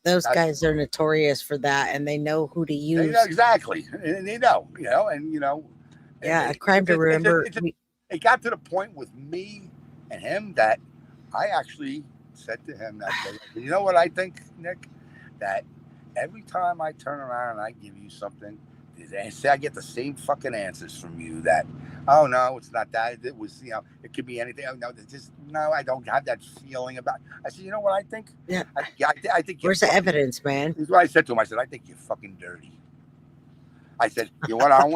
Those guys are notorious for that, and they know who to use. They know exactly, and they know, Yeah, a crime to remember. It got to the point with me and him that I actually said to him that day, you know what I think, Nick? That every time I turn around and I give you something, and say I get the same fucking answers from you that, oh no, it's not that. It was, it could be anything. Oh, no, I don't have that feeling about. I said, you know what I think? Yeah. I think. Where's the evidence, man? This is what I said to him. I said, I think you're fucking dirty. I said, you want to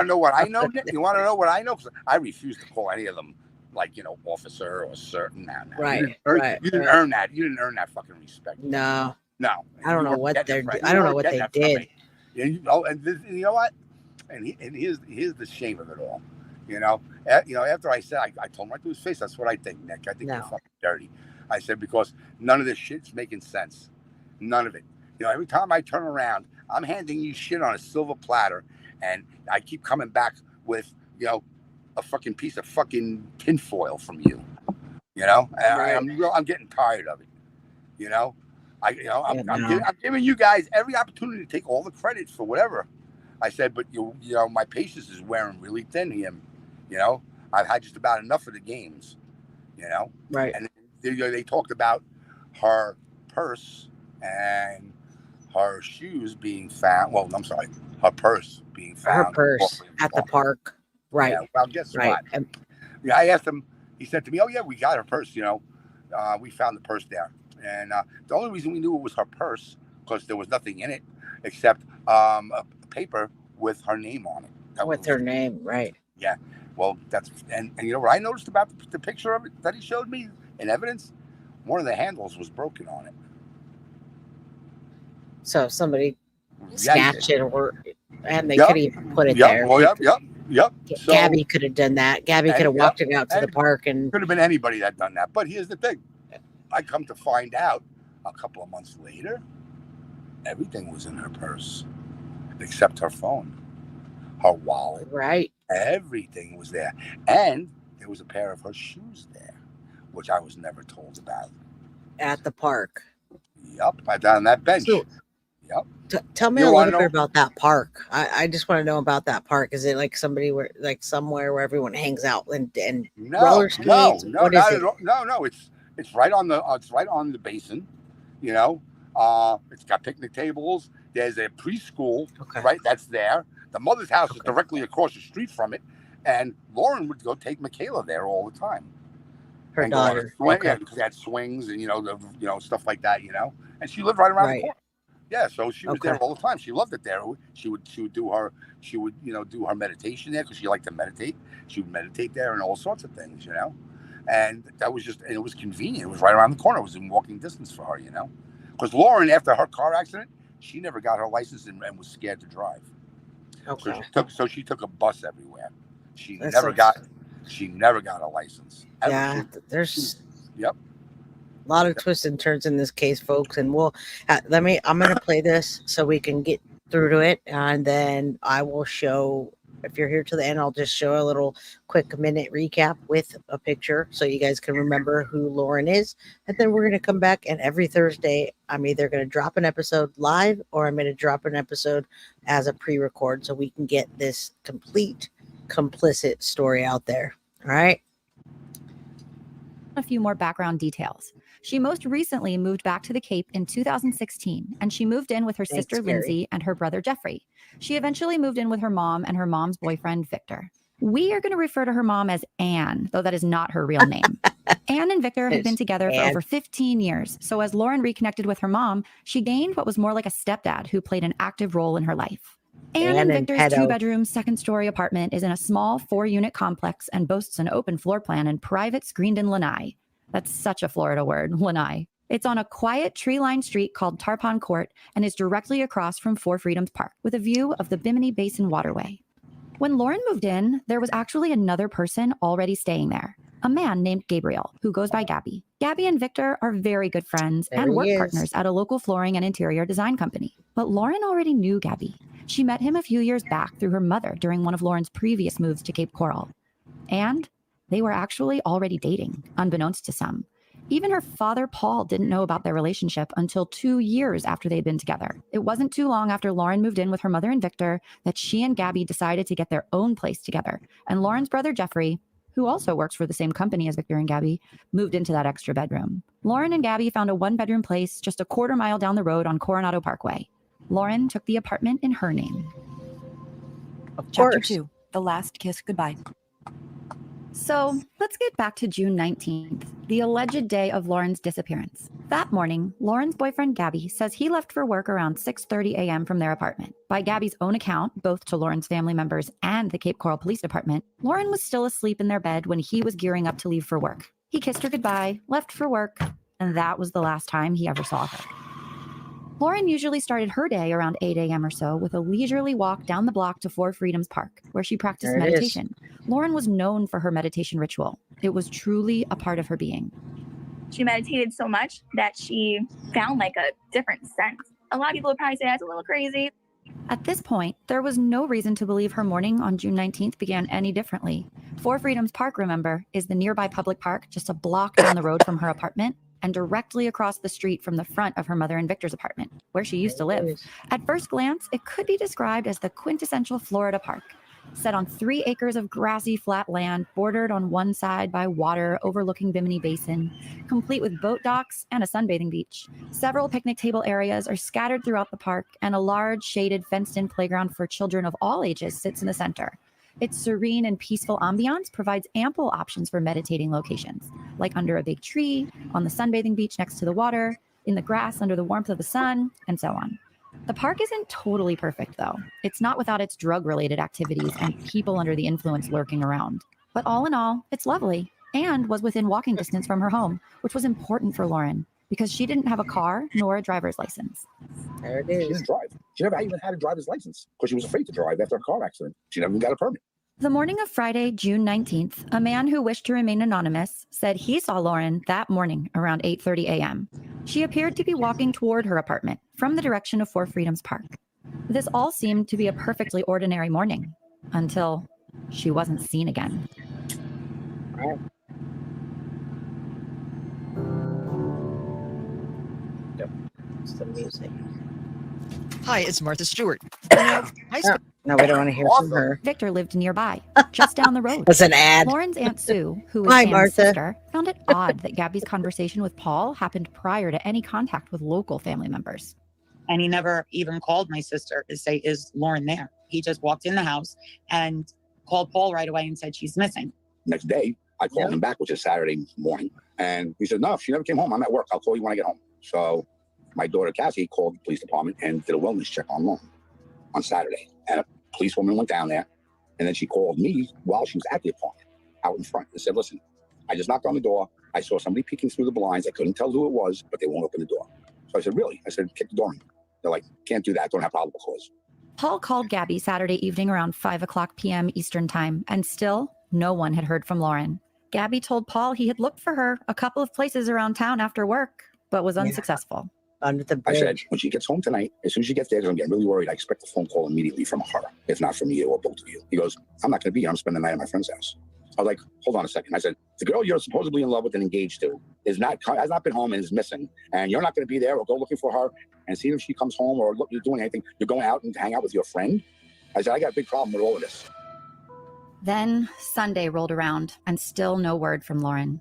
know what I know, Nick? You want to know what I know? Because I refuse to call any of them like, officer or certain. No. Right. You didn't earn that. You didn't earn that fucking respect. No. I don't know what they're. I don't know what they did. And you know what? And here's the shame of it all. After I said, I told him right to his face, that's what I think, Nick. I think you're fucking dirty. I said, because none of this shit's making sense. None of it. Every time I turn around, I'm handing you shit on a silver platter, and I keep coming back with, a fucking piece of fucking tinfoil from you. I'm getting tired of it. I'm giving you guys every opportunity to take all the credit for whatever. I said, but my patience is wearing really thin here. I've had just about enough of the games. Right. And they talked about her purse and her shoes being found. Well, I'm sorry, her purse being found. Her purse at the park. Right. Yeah, well, guess what? I asked him. He said to me, "Oh yeah, we got her purse. We found the purse there." And the only reason we knew it was her purse because there was nothing in it except a paper with her name on it. With her name, right? Yeah. Well, that's and you know what I noticed about the picture of it that he showed me in evidence? One of the handles was broken on it. So somebody Yeah, snatched it, and they Yep. could even put it Yep. there. Well, yep. So, Gabby could have done that. Gabby could have walked it out to the park, and could have been anybody that done that. But here's the thing: I come to find out a couple of months later, everything was in her purse except her phone, her wallet. Right. Everything was there, and there was a pair of her shoes there, which I was never told about. At the park. Yep, right down on that bench. So, yep. Tell me a little bit about that park. I just want to know about that park. Is it like somewhere where everyone hangs out and roller skates? What is it? No. It's right on the basin. You know, it's got picnic tables. There's a preschool, right? That's there. The mother's house is directly across the street from it, and Lauren would go take Michaela there all the time. Her daughter, yeah, because they had swings and stuff like that, and she lived right around the corner. Yeah, so she was there all the time. She loved it there. She would do her meditation there because she liked to meditate. She would meditate there and all sorts of things, and that was and it was convenient. It was right around the corner. It was in walking distance for her, because Lauren, after her car accident, she never got her license and was scared to drive. Okay. So she took a bus everywhere. She never got a license. Yeah, there's a lot of twists and turns in this case, folks, and I'm going to play this so we can get through to it, and then I will show, if you're here to the end, I'll just show a little quick minute recap with a picture so you guys can remember who Lauren is, and then we're going to come back, and every Thursday I'm either going to drop an episode live or I'm going to drop an episode as a pre-record so we can get this complete Complicit story out there. All right. A few more background details. She most recently moved back to the Cape in 2016, and she moved in with her sister Lindsay and her brother Jeffrey. She eventually moved in with her mom and her mom's boyfriend Victor. We are going to refer to her mom as Anne, though that is not her real name. Anne and Victor had been together for over 15 years, so as Lauren reconnected with her mom, she gained what was more like a stepdad who played an active role in her life. Anne and Victor's two-bedroom, second-story apartment is in a small 4-unit complex and boasts an open floor plan and private screened-in lanai. That's such a Florida word, lanai. It's on a quiet, tree-lined street called Tarpon Court and is directly across from Four Freedoms Park with a view of the Bimini Basin waterway. When Lauren moved in, there was actually another person already staying there, a man named Gabriel, who goes by Gabby. Gabby and Victor are very good friends and work partners at a local flooring and interior design company. But Lauren already knew Gabby. She met him a few years back through her mother during one of Lauren's previous moves to Cape Coral. And they were actually already dating, unbeknownst to some. Even her father, Paul, didn't know about their relationship until 2 years after they'd been together. It wasn't too long after Lauren moved in with her mother and Victor that she and Gabby decided to get their own place together. And Lauren's brother, Jeffrey, who also works for the same company as Victor and Gabby, moved into that extra bedroom. Lauren and Gabby found a 1-bedroom place just a quarter mile down the road on Coronado Parkway. Lauren took the apartment in her name. Chapter 2, The Last Kiss Goodbye. So let's get back to June 19th, the alleged day of Lauren's disappearance. That morning, Lauren's boyfriend, Gabby, says he left for work around 6:30 a.m. from their apartment. By Gabby's own account, both to Lauren's family members and the Cape Coral Police Department, Lauren was still asleep in their bed when he was gearing up to leave for work. He kissed her goodbye, left for work, and that was the last time he ever saw her. Lauren usually started her day around 8 a.m. or so with a leisurely walk down the block to Four Freedoms Park, where she practiced meditation. Lauren was known for her meditation ritual. It was truly a part of her being. She meditated so much that she found like a different sense. A lot of people would probably say that's a little crazy. At this point, there was no reason to believe her morning on June 19th began any differently. Four Freedoms Park, remember, is the nearby public park just a block down the road from her apartment and directly across the street from the front of her mother and Victor's apartment, where she used to live. At first glance, it could be described as the quintessential Florida park, set on 3 acres of grassy flat land, bordered on one side by water overlooking Bimini Basin, complete with boat docks and a sunbathing beach. Several picnic table areas are scattered throughout the park, and a large, shaded, fenced-in playground for children of all ages sits in the center. Its serene and peaceful ambiance provides ample options for meditating locations, like under a big tree, on the sunbathing beach next to the water, in the grass under the warmth of the sun, and so on. The park isn't totally perfect, though. It's not without its drug-related activities and people under the influence lurking around. But all in all, it's lovely, and was within walking distance from her home, which was important for Lauren, because she didn't have a car nor a driver's license. There it She is. didn't drive. She never even had a driver's license because she was afraid to drive after a car accident. She never even got a permit. The morning of Friday, June 19th, a man who wished to remain anonymous said he saw Lauren that morning around 8:30 a.m. She appeared to be walking toward her apartment from the direction of Four Freedoms Park. This all seemed to be a perfectly ordinary morning until she wasn't seen again. It's the music. Hi, it's Martha Stewart. No, we don't want to hear from her. Victor lived nearby, just down the road. That's an ad. Lauren's Aunt Sue, who is Hi, Sam's Martha. sister, found it odd that Gabby's conversation with Paul happened prior to any contact with local family members. And he never even called my sister to say, is Lauren there? He just walked in the house and called Paul right away and said she's missing. Next day, I called him back, which is Saturday morning. And he said, no, she never came home. I'm at work. I'll call you when I get home. So my daughter, Cassie, called the police department and did a wellness check on Lauren on Saturday. And a policewoman went down there. And then she called me while she was at the apartment out in front and said, listen, I just knocked on the door. I saw somebody peeking through the blinds. I couldn't tell who it was, but they won't open the door. So I said, really? I said, kick the door in. They're like, can't do that. Don't have probable cause. Paul called Gabby Saturday evening around 5:00 p.m. Eastern Time, and still no one had heard from Lauren. Gabby told Paul he had looked for her a couple of places around town after work, but was unsuccessful. Under the I bridge. said, when she gets home tonight, as soon as she gets there, I'm getting really worried. I expect a phone call immediately from her, if not from you or both of you. He goes, I'm not going to be here. I'm spending the night at my friend's house. I was like, hold on a second. I said, the girl you're supposedly in love with and engaged to has not been home and is missing. And you're not going to be there or go looking for her and see if she comes home or look, you're doing anything. You're going out and hang out with your friend. I said, I got a big problem with all of this. Then Sunday rolled around, and still no word from Lauren.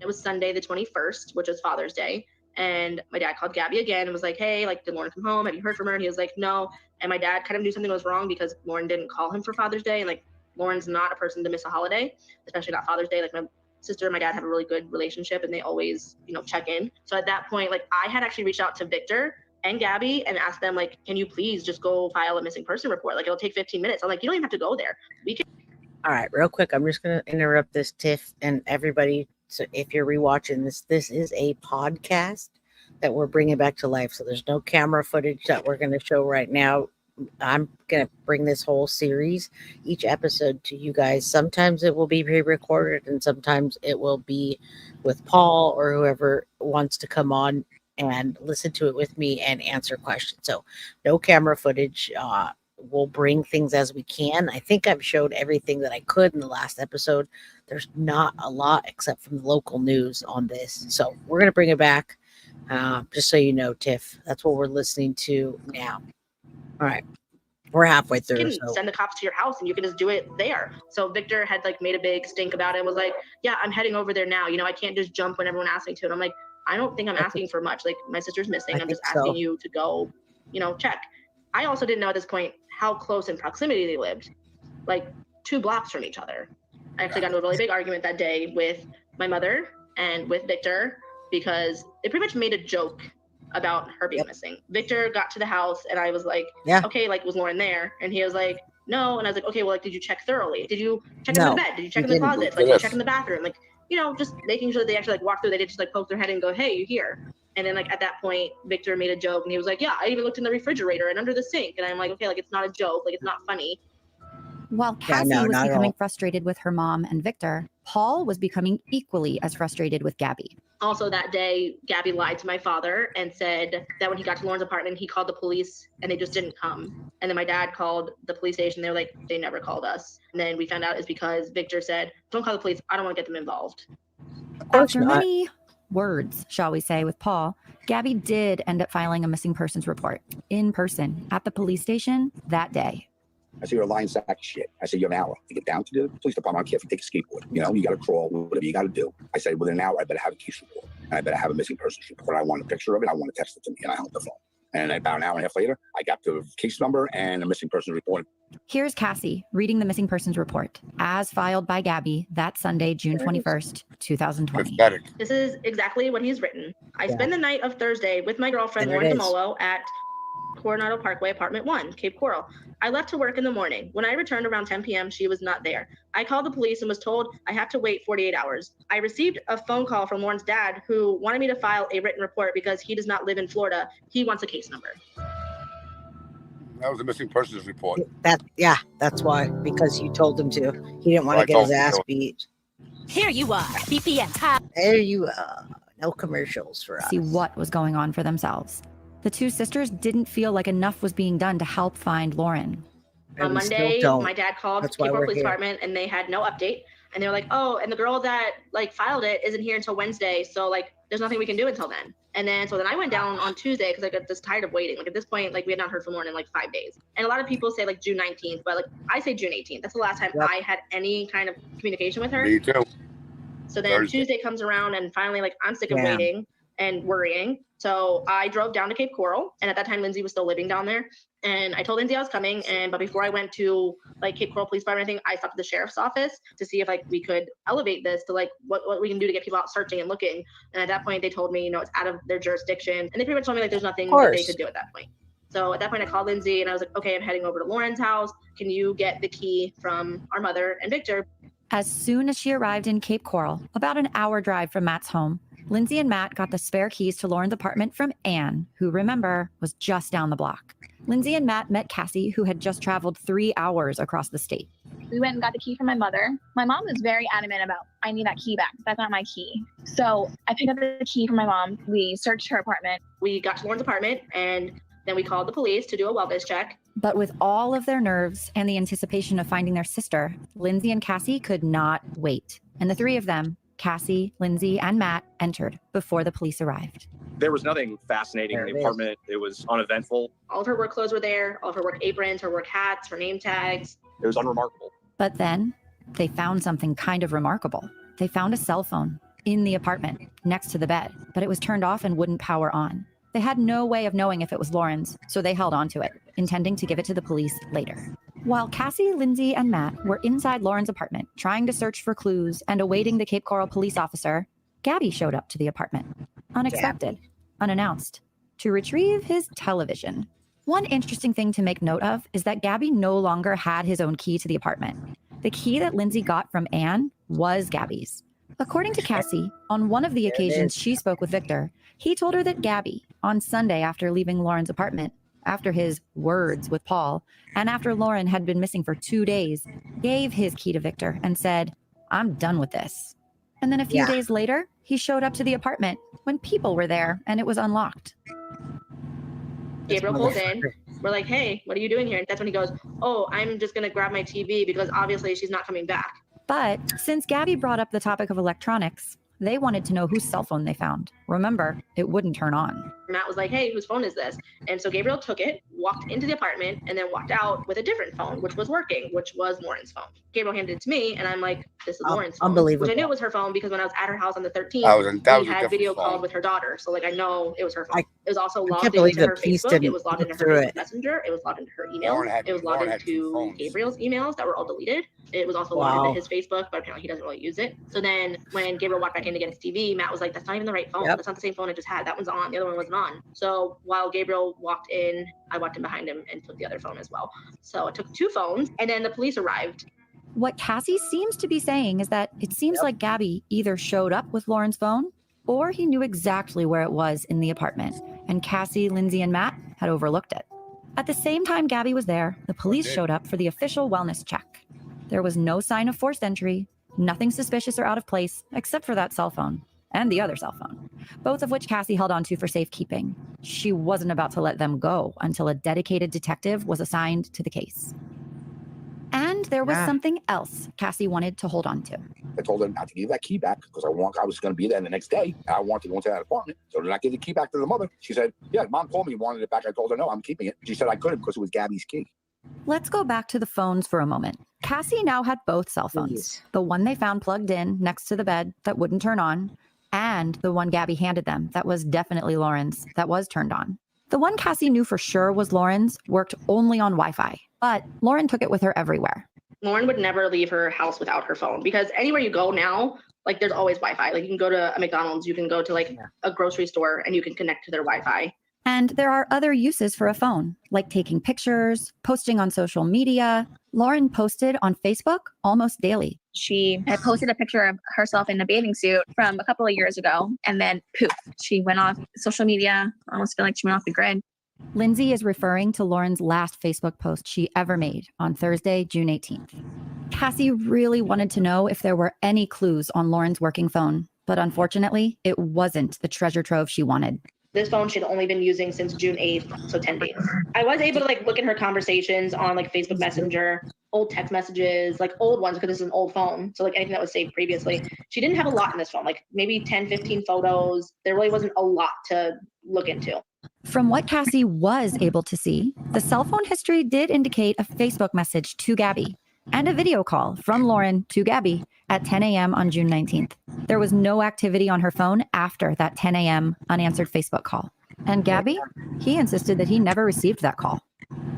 It was Sunday the 21st, which was Father's Day. And my dad called Gabby again and was like, hey, like, did Lauren come home? Have you heard from her? And he was like, no. And my dad kind of knew something was wrong because Lauren didn't call him for Father's Day. And like, Lauren's not a person to miss a holiday, especially not Father's Day. Like, my sister and my dad have a really good relationship and they always, check in. So at that point, like, I had actually reached out to Victor and Gabby and asked them, like, can you please just go file a missing person report? Like, it'll take 15 minutes. I'm like, you don't even have to go there. We can. All right, real quick, I'm just going to interrupt this, Tiff, and everybody. So if you're rewatching this is a podcast that we're bringing back to life. So there's no camera footage that we're going to show right now. I'm going to bring this whole series, each episode, to you guys. Sometimes it will be pre-recorded and sometimes it will be with Paul or whoever wants to come on and listen to it with me and answer questions. So no camera footage. We'll bring things as we can. I think I've showed everything that I could in the last episode. There's not a lot except from the local news on this. So we're going to bring it back. Just so you know, Tiff, that's what we're listening to now. All right. We're halfway through. You can send the cops to your house and you can just do it there. So Victor had like made a big stink about it and was like, yeah, I'm heading over there now. I can't just jump when everyone asks me to. And I'm like, I don't think I'm asking for much. Like, my sister's missing. I'm just asking you to go, check. I also didn't know at this point how close in proximity they lived, like 2 blocks from each other. I actually got into a really big argument that day with my mother and with Victor because they pretty much made a joke about her being missing. Victor got to the house and I was like, okay, like, was Lauren there? And he was like, no. And I was like, okay, well, like, did you check thoroughly? Did you check in the bed? Did you check in the closet? Like, did you check in the bathroom? Like, just making sure that they actually like walk through. They didn't just like poke their head and go, hey, you here? And then like at that point, Victor made a joke and he was like, yeah, I even looked in the refrigerator and under the sink. And I'm like, okay, like, it's not a joke. Like, it's not funny. While Cassie was becoming frustrated with her mom and Victor, Paul was becoming equally as frustrated with Gabby. Also that day, Gabby lied to my father and said that when he got to Lauren's apartment, he called the police and they just didn't come. And then my dad called the police station. They were like, they never called us. And then we found out it's because Victor said, don't call the police. I don't want to get them involved. After many words, shall we say, with Paul, Gabby did end up filing a missing persons report in person at the police station that day. I said, you're a lying sack of shit. I said, you have an hour to get down to the police department. I don't care if you take a skateboard. You got to crawl, whatever you got to do. I said, within an hour, I better have a case report. And I better have a missing persons report. I want a picture of it. I want to text it to me. And I hung up the phone. And about an hour and a half later, I got the case number and a missing person report. Here's Cassie reading the missing persons report as filed by Gabby that Sunday, June 21st, 2020. Pathetic. This is exactly what he's written. I spent the night of Thursday with my girlfriend, There Lauren it is. Dumolo, at Coronado Parkway, apartment 1, Cape Coral. I left to work in the morning. When I returned around 10 p.m., she was not there. I called the police and was told I have to wait 48 hours. I received a phone call from Lauren's dad, who wanted me to file a written report because he does not live in Florida. He wants a case number. That was a missing persons report. That's why, because you told him to. He didn't want to get his ass beat. Here you are, BPN. There you are. No commercials for us. See what was going on for themselves. The two sisters didn't feel like enough was being done to help find Lauren. On Monday, my dad called Cape Coral Police Department and they had no update. And they were like, oh, and the girl that filed it isn't here until Wednesday. So there's nothing we can do until then. And then I went down on Tuesday because I got just tired of waiting. At this point, we had not heard from Lauren in 5 days. And a lot of people say June 19th, but I say June 18th. That's the last time I had any kind of communication with her. Me too. So then Tuesday comes around and finally I'm sick of waiting and worrying. So I drove down to Cape Coral, and at that time Lindsay was still living down there. And I told Lindsay I was coming, but before I went to Cape Coral Police Department, I stopped at the sheriff's office to see if we could elevate this to what we can do to get people out searching and looking. And at that point they told me, it's out of their jurisdiction, and they pretty much told me there's nothing that they could do at that point. So at that point I called Lindsay and I was like, okay, I'm heading over to Lauren's house. Can you get the key from our mother and Victor? As soon as she arrived in Cape Coral, about an hour drive from Matt's home, Lindsay and Matt got the spare keys to Lauren's apartment from Anne, who, remember, was just down the block. Lindsay and Matt met Cassie, who had just traveled 3 hours across the state. We went and got the key from my mother. My mom was very adamant about, I need that key back. That's not my key. So I picked up the key from my mom. We searched her apartment. We got to Lauren's apartment, and then we called the police to do a wellness check. But with all of their nerves and the anticipation of finding their sister, Lindsay and Cassie could not wait. And the three of them, Cassie, Lindsay, and Matt, entered before the police arrived. There was nothing fascinating in the apartment. It was uneventful. All of her work clothes were there, all of her work aprons, her work hats, her name tags. It was unremarkable. But then they found something kind of remarkable. They found a cell phone in the apartment next to the bed, but it was turned off and wouldn't power on. They had no way of knowing if it was Lauren's, so they held onto it, intending to give it to the police later. While Cassie, Lindsay, and Matt were inside Lauren's apartment, trying to search for clues and awaiting the Cape Coral police officer, Gabby showed up to the apartment. Unexpected, unannounced, to retrieve his television. One interesting thing to make note of is that Gabby no longer had his own key to the apartment. The key that Lindsay got from Anne was Gabby's. According to Cassie, on one of the occasions she spoke with Victor, he told her that Gabby, on Sunday after leaving Lauren's apartment, after his words with Paul, and after Lauren had been missing for 2 days, gave his key to Victor and said, I'm done with this. And then a few days later, he showed up to the apartment when people were there and it was unlocked. Gabriel pulled in. We're like, hey, what are you doing here? And that's when he goes, oh, I'm just going to grab my TV because obviously she's not coming back. But since Gabby brought up the topic of electronics, they wanted to know whose cell phone they found. Remember, it wouldn't turn on. Matt was like, hey, whose phone is this? And so Gabriel took it, walked into the apartment, and then walked out with a different phone, which was working, which was Lauren's phone. Gabriel handed it to me, and I'm like, this is Lauren's phone. Unbelievable. Which I knew it was her phone because when I was at her house on the 13th, we had video called with her daughter. So I know it was her phone. It was also logged into her Facebook. It was logged into her Facebook Messenger. It was logged into her emails. It was logged into Gabriel's emails that were all deleted. It was also logged into his Facebook, but apparently he doesn't really use it. So then when Gabriel walked back in to get his TV, Matt was like, that's not even the right phone. That's not the same phone I just had. That one's on. The other one wasn't on. So while Gabriel walked in, I walked in behind him and took the other phone as well. So I took 2 phones, and then the police arrived. What Cassie seems to be saying is that it seems like Gabby either showed up with Lauren's phone or he knew exactly where it was in the apartment, and Cassie, Lindsay, and Matt had overlooked it. At the same time Gabby was there, the police showed up for the official wellness check. There was no sign of forced entry, nothing suspicious or out of place, except for that cell phone and the other cell phone, both of which Cassie held onto for safekeeping. She wasn't about to let them go until a dedicated detective was assigned to the case. And there was something else Cassie wanted to hold on to. I told her not to give that key back because I was going to be there the next day. I wanted to go into that apartment. So then I gave the key back to the mother. She said, yeah, mom called me, wanted it back. I told her, no, I'm keeping it. She said I couldn't because it was Gabby's key. Let's go back to the phones for a moment. Cassie now had both cell phones. The one they found plugged in next to the bed that wouldn't turn on, and the one Gabby handed them that was definitely Lauren's, that was turned on. The one Cassie knew for sure was Lauren's worked only on Wi-Fi, but Lauren took it with her everywhere. Lauren would never leave her house without her phone, because anywhere you go now, like there's always Wi-Fi. Like you can go to a McDonald's, you can go to like a grocery store, and you can connect to their Wi-Fi. And there are other uses for a phone, like taking pictures, posting on social media. Lauren posted on Facebook almost daily. She had posted a picture of herself in a bathing suit from a couple of years ago, and then poof, she went off social media. I almost feel like she went off the grid. Lindsay is referring to Lauren's last Facebook post she ever made on Thursday, June 18th. Cassie really wanted to know if there were any clues on Lauren's working phone, but unfortunately, it wasn't the treasure trove she wanted. This phone she'd only been using since June 8th, so 10 days. I was able to like look at her conversations on like Facebook Messenger, old text messages, like old ones, because this is an old phone. So like anything that was saved previously. She didn't have a lot in this phone, like maybe 10, 15 photos. There really wasn't a lot to look into. From what Cassie was able to see, the cell phone history did indicate a Facebook message to Gabby and a video call from Lauren to Gabby at 10 a.m. on June 19th. There was no activity on her phone after that 10 a.m. unanswered Facebook call. And Gabby, he insisted that he never received that call.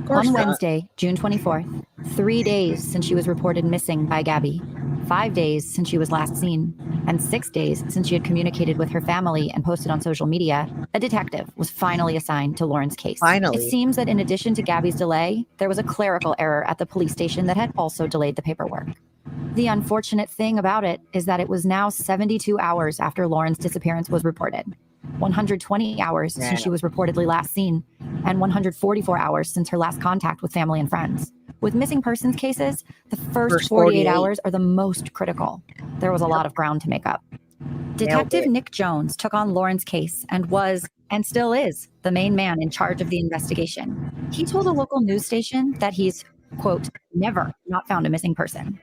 On Wednesday, June 24th, 3 days since she was reported missing by Gabby, 5 days since she was last seen, and 6 days since she had communicated with her family and posted on social media, a detective was finally assigned to Lauren's case. Finally. It seems that in addition to Gabby's delay, there was a clerical error at the police station that had also delayed the paperwork. The unfortunate thing about it is that it was now 72 hours after Lauren's disappearance was reported, 120 hours since she was reportedly last seen, and 144 hours since her last contact with family and friends. With missing persons cases, the first 48 hours are the most critical. There was a lot of ground to make up. Detective Nick Jones took on Lauren's case and was, and still is, the main man in charge of the investigation. He told a local news station that he's, quote, never not found a missing person.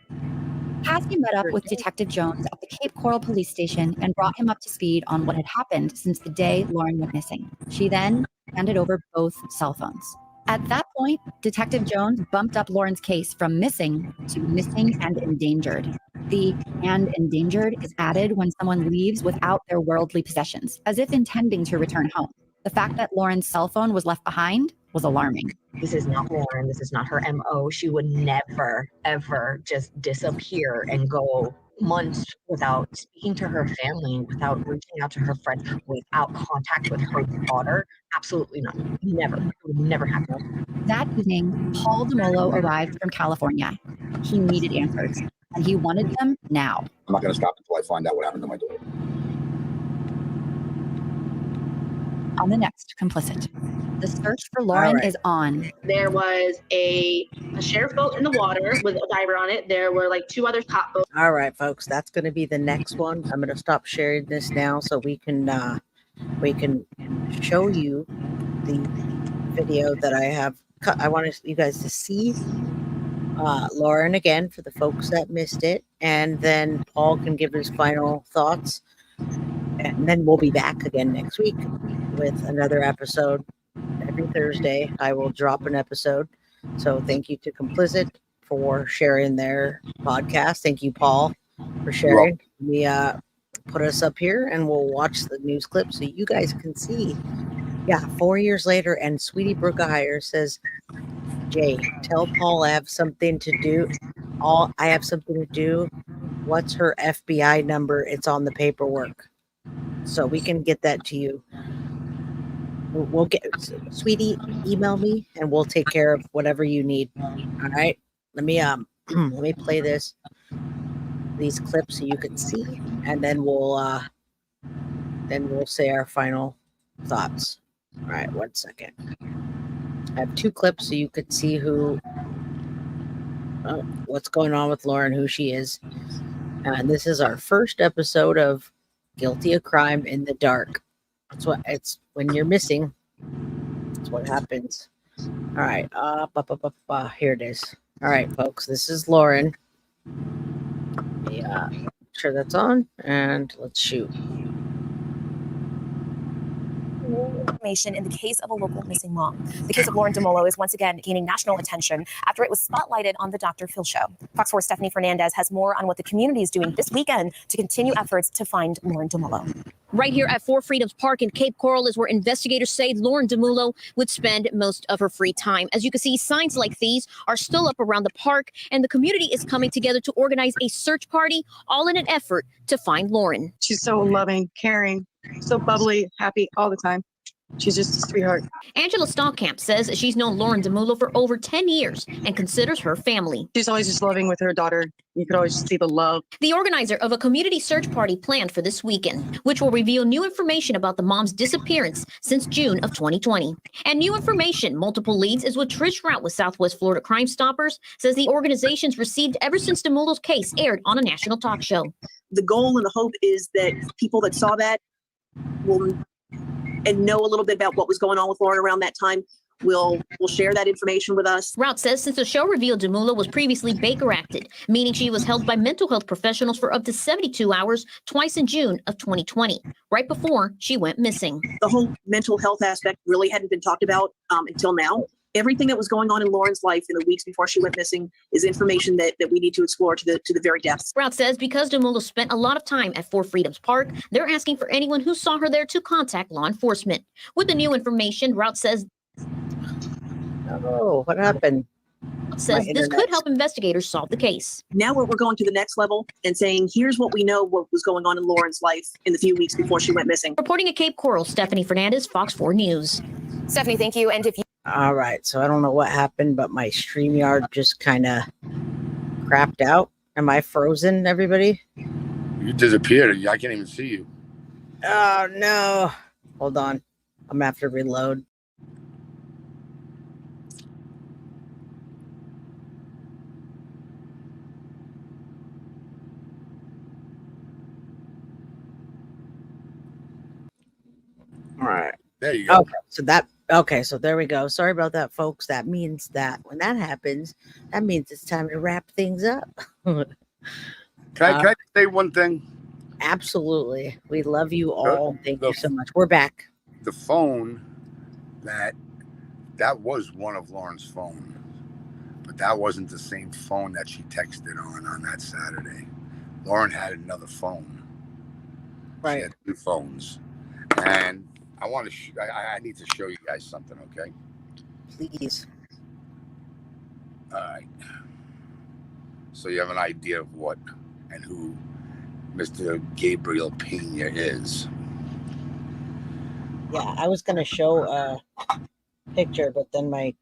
Cassie met up with Detective Jones at the Cape Coral Police Station and brought him up to speed on what had happened since the day Lauren went missing. She then handed over both cell phones. At that point, Detective Jones bumped up Lauren's case from missing to missing and endangered. The "and endangered" is added when someone leaves without their worldly possessions, as if intending to return home. The fact that Lauren's cell phone was left behind was alarming. This is not Lauren. This is not her MO. She would never, ever just disappear and go months without speaking to her family, without reaching out to her friends, without contact with her daughter. Absolutely not. Never. It would never happen. That evening, Paul Dumolo arrived from California. He needed answers, and he wanted them now. I'm not going to stop until I find out what happened to my daughter. On the next Complicit, the search for Lauren is on. There was a sheriff boat in the water with a diver on it. There were like 2 other top boats. All right, folks, that's going to be the next one. I'm going to stop sharing this now so we can show you the video that I have cut. I want you guys to see Lauren again for the folks that missed it, and then Paul can give his final thoughts, and then we'll be back again next week with another episode. Every Thursday I will drop an episode. So thank you to Complicit for sharing their podcast. Thank you, Paul, for sharing. We put us up here and we'll watch the news clip so you guys can see. Yeah, 4 years later, and Sweetie Brookahire says, Jay, tell Paul I have something to do. I have something to do. What's her FBI number? It's on the paperwork. So we can get that to you. We'll get, Sweetie, email me and we'll take care of whatever you need. All right. Let me play these clips so you can see, and then we'll say our final thoughts. All right, 1 second. I have 2 clips so you could see what's going on with Lauren, who she is. And this is our first episode of Guilty of Crime in the Dark. That's what it's when you're missing. That's what happens. All right. Here it is. All right, folks. This is Lauren. Yeah. Sure that's on. And let's shoot. information in the case of a local missing mom. The case of Lauren Dumolo is once again gaining national attention after it was spotlighted on the Dr. Phil show. Fox 4's Stephanie Fernandez has more on what the community is doing this weekend to continue efforts to find Lauren Dumolo. Right here at Four Freedoms Park in Cape Coral is where investigators say Lauren Dumolo would spend most of her free time. As you can see, signs like these are still up around the park, and the community is coming together to organize a search party, all in an effort to find Lauren. She's so loving, caring, so bubbly, happy all the time. She's just a sweetheart. Angela Stallkamp says she's known Lauren Dumolo for over 10 years and considers her family. She's always just loving with her daughter. You could always see the love. The organizer of a community search party planned for this weekend, which will reveal new information about the mom's disappearance since June of 2020. And new information, multiple leads, is what Trish Rout with Southwest Florida Crime Stoppers says the organization's received ever since Dumolo's case aired on a national talk show. The goal and the hope is that people that saw that will and know a little bit about what was going on with Lauren around that time will share that information with us. Rout says since the show revealed Dumolo was previously Baker acted, meaning she was held by mental health professionals for up to 72 hours twice in June of 2020, right before she went missing. The whole mental health aspect really hadn't been talked about until now. Everything that was going on in Lauren's life in the weeks before she went missing is information that we need to explore to the very depths. Rout says because Dumolo spent a lot of time at Four Freedoms Park, they're asking for anyone who saw her there to contact law enforcement. With the new information, Rout says, "Oh, what happened?" Says this could help investigators solve the case. Now we're going to the next level and saying, here's what we know what was going on in Lauren's life in the few weeks before she went missing. Reporting at Cape Coral, Stephanie Fernandez, Fox 4 News. Stephanie, thank you. And if you All right, so I don't know what happened, but my StreamYard just kind of crapped out. Am I frozen, everybody? You disappeared. I can't even see you. Oh, no. Hold on. I'm going to have to reload. All right. There you go. Okay, so there we go. Sorry about that, folks. That means that when that happens, that means it's time to wrap things up. Can I say one thing? Absolutely. We love you all. Thank you so much. We're back. The phone that was one of Lauren's phone, but that wasn't the same phone that she texted on that Saturday. Lauren had another phone. Right. She had two phones, and I want to. I need to show you guys something, okay? Please. All right. So you have an idea of what and who Mr. Gabriel Pena is. Yeah, I was going to show a picture, but then my...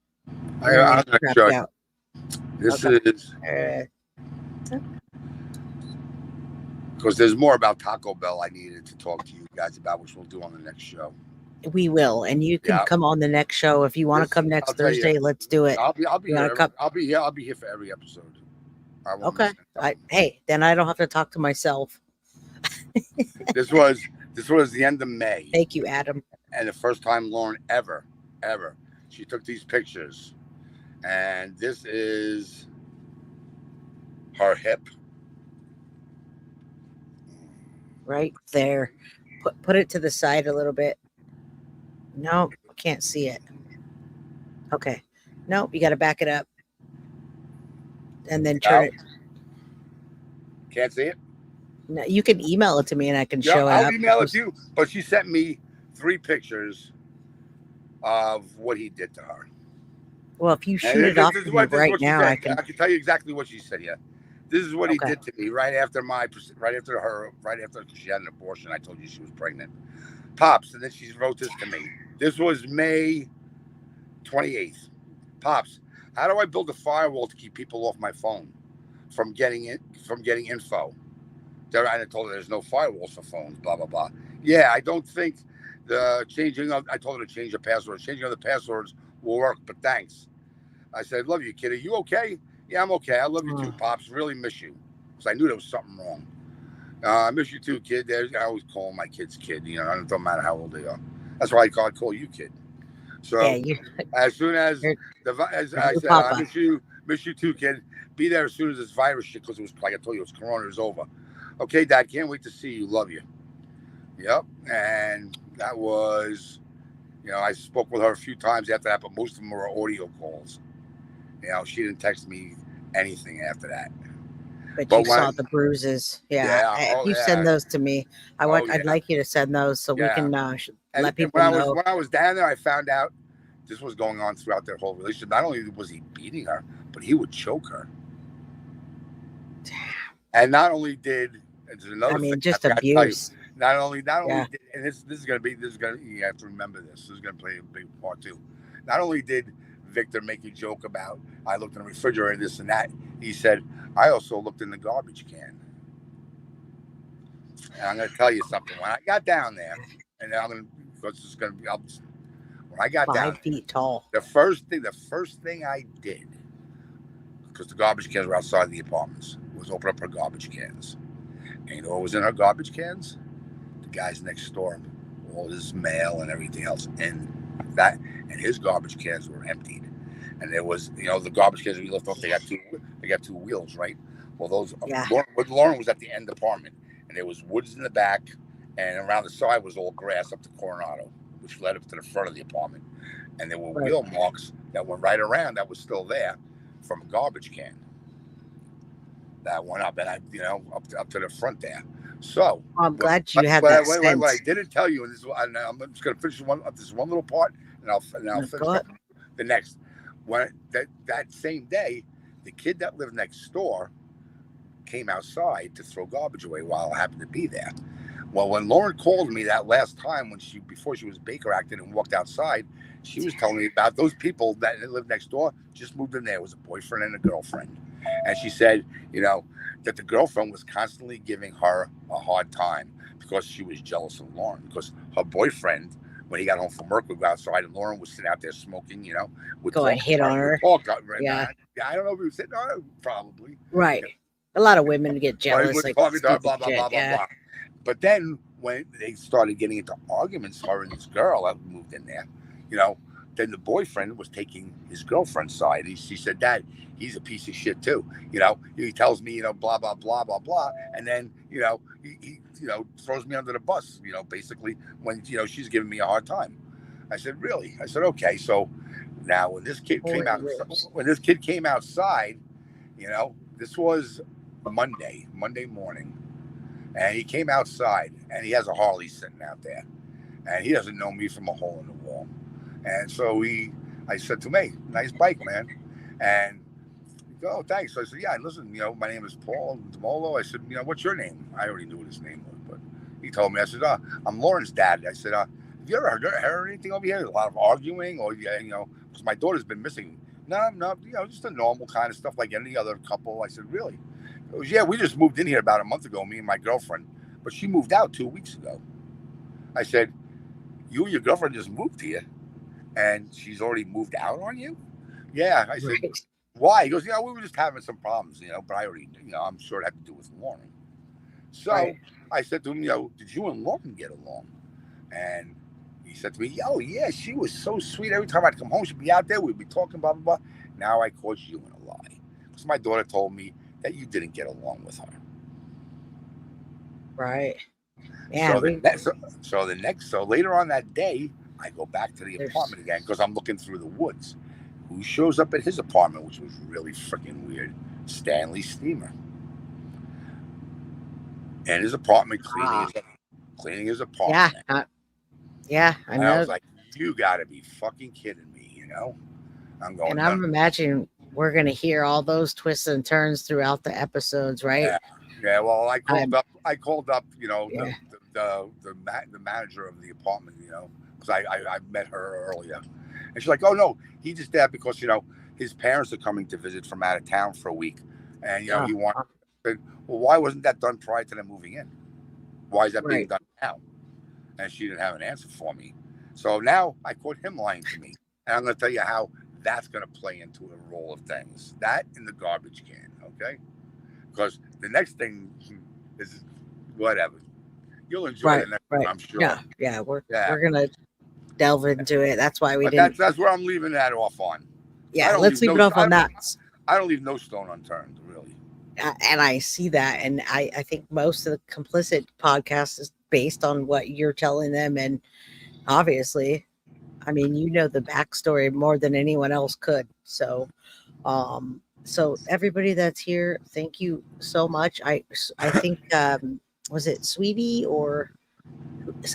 I'm going to show you. Out. This is... Because there's more about Taco Bell I needed to talk to you guys about, which we'll do on the next show. We will, and you can come on the next show if you want to come next Thursday. Let's do it. I'll be here. I'll be here for every episode. Okay. Hey, then I don't have to talk to myself. This was the end of May. Thank you, Adam. And the first time Lauren ever, she took these pictures, and this is her hip. Right there. Put it to the side a little bit. Nope, can't see it. Okay. Nope, you got to back it up. And then turn it. Can't see it? No, you can email it to me and I can show it. I'll email it to you. But she sent me 3 pictures of what he did to her. Well, if you shoot it off right now, I can tell you exactly what she said. Yeah. This is what he did to me right after she had an abortion. I told you she was pregnant. Pops, and then she wrote this to me. This was May 28th. Pops, how do I build a firewall to keep people off my phone from getting info? And I told her there's no firewalls for phones, blah, blah, blah. Yeah, I don't think I told her to change her password. Changing of the passwords will work, but thanks. I said, love you, kid. Are you okay? Yeah, I'm okay. I love you too, Pops. Really miss you. Because I knew there was something wrong. I miss you too, kid. I always call my kids kid. You know, it don't matter how old they are. That's why I call you kid. So as soon as I said, I miss you too, kid. Be there as soon as this virus shit, because it was like I told you, it was Corona is over. Okay, Dad, can't wait to see you. Love you. Yep. And that was You know, I spoke with her a few times after that, but most of them were audio calls. You know, she didn't text me anything after that. But you saw the bruises. Yeah. Yeah. If you send those to me, I'd like you to send those so we can let people know. When I was down there, I found out this was going on throughout their whole relationship. Not only was he beating her, but he would choke her. Damn. And not only did, there's another thing just I forgot to tell you. abuse. Not only did, and this is gonna you have to remember this. This is gonna play a big part too. Not only did Victor make a joke about I looked in the refrigerator, this and that, he said, I also looked in the garbage can. And I'm gonna tell you something. When I got down there, and when I got 5 feet tall. The first thing I did, because the garbage cans were outside the apartments, was open up her garbage cans. And you know what was in her garbage cans? The guys next door, all his mail and everything else, and his garbage cans were emptied. And there was, the garbage cans we lift off, they got two wheels, right? Well, Lauren was at the end apartment, and there was woods in the back, and around the side was all grass up to Coronado, which led up to the front of the apartment. And there were wheel marks that went right around that was still there from a garbage can that went up, and up to the front there. So I'm glad you had that sense. What I didn't tell you, and I'm just going to finish this one little part, and I'll finish up the next. When that same day, the kid that lived next door came outside to throw garbage away while I happened to be there. Well, when Lauren called me that last time, before she was Baker acted and walked outside, she was telling me about those people that lived next door just moved in there. It was a boyfriend and a girlfriend. And she said, that the girlfriend was constantly giving her a hard time because she was jealous of Lauren. Because her boyfriend, when he got home from work, would go outside and Lauren was sitting out there smoking, would go and hit on her. Yeah. I don't know if he was sitting on her, probably. Right. A lot of women get jealous. Blah, blah, blah, blah, blah. But then when they started getting into arguments, her and this girl that moved in there, then the boyfriend was taking his girlfriend's side. She said, Dad, he's a piece of shit too. He tells me, blah, blah, blah, blah, blah. And then, he throws me under the bus, basically when, she's giving me a hard time. I said, really? I said, okay. So now when this kid came outside, this was Monday morning. And he came outside, and he has a Harley sitting out there, and he doesn't know me from a hole in the wall. And so I said to him, hey, nice bike, man. And he goes, oh, thanks. So I said, yeah, listen, my name is Paul Dumolo. I said, what's your name? I already knew what his name was, but he told me. I said, I'm Lauren's dad. I said, have you ever heard anything over here? A lot of arguing, or because my daughter's been missing. No, just a normal kind of stuff like any other couple. I said, really? He goes, yeah, we just moved in here about a month ago, me and my girlfriend, but she moved out 2 weeks ago. I said, you and your girlfriend just moved here, and she's already moved out on you? Yeah. I said, why? He goes, we were just having some problems, but I already, I'm sure it had to do with Lauren. So I said to him, did you and Lauren get along? And he said to me, oh, yeah, she was so sweet. Every time I'd come home, she'd be out there. We'd be talking, blah, blah, blah. Now I caught you in a lie. Because my daughter told me that you didn't get along with her. Right. Yeah. So later on that day, I go back to the apartment again because I'm looking through the woods. Who shows up at his apartment, which was really freaking weird? Stanley Steamer. And his apartment, cleaning his apartment. Yeah, I know. And I was like, you got to be fucking kidding me, I'm going. And I'm imagining we're going to hear all those twists and turns throughout the episodes, right? Yeah. Well, I called up, the manager of the apartment, because I met her earlier, and she's like, oh no, he just there because his parents are coming to visit from out of town for a week, and he wanted. Well, why wasn't that done prior to them moving in? Why is that being done now? And she didn't have an answer for me. So now I caught him lying to me, and I'm going to tell you how that's going to play into a role of things. That in the garbage can, okay? Because the next thing is whatever. You'll enjoy it next time, I'm sure. Yeah, we're gonna delve into it. That's why we didn't. That's where I'm leaving that off on. Yeah, let's leave it off on that. I don't leave no stone unturned, really. And I see that, and I think most of the Complicit podcast is based on what you're telling them, and obviously, I mean, you know the backstory more than anyone else could. So, so everybody that's here, thank you so much. I think was it Sweetie or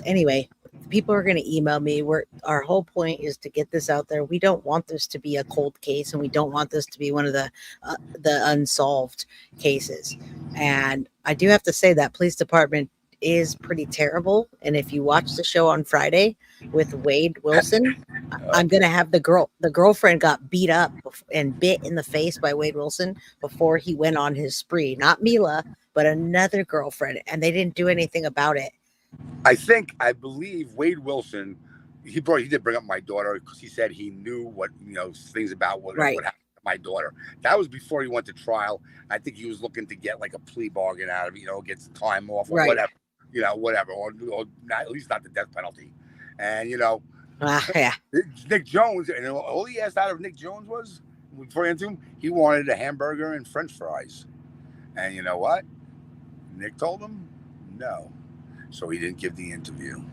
anyway, people are going to email me. Our whole point is to get this out there. We don't want this to be a cold case, and we don't want this to be one of the unsolved cases. And I do have to say that police department is pretty terrible. And if you watch the show on Friday with Wade Wilson, I'm gonna have the girlfriend got beat up and bit in the face by Wade Wilson before he went on his spree. Not Mila, but another girlfriend, and they didn't do anything about it. I believe Wade Wilson, he did bring up my daughter because he said he knew what, things about what happened to my daughter. That was before he went to trial. I think he was looking to get like a plea bargain out of it, get some time off or whatever, whatever, or not, at least not the death penalty. And, yeah. Nick Jones, and all he asked out of Nick Jones was, before he into him, he wanted a hamburger and French fries. And you know what? Nick told him no. So he didn't give the interview.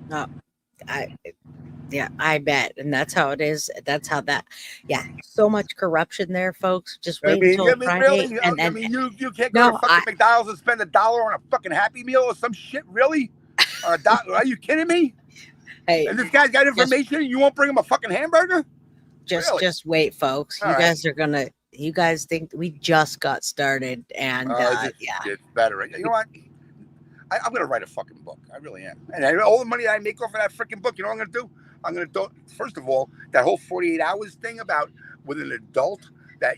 No, I bet. And that's how it is. That's how so much corruption there, folks. Just wait until Friday. Really? You can't go to fucking McDonald's and spend $1 on a fucking Happy Meal or some shit, really? Are you kidding me? Hey, and this guy's got information and you won't bring him a fucking hamburger? Just wait, folks. You guys think we just got started, and it's better. You know what? I'm going to write a fucking book. I really am. And all the money that I make off of that freaking book, you know what I'm going to do? I'm going to do, first of all, that whole 48 hours thing about with an adult that,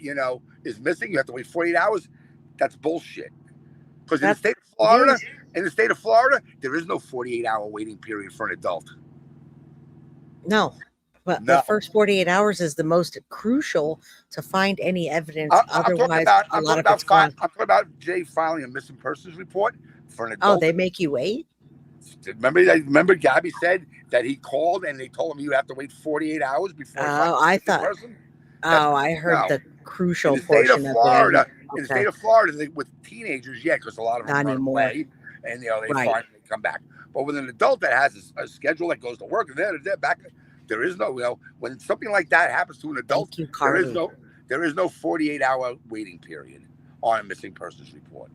is missing, you have to wait 48 hours. That's bullshit. Because in the state of Florida, there is no 48-hour waiting period for an adult. No. But the first 48 hours is the most crucial to find any evidence. I'm talking about Jay filing a missing persons report for an adult. Oh, they make you wait? Remember Gabby said that he called and they told him you have to wait 48 hours before. I heard the crucial portion of Florida. In the state of Florida, with teenagers, because a lot of them run away and they finally come back. But with an adult that has a schedule that goes to work and they're back. There is no, when something like that happens to an adult, there is no 48-hour waiting period on a missing persons report.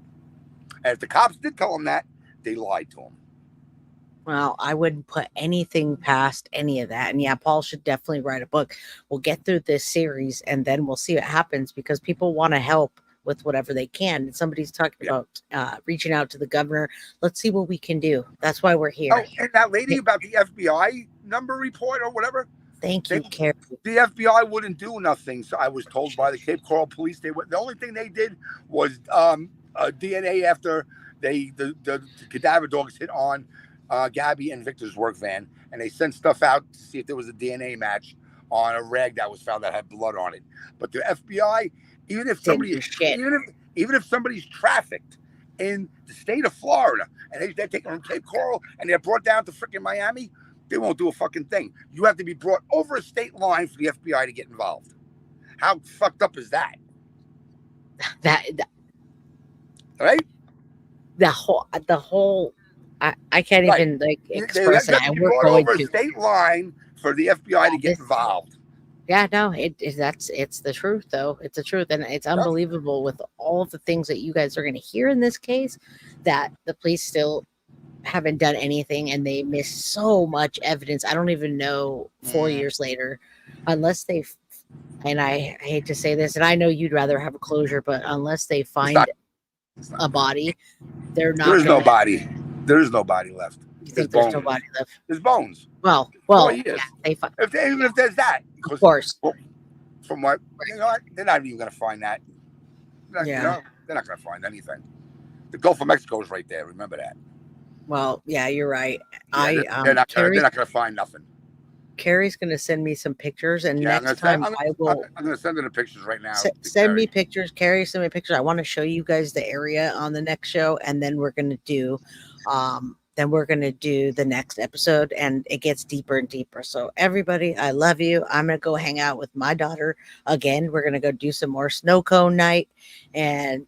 And if the cops did tell him that, they lied to him. Well, I wouldn't put anything past any of that. And Paul should definitely write a book. We'll get through this series and then we'll see what happens because people want to help with whatever they can. And somebody's talking about reaching out to the governor. Let's see what we can do. That's why we're here. Oh, and that lady about the FBI number report or whatever. Thank you, Carrie. The FBI wouldn't do nothing. So I was told by the Cape Coral police, the only thing they did was DNA after the cadaver dogs hit on Gabby and Victor's work van, and they sent stuff out to see if there was a DNA match on a rag that was found that had blood on it. But the FBI, even if somebody's trafficked in the state of Florida and they're taken from Cape Coral and they're brought down to freaking Miami, they won't do a fucking thing. You have to be brought over a state line for the FBI to get involved. How fucked up is that? Right? The whole I can't even express it. And we're going over to a state line for the FBI to get involved. Yeah, no, it's the truth though. It's the truth, and it's unbelievable with all of the things that you guys are going to hear in this case that the police still haven't done anything, and they missed so much evidence. I don't even know 4 years later, unless they. And I hate to say this, and I know you'd rather have a closure, but unless they find a body, they're not. There's no body. There is no body left. You think there's no body left? There's bones. Well, even if there's that, of course. From what they're not even going to find that. Yeah, they're not going to find anything. The Gulf of Mexico is right there. Remember that. Well, yeah, you're right. They're not going to find nothing. Carrie's going to send me some pictures, and next time I will. I'm going to send her the pictures right now. Send me pictures, Carrie. Send me pictures. I want to show you guys the area on the next show, and then we're going to do, the next episode, and it gets deeper and deeper. So everybody, I love you. I'm going to go hang out with my daughter again. We're going to go do some more snow cone night, and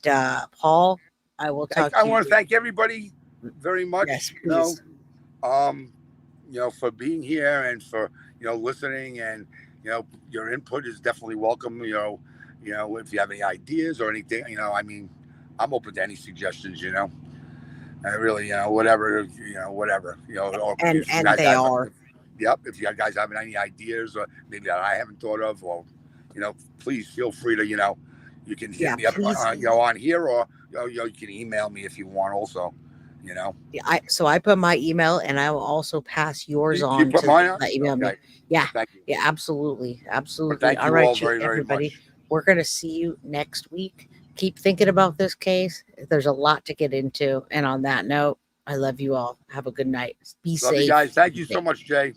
Paul, I will talk. I want to thank everybody very much. Yes, please. for being here and for, listening, and, your input is definitely welcome. If you have any ideas or anything, I'm open to any suggestions, I really, whatever, whatever, or And if you guys they have, are. Yep. If you guys have any ideas or maybe that I haven't thought of, or, please feel free to, you can hit me up, on here, or, you can email me if you want also, Yeah, so I put my email, and I will also pass yours You on put to mine on? email me. Okay. Yeah. Thank you. Yeah, absolutely. Absolutely. Thank All you right, all very, very everybody. much. We're going to see you next week. Keep thinking about this case. There's a lot to get into. And on that note, I love you all. Have a good night. Be Love safe. you guys. Thank you so much, Jay.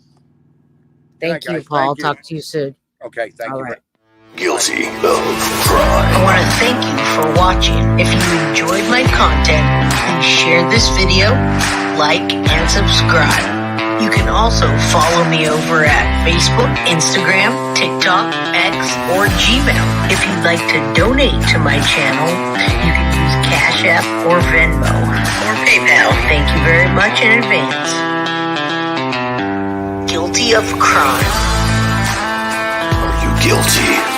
Thank Good night, you, guys. Paul. Thank you. Talk to you soon. Okay. Thank All you. right. Guilty of crime. I want to thank you for watching. If you enjoyed my content, please share this video, like, and subscribe. You can also follow me over at Facebook, Instagram, TikTok, X, or Gmail. If you'd like to donate to my channel, you can use Cash App or Venmo or PayPal. Thank you very much in advance. Guilty of crime. Are you guilty?